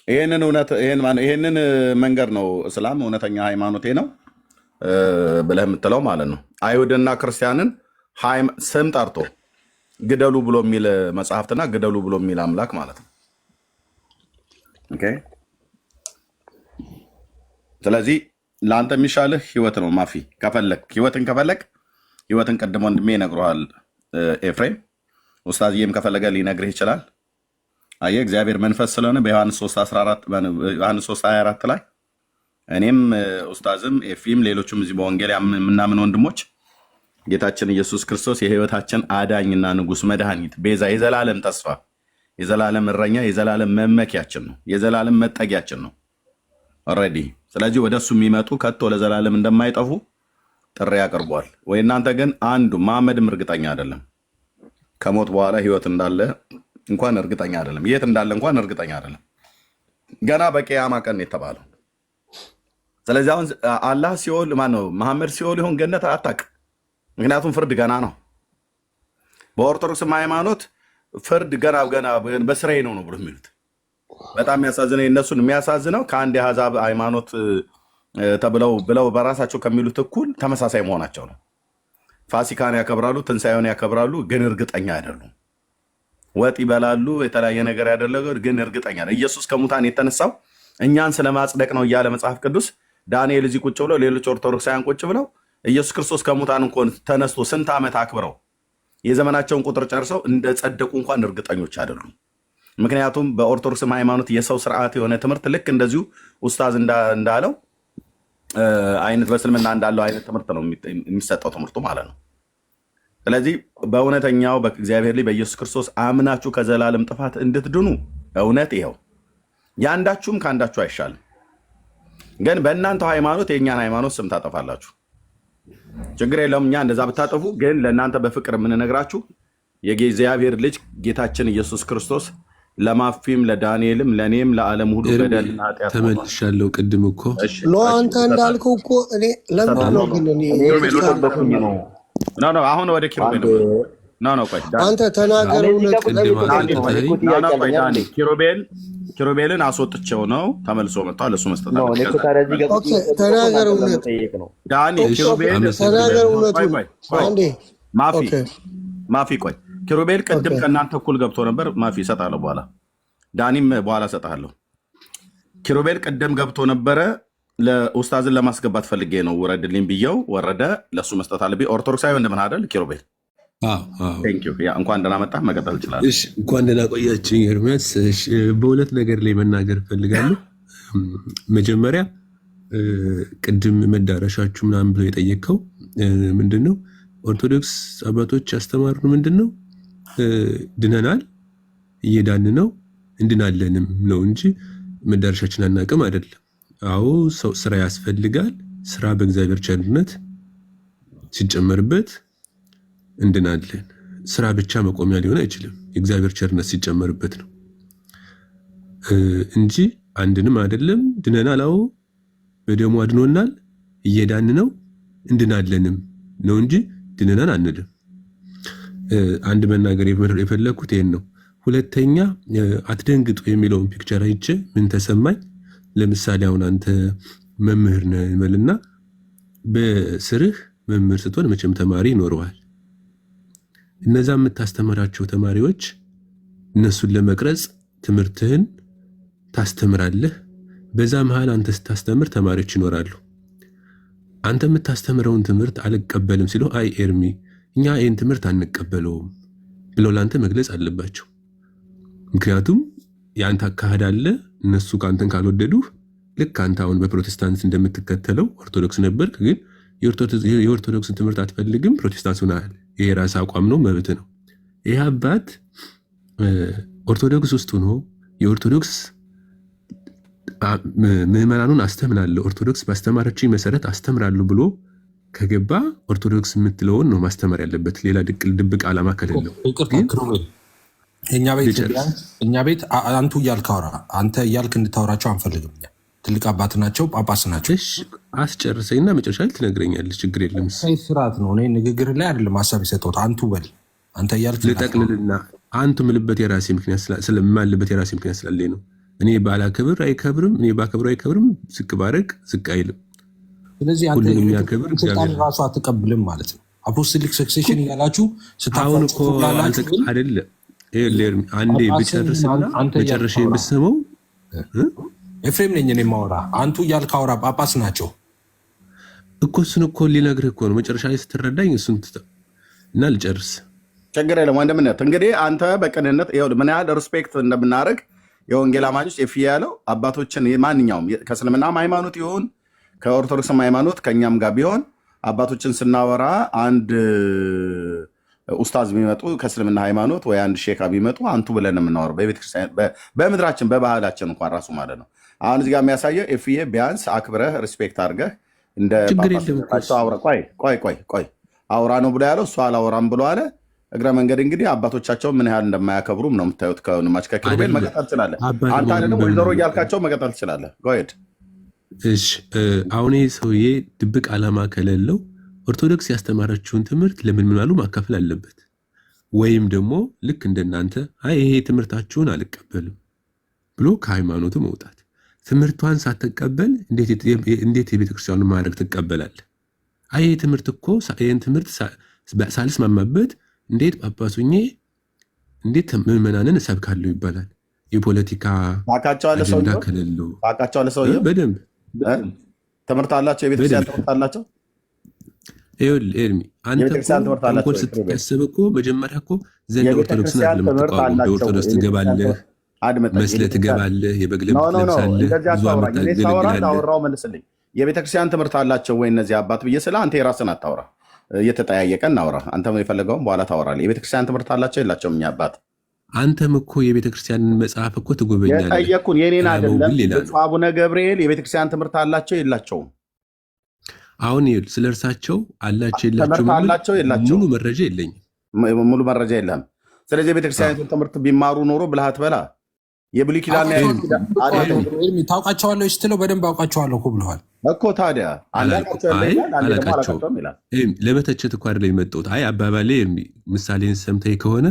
ይሄንን መንገድ ነው እስላም እውነተኛ ሃይማኖቴ ነው ብለህ የምትለው ማለት ነው። አይሁድና ክርስቲያንን ስም ጠርቶ ግደሉ ብሎ የሚል መጽሐፍትና ግደሉ ብሎ የሚል አምላክ ማለት ነው። ኦኬ። ስለዚህ ለአንተ የሚሻልህ ህይወት ነው። ማፊ ህይወትን ከፈለግ ህይወትን ቀድሞ ወንድሜ ይነግረዋል ኤፍሬም። ኡስታዝዬም ከፈለገ ሊነግርህ ይችላል። አየህ እግዚአብሔር መንፈስ ስለሆነ በዮሐንስ 3:24 ላይ እኔም ኡስታዝም ኤፊም ሌሎችም እዚህ በወንጌል የምናምን ወንድሞች ጌታችን ኢየሱስ ክርስቶስ የህይወታችን አዳኝና ንጉስ መድኃኒት፣ ቤዛ፣ የዘላለም ተስፋ፣ የዘላለም እረኛ፣ የዘላለም መመኪያችን ነው፣ የዘላለም መጠጊያችን ነው ኦልሬዲ። ስለዚህ ወደ እሱ የሚመጡ ከቶ ለዘላለም እንደማይጠፉ ጥሪ ያቀርቧል። ወይ እናንተ ግን አንዱ መሐመድም እርግጠኛ አይደለም ከሞት በኋላ ህይወት እንዳለ እንኳን እርግጠኛ አይደለም፣ የት እንዳለ እንኳን እርግጠኛ አይደለም። ገና በቂያማ ቀን የተባለው። ስለዚህ አሁን አላህ ሲኦል ማነው መሐመድ ሲኦል ይሆን ገነት አታውቅ። ምክንያቱም ፍርድ ገና ነው። በኦርቶዶክስም ሃይማኖት ፍርድ ገና በስራዬ ነው ብሎ የሚሉት በጣም የሚያሳዝነው፣ እነሱን የሚያሳዝነው ከአንድ የአሕዛብ ሃይማኖት ብለው በራሳቸው ከሚሉት እኩል ተመሳሳይ መሆናቸው ነው። ፋሲካን ያከብራሉ፣ ትንሣኤውን ያከብራሉ፣ ግን እርግጠኛ አይደሉም። ወጥ ይበላሉ፣ የተለያየ ነገር ያደረገው ግን እርግጠኛ ነው። ኢየሱስ ከሙታን የተነሳው እኛን ስለማጽደቅ ነው እያለ መጽሐፍ ቅዱስ ዳንኤል እዚህ ቁጭ ብለው ሌሎች ኦርቶዶክሳውያን ቁጭ ብለው ኢየሱስ ክርስቶስ ከሙታን እንኳን ተነስቶ ስንት ዓመት አክብረው የዘመናቸውን ቁጥር ጨርሰው እንደ ጸደቁ እንኳን እርግጠኞች አይደሉም። ምክንያቱም በኦርቶዶክስም ሃይማኖት የሰው ስርዓት የሆነ ትምህርት ልክ እንደዚሁ ኡስታዝ እንዳለው አይነት በእስልምና እንዳለው አይነት ትምህርት ነው የሚሰጠው ትምህርቱ ማለት ነው። ስለዚህ በእውነተኛው በእግዚአብሔር ላይ በኢየሱስ ክርስቶስ አምናችሁ ከዘላለም ጥፋት እንድትድኑ እውነት ይኸው የአንዳችሁም ከአንዳችሁ አይሻልም። ግን በእናንተው ሃይማኖት የእኛን ሃይማኖት ስም ታጠፋላችሁ። ችግር የለውም፣ እኛ እንደዛ ብታጠፉ፣ ግን ለእናንተ በፍቅር የምንነግራችሁ የእግዚአብሔር ልጅ ጌታችን ኢየሱስ ክርስቶስ ለማፊም ለዳንኤልም ለእኔም ለዓለም ሁሉ በደልና ኃጢአት ተመልሻለሁ። ቅድም እኮ ኖ አንተ እንዳልከው እኮ እኔ ለምንድን ነው ግን እኔ አሁን ወደ ኪሩቤል ቆይ አንተ ተናገር። ኪሩቤልን አስወጥቼው ነው ተመልሶ መጥቷል። እሱ መስጠት ተናገር እውነት ዳኒ ኪሩቤል ተናገር እውነቱን አንዴ ማፊ ቆይ ኪሩቤል ቅድም ከእናንተ እኩል ገብቶ ነበር። ማፊ እሰጥሃለሁ በኋላ ዳኒም በኋላ እሰጥሃለሁ። ኪሩቤል ቅድም ገብቶ ነበረ። ለኡስታዝን ለማስገባት ፈልጌ ነው ውረድልኝ ብየው ወረደ። ለእሱ መስጠት አለብኝ። ኦርቶዶክሳዊ ወንድምህ አይደል ኪሩቤል? እንኳን ደህና መጣህ። መቀጠል እችላለሁ። እንኳን ደህና ቆያችኝ ኤርሚያስ። በሁለት ነገር ላይ መናገር እፈልጋለሁ። መጀመሪያ ቅድም መዳረሻችሁ ምናምን ብለው የጠየቀው ምንድን ነው? ኦርቶዶክስ አባቶች ያስተማሩን ምንድን ነው? ድነናል፣ እየዳን ነው፣ እንድናለንም ነው እንጂ መዳረሻችን አናቅም አይደለም። አዎ ሰው ስራ ያስፈልጋል። ስራ በእግዚአብሔር ቸርነት ሲጨመርበት እንድናለን። ስራ ብቻ መቆሚያ ሊሆን አይችልም። የእግዚአብሔር ቸርነት ሲጨመርበት ነው እንጂ አንድንም አይደለም። ድነናል፣ አዎ በደሙ አድኖናል፣ እየዳን ነው፣ እንድናለንም ነው እንጂ ድነናል አንልም። አንድ መናገር የፈለግኩት ይሄን ነው። ሁለተኛ አትደንግጡ የሚለውን ፒክቸር አይቼ ምን ተሰማኝ? ለምሳሌ አሁን አንተ መምህር ነህ እንበልና በስርህ መምህር ስትሆን መቼም ተማሪ ይኖረዋል። እነዛ የምታስተምራቸው ተማሪዎች እነሱን ለመቅረጽ ትምህርትህን ታስተምራለህ። በዛ መሃል አንተ ስታስተምር ተማሪዎች ይኖራሉ። አንተ የምታስተምረውን ትምህርት አልቀበልም ሲለው አይ ኤርሚ እኛ ይህን ትምህርት አንቀበለውም ብለው ለአንተ መግለጽ አለባቸው። ምክንያቱም የአንተ አካሄድ አለ። እነሱ ከአንተን ካልወደዱ ልክ አንተ አሁን በፕሮቴስታንት እንደምትከተለው ኦርቶዶክስ ነበርክ፣ ግን የኦርቶዶክስን ትምህርት አትፈልግም፣ ፕሮቴስታንት ሆነሃል። ይሄ የራስ አቋም ነው፣ መብት ነው። ይህ አባት ኦርቶዶክስ ውስጥ ሆኖ የኦርቶዶክስ ምዕመናኑን አስተምራለሁ፣ ኦርቶዶክስ ባስተማረችኝ መሰረት አስተምራለሁ ብሎ ከገባ ኦርቶዶክስ የምትለውን ነው ማስተማር ያለበት፣ ሌላ ድብቅ ዓላማ ከሌለው። እኛ ቤት አንቱ እያልክ አውራ፣ አንተ እያልክ እንድታወራቸው አንፈልግም። ትልቅ አባት ናቸው፣ ጳጳስ ናቸው። አስጨርሰኝና መጨረሻ ላይ ትነግረኛለህ። ችግር የለም። ስርዓት ነው። እኔ ንግግር ላይ አይደለም ሀሳብ የሰጠሁት። አንቱ በል አንተ እያልክ ልጠቅልልና አንቱ ምልበት የራሴ ምክንያት ስለማልበት የራሴ ምክንያት ስላለኝ ነው። እኔ ባላከብር አይከብርም፣ እኔ ባከብር አይከብርም፣ ዝቅ ባረግ ዝቅ አይልም። ስለዚህ ሁሉንም የሚያከብር እግዚአብሔር ራሱ አትቀብልም ማለት ነው። አፖስቶሊክ ሰክሴሽን እያላችሁ አሁን እኮ አይደለም። አንዴ ብጨርስና መጨረሻ የምስመው ኤፍሬም ነኝ እኔ የማወራ። አንቱ እያልክ አውራ። ጳጳስ ናቸው እኮ። እሱን እኮ ሊነግርህ እኮ ነው። መጨረሻ ላይ ስትረዳኝ እሱን እና ልጨርስ። ችግር የለም ወንድምነት። እንግዲህ አንተ በቅንነት ምን ያህል ሪስፔክት እንደምናደርግ የወንጌል አማኞች ኤፍዬ ያለው አባቶችን ማንኛውም ከእስልምናም ሃይማኖት ይሁን ከኦርቶዶክስም ሃይማኖት ከእኛም ጋር ቢሆን አባቶችን ስናወራ አንድ ኡስታዝ ቢመጡ ከእስልምና ሃይማኖት ወይ አንድ ሼካ ቢመጡ አንቱ ብለን የምናወራው በቤተክርስቲያን በምድራችን በባህላችን እንኳን ራሱ ማለት ነው። አሁን እዚህ ጋር የሚያሳየው ኤፍዬ ቢያንስ አክብረህ ሪስፔክት አድርገህ እንደ ቆይ አውራ ነው ብሎ ያለው እሱ አላወራም ብሎ አለ። እግረ መንገድ እንግዲህ አባቶቻቸው ምን ያህል እንደማያከብሩም ነው የምታዩት። ከወንድማች ከኪሩቤል መቀጠል ትችላለህ። አንተ ደግሞ ወይዘሮ እያልካቸው መቀጠል ትችላለህ። ጎሄድ። እሺ አሁን ይህ ሰውዬ ድብቅ ዓላማ ከሌለው ኦርቶዶክስ ያስተማረችውን ትምህርት ለምዕመናኑ ማካፈል አለበት። ወይም ደግሞ ልክ እንደናንተ አይ ይሄ ትምህርታችሁን አልቀበልም ብሎ ከሃይማኖቱ መውጣት። ትምህርቷን ሳትቀበል እንዴት የቤተክርስቲያኑን ማድረግ ትቀበላለህ? አይ ይሄ ትምህርት እኮ ይህን ትምህርት ሳልስማማበት እንዴት ጳጳሱኜ እንዴት ምዕመናንን እሰብካለሁ ይባላል? የፖለቲካ አጀንዳ ከሌለው በደንብ ትምህርት አላቸው። የቤተክርስቲያን ትምህርት አላቸው። ኤርሚ አንተ ተንኮል ስትቀስብ እኮ መጀመሪያ እኮ ዘንድ ኦርቶዶክስን ለምትቃወም በኦርቶዶክስ ትገባለህ፣ መስለህ ትገባለህ፣ የበግ ለምት ትለብሳለህ፣ ብዙ ዓመት ታገለግላለህ። መልስልኝ። የቤተክርስቲያን ትምህርት አላቸው ወይ እነዚህ አባት ብዬ ስለ አንተ የራስን አታውራ፣ እየተጠያየቀ እናውራ። አንተ የፈለገውን በኋላ ታወራለህ። የቤተክርስቲያን ትምህርት አላቸው የላቸውም? እኛ አባት አንተም እኮ የቤተክርስቲያንን መጽሐፍ እኮ ትጎበኛለህ። የጠየኩን የኔን አይደለም። ብፁዕ አቡነ ገብርኤል የቤተክርስቲያን ትምህርት አላቸው የላቸውም? አሁን ስለ እርሳቸው አላቸው የላቸው ሙሉ መረጃ የለኝም። ሙሉ መረጃ የለም። ስለዚህ የቤተክርስቲያን ትምህርት ቢማሩ ኖሮ ብልሃት በላ የብሉይ ኪዳን ታውቃቸዋለሁ ስትለው በደንብ አውቃቸዋለሁ እኮ ብለዋል እኮ። ታዲያ አላቃቸውም። ለመተቸት እኮ አይደለም የመጣሁት። አይ አባባሌ ምሳሌን ሰምተኝ ከሆነ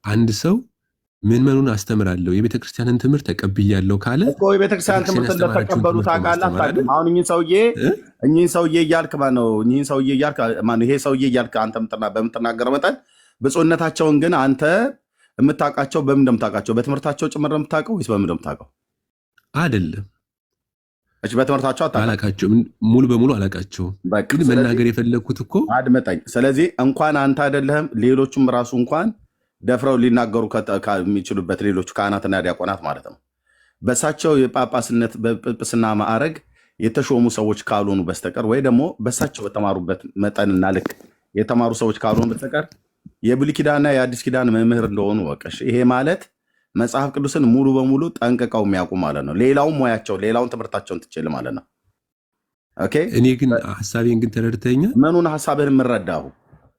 አንድ ሰው ምዕመኑን አስተምራለሁ የቤተክርስቲያንን ትምህርት ተቀብያለሁ ካለ እኮ የቤተክርስቲያን ትምህርት እንደተቀበሉ ታውቃለህ። አሁን እኚህን ሰውዬ እያልክ ማነው? ይሄ ሰውዬ እያልክ አንተ በምትናገረው መጠን ብፁዕነታቸውን ግን አንተ የምታውቃቸው በምን እንደምታውቃቸው በትምህርታቸው ጭምር የምታውቀው ወይስ በምን እንደምታውቀው? አይደለም በትምህርታቸው አላውቃቸውም፣ ሙሉ በሙሉ አላውቃቸውም። ግን መናገር የፈለግኩት እኮ አድመጠኝ። ስለዚህ እንኳን አንተ አይደለህም ሌሎቹም ራሱ እንኳን ደፍረው ሊናገሩ ከሚችሉበት ሌሎቹ ካህናትና ዲያቆናት ማለት ነው በሳቸው የጳጳስነት በጵጵስና ማዕረግ የተሾሙ ሰዎች ካልሆኑ በስተቀር ወይ ደግሞ በሳቸው በተማሩበት መጠንና ልክ የተማሩ ሰዎች ካልሆኑ በስተቀር የብሉይ ኪዳንና የአዲስ ኪዳን መምህር እንደሆኑ ወቀሽ። ይሄ ማለት መጽሐፍ ቅዱስን ሙሉ በሙሉ ጠንቅቀው የሚያውቁ ማለት ነው። ሌላውን ሙያቸው ሌላውን ትምህርታቸውን ትችል ማለት ነው። ኦኬ። እኔ ግን ሀሳቤን ግን ተረድተኸኛል? ምኑን ሀሳብህን የምረዳሁ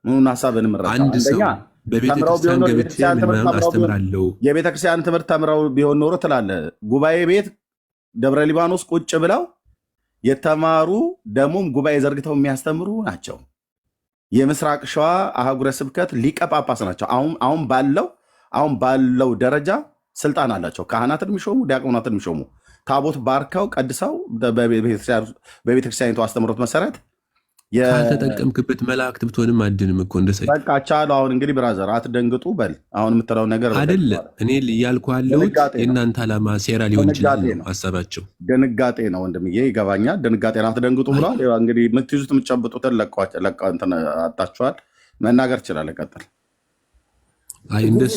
ምኑን ሀሳብህን የምረዳሁ አንድ ሰው በቤተክርስቲያን ገብቼ ምናምን አስተምራለሁ የቤተክርስቲያን ትምህርት ተምረው ቢሆን ኖሮ ትላለህ። ጉባኤ ቤት ደብረ ሊባኖስ ቁጭ ብለው የተማሩ ደግሞም ጉባኤ ዘርግተው የሚያስተምሩ ናቸው። የምስራቅ ሸዋ አህጉረ ስብከት ሊቀ ጳጳስ ናቸው። አሁን ባለው ደረጃ ስልጣን አላቸው። ካህናትን የሚሾሙ ዲያቆናትን የሚሾሙ ታቦት ባርከው ቀድሰው በቤተክርስቲያኒቱ አስተምሮት መሰረት ካልተጠቀምክበት መላእክት ብትሆንም አድንም እኮ እንደሳይ በቃ ቻለው። አሁን እንግዲህ ብራዘር አትደንግጡ በል። አሁን የምትለው ነገር አይደለ። እኔ እያልኩ ያለሁት የእናንተ ዓላማ ሴራ ሊሆን ይችላል ሀሳባቸው። ድንጋጤ ነው ወንድምዬ፣ ይገባኛል። ድንጋጤን አትደንግጡ ብለዋል። እንግዲህ የምትይዙት የምትጨብጡትን አጣችኋል። መናገር ትችላለህ። ቀጥል። አይ እንደሱ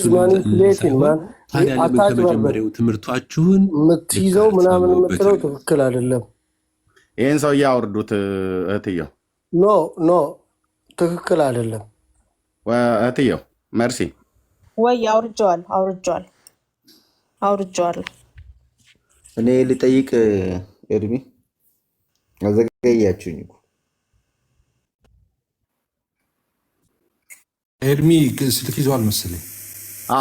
ሳይሆን ታዲያ ለምን ከመጀመሪያው ትምህርቷችሁን የምትይዘው ምናምን የምትለው ትክክል አይደለም። ይህን ሰውዬ አውርዱት እህትየው። ኖ ትክክል አይደለም እህትየው። መርሲ ወይ አውርጄዋለሁ። እኔ ልጠይቅ ኤርሚ፣ አዘጋያችሁኝ እኮ ኤርሚ ስልክ ይዟል መሰለኝ።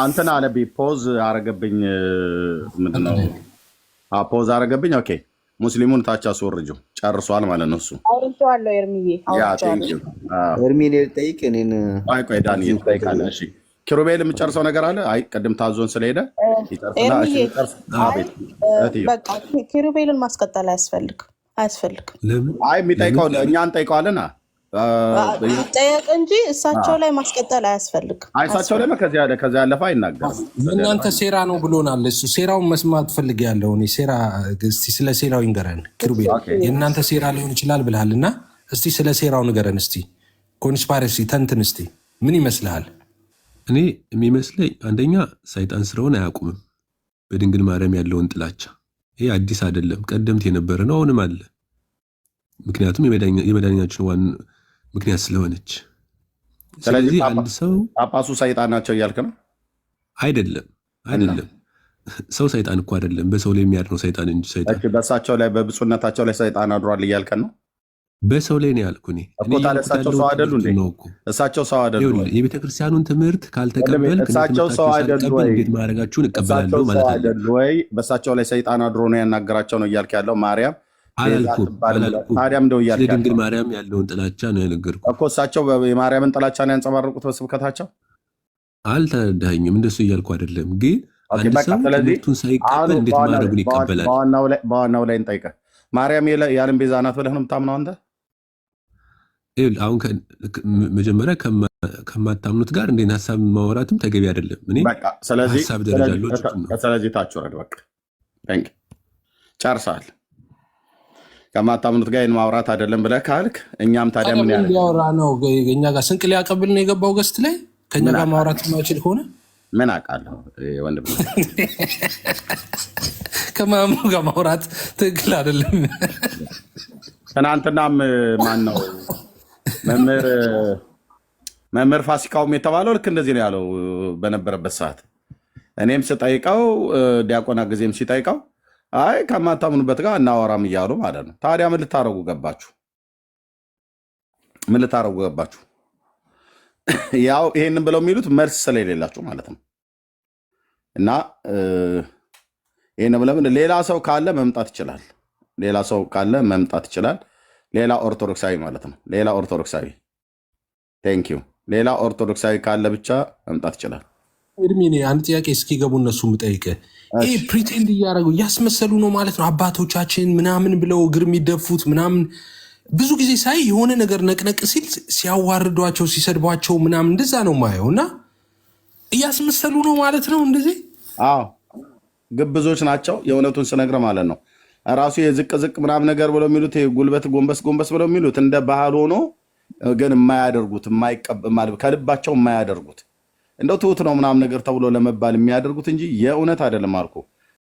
እንትን አለብኝ፣ ፖዝ አረገብኝ። ምንድን ነው ፖዝ አረገብኝ። ኦኬ ሙስሊሙን ታች አስወርጀው ጨርሷል ማለት ነው። እሱ አውርቼዋለሁ። ኤርሚዬ ኤርሚ እኔ ልጠይቅ። እኔን ቆይ ዳኒ ትጠይቃለህ። እሺ ኪሩቤል የምጨርሰው ነገር አለ። አይ ቅድም ታዞን ስለሄደ በቃ ኪሩቤልን ማስቀጠል አያስፈልግም። አይ የሚጠይቀው እኛን ጠይቀዋልና ጠየቅ እንጂ እሳቸው ላይ ማስቀጠል አያስፈልግም። እሳቸው ላይ ከዚያ ያለፈ አይናገርም። እናንተ ሴራ ነው ብሎናል። እሱ ሴራውን መስማት ፈልግ ያለው ሴራ። እስቲ ስለ ሴራው ይንገረን ኪሩቤል። የእናንተ ሴራ ሊሆን ይችላል ብልሃል እና እስቲ ስለ ሴራው ንገረን። እስቲ ኮንስፓይረሲ ተንትን። እስቲ ምን ይመስልሃል? እኔ የሚመስለኝ አንደኛ ሰይጣን ስራውን አያውቁምም። በድንግል ማርያም ያለውን ጥላቻ ይሄ አዲስ አይደለም፣ ቀደምት የነበረ ነው፣ አሁንም አለ። ምክንያቱም የመዳኛችን ዋን ምክንያት ስለሆነች። ስለዚህ አንድ ሰው ጳጳሱ ሰይጣን ናቸው እያልክ ነው? አይደለም። ሰው ሰይጣን እኮ አይደለም፣ በሰው ላይ የሚያድነው ሰይጣን እንጂ ሰይጣን በእሳቸው ላይ በብፁዕነታቸው ላይ ሰይጣን አድሯል እያልከን ነው? በሰው ላይ ነው ያልኩ እኔ። እሳቸው ሰው አይደሉ እንዴ? እሳቸው ሰው አይደሉ? የቤተክርስቲያኑን ትምህርት ካልተቀበልክ እሳቸው ሰው አይደሉ ወይ? እንዴት ማድረጋችሁን እቀበላለሁ ማለት አለ ወይ? በእሳቸው ላይ ሰይጣን አድሮ ነው ያናገራቸው ነው እያልክ ያለው? ማርያም አላልኩም። ታዲያም እንደው እያልክ ስለ ድንግል ማርያም ያለውን ጥላቻ ነው የነገርኩህ እኮ። እሳቸው የማርያምን ጥላቻ ነው ያንጸባረቁት በስብከታቸው። አልተረዳኸኝም። እንደሱ እያልኩ አይደለም። ግን አንድ ሰው ትምህርቱን ሳይቀበል እንዴት ማድረጉን ይቀበላል? በዋናው ላይ እንጠይቀህ። ማርያም የዓለም ቤዛ ናት ብለህ ነው የምታምነው አንተ? አሁን መጀመሪያ ከማታምኑት ጋር እንዴት ሀሳብ ማውራትም ተገቢ አይደለም። እኔ ሀሳብ ደረጃ ስለዚህ ታች ወረድ። በቃ ጨርሰሃል። ከማታምኑት ጋር ማውራት አይደለም ብለህ ካልክ እኛም ታዲያ ምን ያወራ ነው? እኛ ጋር ስንቅ ሊያቀብል ነው የገባው ገስት ላይ ከኛ ጋር ማውራት የማይችል ከሆነ ምን አውቃለሁ ወንድም። ከማሙ ጋር ማውራት ትክክል አይደለም። ትናንትናም ማን ነው መምህር ፋሲካውም የተባለው ልክ እንደዚህ ነው ያለው በነበረበት ሰዓት። እኔም ስጠይቀው ዲያቆና ጊዜም ሲጠይቀው አይ ከማታምኑበት ጋር እናወራም እያሉ ማለት ነው። ታዲያ ምን ልታረጉ ገባችሁ? ያው ይሄንን ብለው የሚሉት መልስ ስለሌላችሁ ማለት ነው። እና ይህን ለምን ሌላ ሰው ካለ መምጣት ይችላል። ሌላ ሰው ካለ መምጣት ይችላል። ሌላ ኦርቶዶክሳዊ ማለት ነው። ሌላ ኦርቶዶክሳዊ ቴንክ ዩ። ሌላ ኦርቶዶክሳዊ ካለ ብቻ መምጣት ይችላል። እድሜ አንድ ጥያቄ እስኪገቡ እነሱ የምጠይቅህ ይሄ ፕሪቴንድ እያደረጉ እያስመሰሉ ነው ማለት ነው። አባቶቻችን ምናምን ብለው እግር የሚደፉት ምናምን ብዙ ጊዜ ሳይ የሆነ ነገር ነቅነቅ ሲል ሲያዋርዷቸው ሲሰድቧቸው ምናምን እንደዛ ነው ማየው እና እያስመሰሉ ነው ማለት ነው እንደዚህ። አዎ ግብዞች ናቸው። የእውነቱን ስነግረ ማለት ነው ራሱ የዝቅ ዝቅ ምናምን ነገር ብለው የሚሉት ጉልበት ጎንበስ ጎንበስ ብለው የሚሉት እንደ ባህል ሆኖ ግን የማያደርጉት ከልባቸው የማያደርጉት እንደው ትሁት ነው ምናምን ነገር ተብሎ ለመባል የሚያደርጉት እንጂ የእውነት አይደለም አልኩ።